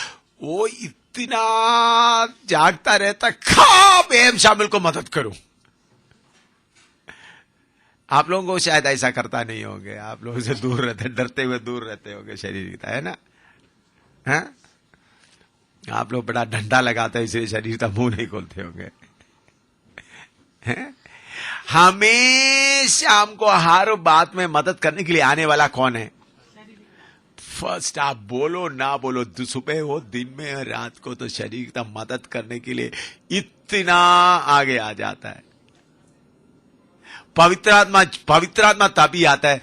वो इतना जागता रहता, खा बेम शामिल को मदद करूं। आप लोगों को शायद ऐसा करता नहीं होंगे, आप लोगों से दूर रहते, डरते हुए दूर रहते होंगे शरीरता, है ना? हैं? आप लोग बड़ा डंडा लगाते हैं, इसलिए शरीरता मुंह नहीं खोलते होंगे। हैं? हमेशा हमको हर बात में मदद करने के लिए आने वाला कौन है? फर्स्ट। आप बोलो ना बोलो, सुबह हो, दिन में, रात को, तो शरीर का मदद करने के लिए इतना आगे आ जाता है। पवित्र आत्मा तभी आता है।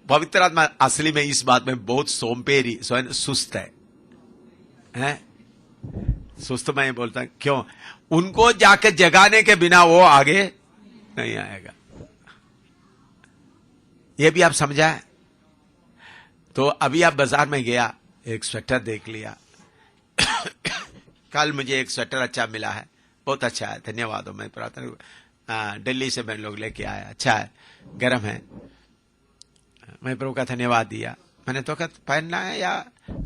पवित्र आत्मा असली में इस बात में बहुत सोंपेरी, स्वयं सुस्त है? सुस्त मैं बोलता क्यों? उनको जाके जगाने के बिना वो आगे नहीं आएगा। ये भी आप समझा है? तो अभी आप बाजार में गया, एक स्वेटर देख लिया। कल मुझे एक स्वेटर अच्छा मिला है, बहुत अच्छा है, धन्यवाद हो। मैं प्रार्थना दिल्ली से मैं लोग लेके आया, अच्छा है, गर्म है। मैं प्रभु का धन्यवाद दिया। मैंने तो कहा पहनना है या?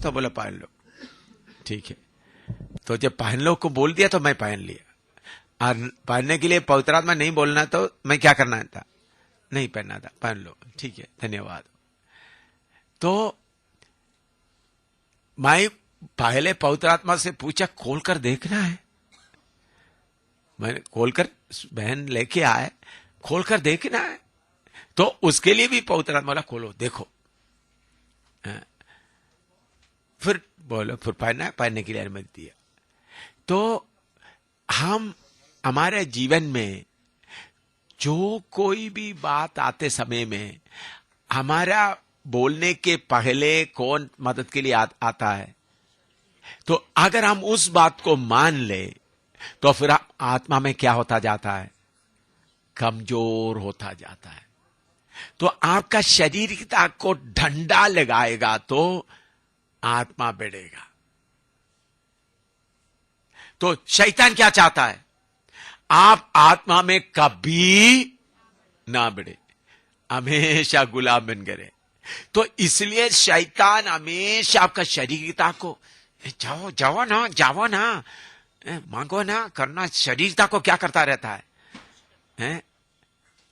तो बोला पहन लो। ठीक है, तो जब पहन लो को बोल दिया तो मैं पहन लिया। और पहनने के लिए पवित्र आत्मा नहीं बोलना तो मैं क्या करना था? नहीं पहनना था, पहन लो। ठीक है, धन्यवाद। तो मैं पहले पवित्र आत्मा से पूछा, खोलकर देखना है? मैंने खोलकर, बहन लेके आए, खोलकर देखना है। तो उसके लिए भी पवित्र आत्मा बोला खोलो देखो। फिर बोलो, फिर पहनना है, पहनने के लिए अनुमति दिया। तो हम हमारे जीवन में जो कोई भी बात आते समय में हमारा बोलने के पहले कौन मदद के लिए आता है? तो अगर हम उस बात को मान ले तो फिर आत्मा में क्या होता जाता है? कमजोर होता जाता है। तो आपका शारीरिकता को डंडा लगाएगा तो आत्मा बढ़ेगा। तो शैतान क्या चाहता है? आप आत्मा में कभी ना बढ़े, हमेशा गुलाम बन गए। तो इसलिए शैतान हमेशा आपका शारीरिकता को जाओ जाओ ना, जाओ ना, मांगो ना, करना, शारीरिकता को क्या करता रहता है?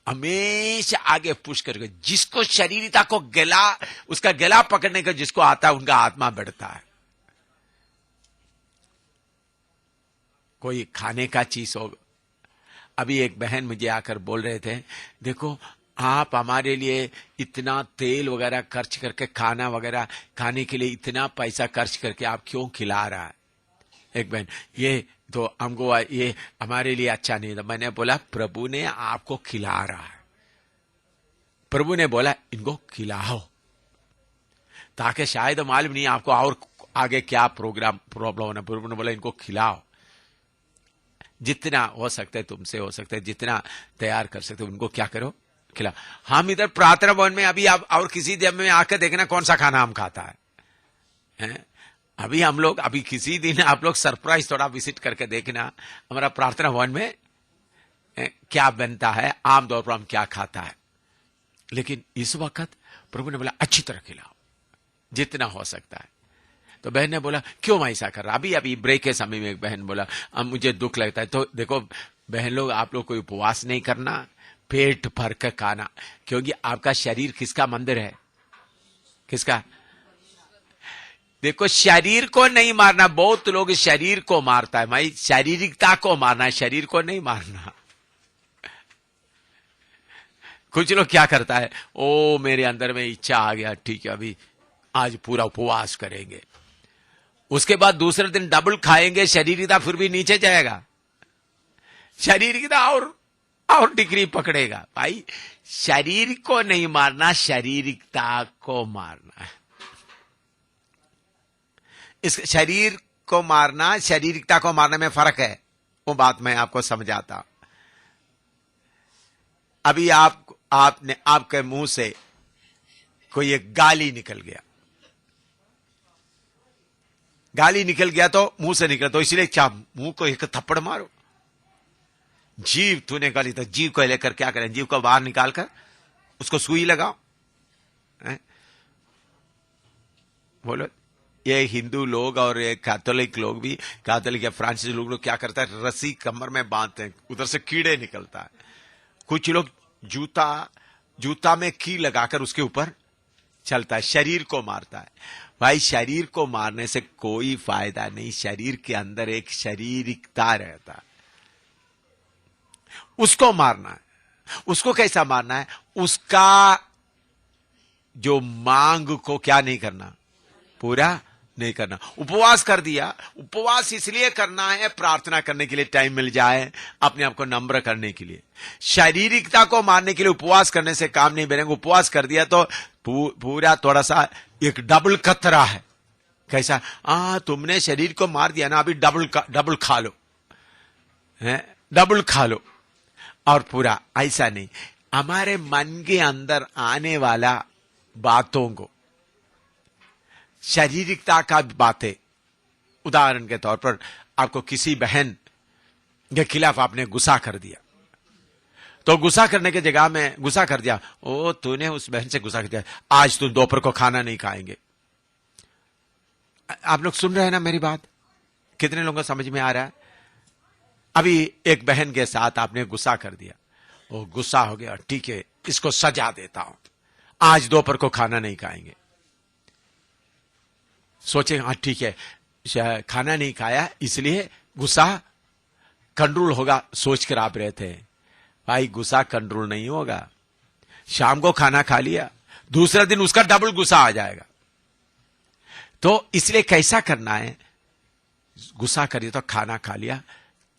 हमेशा आगे पुश करके, जिसको शारीरिकता को गला, उसका गला पकड़ने का जिसको आता है, उनका आत्मा बढ़ता है। कोई खाने का चीज हो, अभी एक बहन मुझे आकर बोल रहे थे, देखो आप हमारे लिए इतना तेल वगैरह खर्च करके, खाना वगैरह खाने के लिए इतना पैसा खर्च करके आप क्यों खिला रहा है? एक बहन, ये तो हमको ये हमारे लिए अच्छा नहीं था। मैंने बोला प्रभु ने आपको खिला रहा है, प्रभु ने बोला इनको खिलाओ, ताकि शायद मालूम नहीं आपको और आगे क्या प्रॉब्लम होना। प्रभु ने बोला इनको खिलाओ, जितना हो सकता है तुमसे हो सकता है, जितना तैयार कर सकते हो उनको क्या करो, खिला। हम इधर प्रार्थना भवन में अभी आप और किसी दिन में आकर देखना कौन सा खाना हम खाता है? अभी हम लोग, अभी किसी दिन आप लोग सरप्राइज थोड़ा विजिट करके देखना हमारा प्रार्थना भवन में क्या बनता है, आमतौर पर हम क्या खाता है। लेकिन इस वक्त प्रभु ने बोला अच्छी तरह खिलाओ, जितना हो सकता है। तो बहन ने बोला क्यों मैं ऐसा कर रहा? अभी ब्रेक के समय में एक बहन बोला अब मुझे दुख लगता है। तो देखो बहन लोग, आप लोग कोई उपवास नहीं करना, पेट भर कर खाना, क्योंकि आपका शरीर किसका मंदिर है? किसका? देखो शरीर को नहीं मारना, बहुत लोग शरीर को मारता है, भाई शारीरिकता को मारना है, शरीर को नहीं मारना। कुछ लोग क्या करता है, ओ मेरे अंदर में इच्छा आ गया, ठीक है अभी आज पूरा उपवास करेंगे, उसके बाद दूसरे दिन डबल खाएंगे, शारीरिकता फिर भी नीचे जाएगा, शारीरिकता और डिग्री पकड़ेगा। भाई शरीर को नहीं मारना, शारीरिकता को मारना है। इस शरीर को मारना, शारीरिकता को मारने में फर्क है, वो बात मैं आपको समझाता। अभी आपने आपके मुंह से कोई एक गाली निकल गया, गाली निकल गया तो मुंह से निकला, तो इसलिए क्या मुंह को एक थप्पड़ मारो? जीव तूने गाली, तो जीव को लेकर क्या करें? जीव को बाहर निकाल कर उसको सुई लगाओ। बोलो, ये हिंदू लोग और ये कैथोलिक लोग भी, कैथोलिक या फ्रांसीसी लोग क्या करता है, रस्सी कमर में बांधते हैं, उधर से कीड़े निकलता है। कुछ लोग जूता में की लगाकर उसके ऊपर चलता है, शरीर को मारता है। भाई शरीर को मारने से कोई फायदा नहीं, शरीर के अंदर एक शारीरिकता रहता है, उसको मारना है। उसको कैसा मारना है? उसका जो मांग को क्या नहीं करना, पूरा नहीं करना। उपवास कर दिया, उपवास इसलिए करना है प्रार्थना करने के लिए टाइम मिल जाए, अपने आप को नम्र करने के लिए। शारीरिकता को मारने के लिए उपवास करने से काम नहीं बनेगा। उपवास कर दिया तो पूरा थोड़ा सा एक डबल खतरा है। कैसा? तुमने शरीर को मार दिया ना, अभी डबल खा लो, डबल खा लो। और पूरा ऐसा नहीं, हमारे मन के अंदर आने वाला बातों को, शारीरिकता का बातें, उदाहरण के तौर पर आपको किसी बहन के खिलाफ आपने गुस्सा कर दिया, तो गुस्सा करने की जगह में गुस्सा कर दिया, ओ तूने उस बहन से गुस्सा कर दिया, आज तुम दोपहर को खाना नहीं खाएंगे। आप लोग सुन रहे हैं ना मेरी बात? कितने लोगों को समझ में आ रहा है? अभी एक बहन के साथ आपने गुस्सा कर दिया, वो गुस्सा हो गया, ठीक है इसको सजा देता हूं, आज दोपहर को खाना नहीं खाएंगे। सोचे हाँ ठीक है खाना नहीं खाया इसलिए गुस्सा कंट्रोल होगा, सोचकर आप रहते हैं। भाई गुस्सा कंट्रोल नहीं होगा। शाम को खाना खा लिया, दूसरा दिन उसका डबल गुस्सा आ जाएगा। तो इसलिए कैसा करना है, गुस्सा करिए तो खाना खा लिया,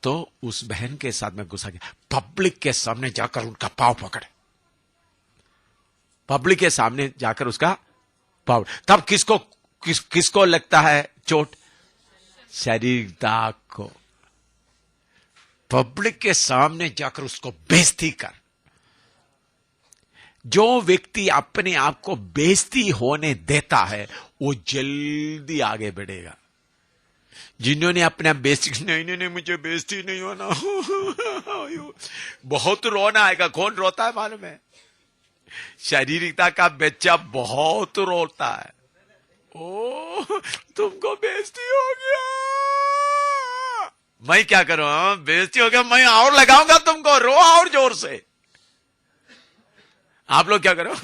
तो उस बहन के साथ में गुस्सा किया, पब्लिक के सामने जाकर उनका पांव पकड़े, पब्लिक के सामने जाकर उसका पांव। तब किसको लगता है चोट? शारीरिकता को। पब्लिक के सामने जाकर उसको बेइज्जती कर, जो व्यक्ति अपने आप को बेइज्जती होने देता है वो जल्दी आगे बढ़ेगा। जिन्होंने अपना बेइज्जती, नहीं मुझे बेइज्जती नहीं होना, बहुत रोना आएगा। कौन रोता है मालूम है? शारीरिकता का बच्चा बहुत रोता है। ओ तुमको बेइज्जती हो गया, मैं क्या करूं? बेइज्जती हो गया, मैं और लगाऊंगा तुमको, रो और जोर से। आप लोग क्या करो?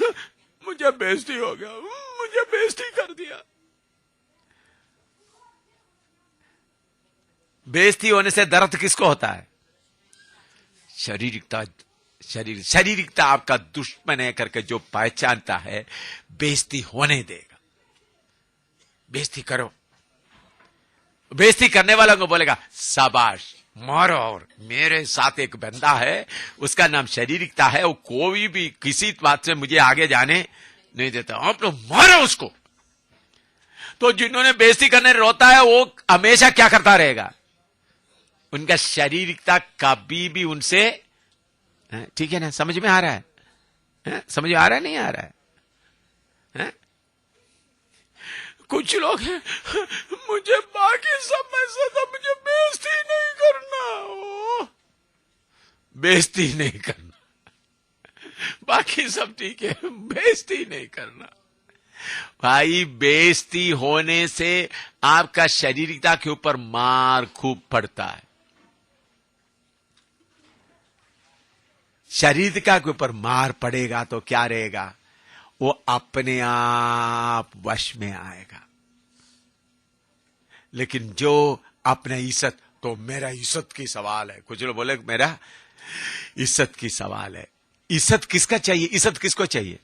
मुझे बेइज्जती हो गया, मुझे बेइज्जती कर दिया। बेइज्जती होने से दर्द किसको होता है? शारीरिकता आपका दुश्मन है करके जो पहचानता है, बेइज्जती होने देगा। बेइज्जती करो, बेइज्जती करने वालों को बोलेगा शाबाश मारो। और मेरे साथ एक बंदा है, उसका नाम शारीरिकता है, वो कोई भी किसी बात से मुझे आगे जाने नहीं देता, आप लोग मारो उसको। तो जिन्होंने बेइज्जती करने रोता है वो हमेशा क्या करता रहेगा? उनका शारीरिकता कभी भी उनसे, ठीक है ना? समझ में आ रहा है? समझ में आ रहा है? नहीं आ रहा है? कुछ लोग हैं, मुझे बाकी सब में से तो मुझे बेइज्जती नहीं करना। बेइज्जती नहीं करना, बाकी सब ठीक है, बेइज्जती नहीं करना। भाई बेइज्जती होने से आपका शारीरिकता के ऊपर मार खूब पड़ता है। शारीरिकता के ऊपर मार पड़ेगा तो क्या रहेगा? वो अपने आप वश में आएगा। लेकिन जो अपने इज्जत, तो मेरा इज्जत की सवाल है। कुछ लोग बोले मेरा इज्जत की सवाल है। इज्जत किसका चाहिए? इज्जत किसको चाहिए?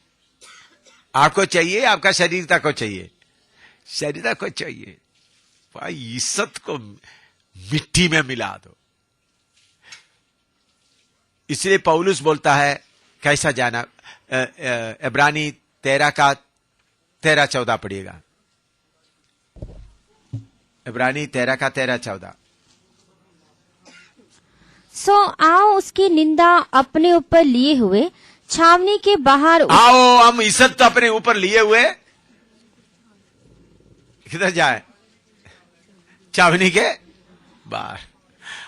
आपको चाहिए? आपका शरीरता को चाहिए? शरीरता को चाहिए। भाई इज्जत को मिट्टी में मिला दो। इसलिए पौलुस बोलता है, कैसा जाना? इब्रानी 13 का 13-14 पढ़िएगा। इब्रानी 13 का 13-14। सो आओ उसकी निंदा अपने ऊपर लिए हुए छावनी के बाहर, आओ हम इज्जत तो अपने ऊपर लिए हुए किधर जाए? छावनी के बाहर।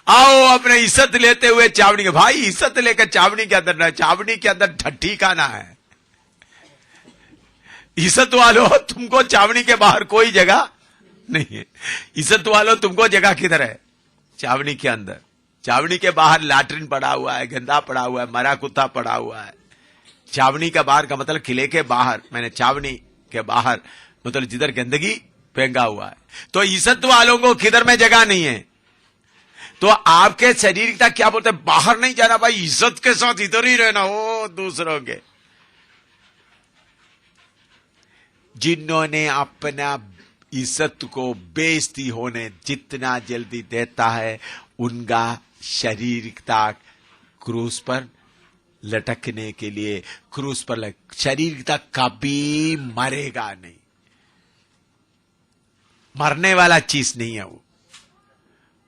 आओ अपने इज्जत लेते हुए छावनी के। भाई इज्जत लेकर छावनी के अंदर ना, छावनी के अंदर ठिकाना है। इज्जत वालों तुमको छावनी के बाहर कोई जगह नहीं है। इज्जत वालों तुमको जगह किधर है? छावनी के अंदर। छावनी के बाहर लैट्रिन पड़ा हुआ है, गंदा पड़ा हुआ है, मरा कुत्ता पड़ा हुआ है। छावनी का बाहर का मतलब किले के बाहर, मैंने छावनी के बाहर मतलब जिधर गंदगी फेंका हुआ है। तो इज्जत वालों को किधर में जगह नहीं है। तो आपके शरीर का क्या बोलते हैं? बाहर नहीं जाना भाई, इज्जत के साथ इधर ही रहना हो दूसरों के। जिन्होंने अपना इज्जत को बेइज्जती होने जितना जल्दी देता है, उनका शारीरिकता क्रूस पर लटकने के लिए, क्रूस पर शारीरिकता कभी मरेगा नहीं। मरने वाला चीज नहीं है वो।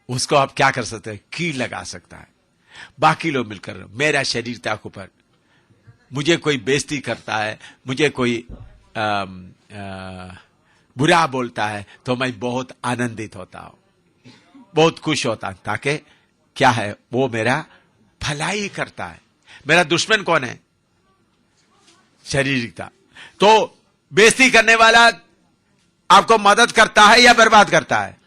उसको आप क्या कर सकते हैं? कील लगा सकता है। बाकी लोग मिलकर, मेरा शारीरिकता के ऊपर मुझे कोई बेइज्जती करता है, मुझे कोई बुरा बोलता है, तो मैं बहुत आनंदित होता हूं, बहुत खुश होता हूं। ताकि क्या है? वो मेरा भलाई करता है। मेरा दुश्मन कौन है? शारीरिकता। तो बेइज्जती करने वाला आपको मदद करता है या बर्बाद करता है?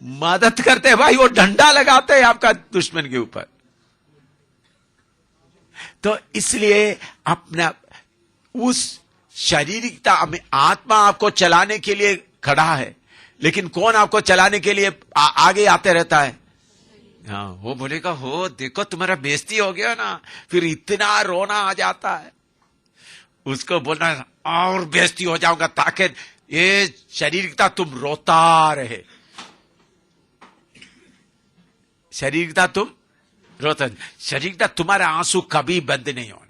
मदद करते हैं भाई, वो डंडा लगाते हैं आपका दुश्मन के ऊपर। तो इसलिए अपना उस शारीरिकता में, आत्मा आपको चलाने के लिए खड़ा है, लेकिन कौन आपको चलाने के लिए आगे आते रहता है? हाँ, वो बोलेगा हो देखो तुम्हारा बेइज्जती हो गया ना, फिर इतना रोना आ जाता है। उसको बोलना और बेइज्जती हो जाऊंगा, ताकि ये शारीरिकता तुम रोता रहे। शारीरिकता तुम रोता, शारीरिकता तुम्हारा आंसू कभी बंद नहीं होना,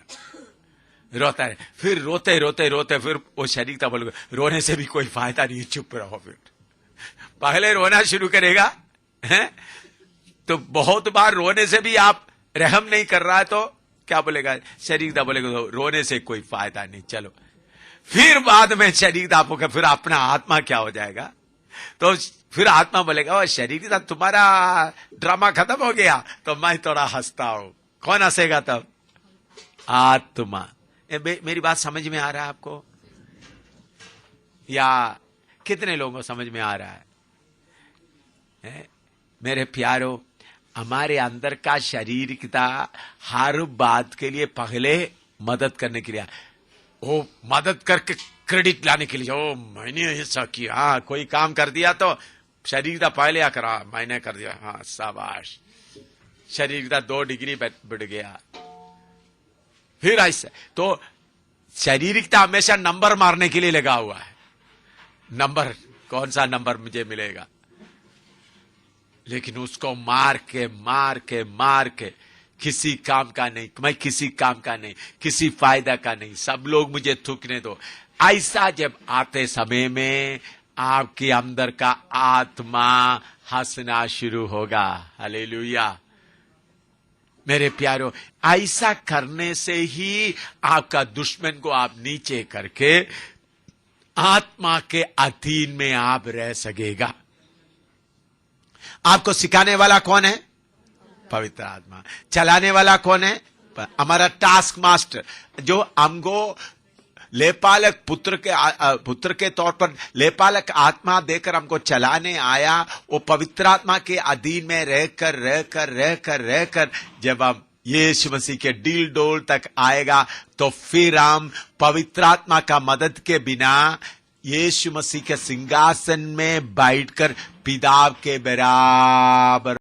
रोता है। फिर रोते रोते रोते फिर वो शारीरिकता बोलेगा रोने से भी कोई फायदा नहीं, चुप रहो। फिर पहले रोना शुरू करेगा है, तो बहुत बार रोने से भी आप रहम नहीं कर रहा है, तो क्या बोलेगा? शरीरता बोलेगा तो रोने से कोई फायदा नहीं, चलो। फिर बाद में शरीरता होकर फिर अपना आत्मा क्या हो जाएगा? तो फिर आत्मा बोलेगा, ओ शरीरता तुम्हारा ड्रामा खत्म हो गया तो मैं थोड़ा हंसता हूं। कौन हंसेगा तब? आत्मा। मेरी बात समझ में आ रहा है आपको? या कितने लोगों को समझ में आ रहा है? मेरे प्यारो, हमारे अंदर का शरीरता हर बात के लिए पहले मदद करने के लिए, वो मदद करके क्रेडिट लाने के लिए, ओ मैंने ऐसा किया, हाँ कोई काम कर दिया तो शरीरता पहले आकर, हाँ मैंने कर दिया, हाँ शाबाश, शरीरता 2 डिग्री बढ़ गया। फिर ऐसा तो शरीरता हमेशा नंबर मारने के लिए लगा हुआ है, नंबर, कौन सा नंबर मुझे मिलेगा। लेकिन उसको मार के किसी काम का नहीं, मैं किसी काम का नहीं, किसी फायदा का नहीं, सब लोग मुझे थूकने दो, ऐसा जब आते समय में आपके अंदर का आत्मा हंसना शुरू होगा। हालेलुया। मेरे प्यारो, ऐसा करने से ही आपका दुश्मन को आप नीचे करके आत्मा के अधीन में आप रह सकेगा। आपको सिखाने वाला कौन है? पवित्र आत्मा। चलाने वाला कौन है? हमारा टास्क मास्टर, जो हमको लेपालक पुत्र के तौर पर लेपालक आत्मा देकर हमको चलाने आया, वो पवित्र आत्मा के अधीन में रहकर जब हम यीशु मसीह के डील डोल तक आएगा तो फिर हम पवित्र आत्मा का मदद के बिना यीशु मसीह के सिंहासन में बैठकर पिता के बराबर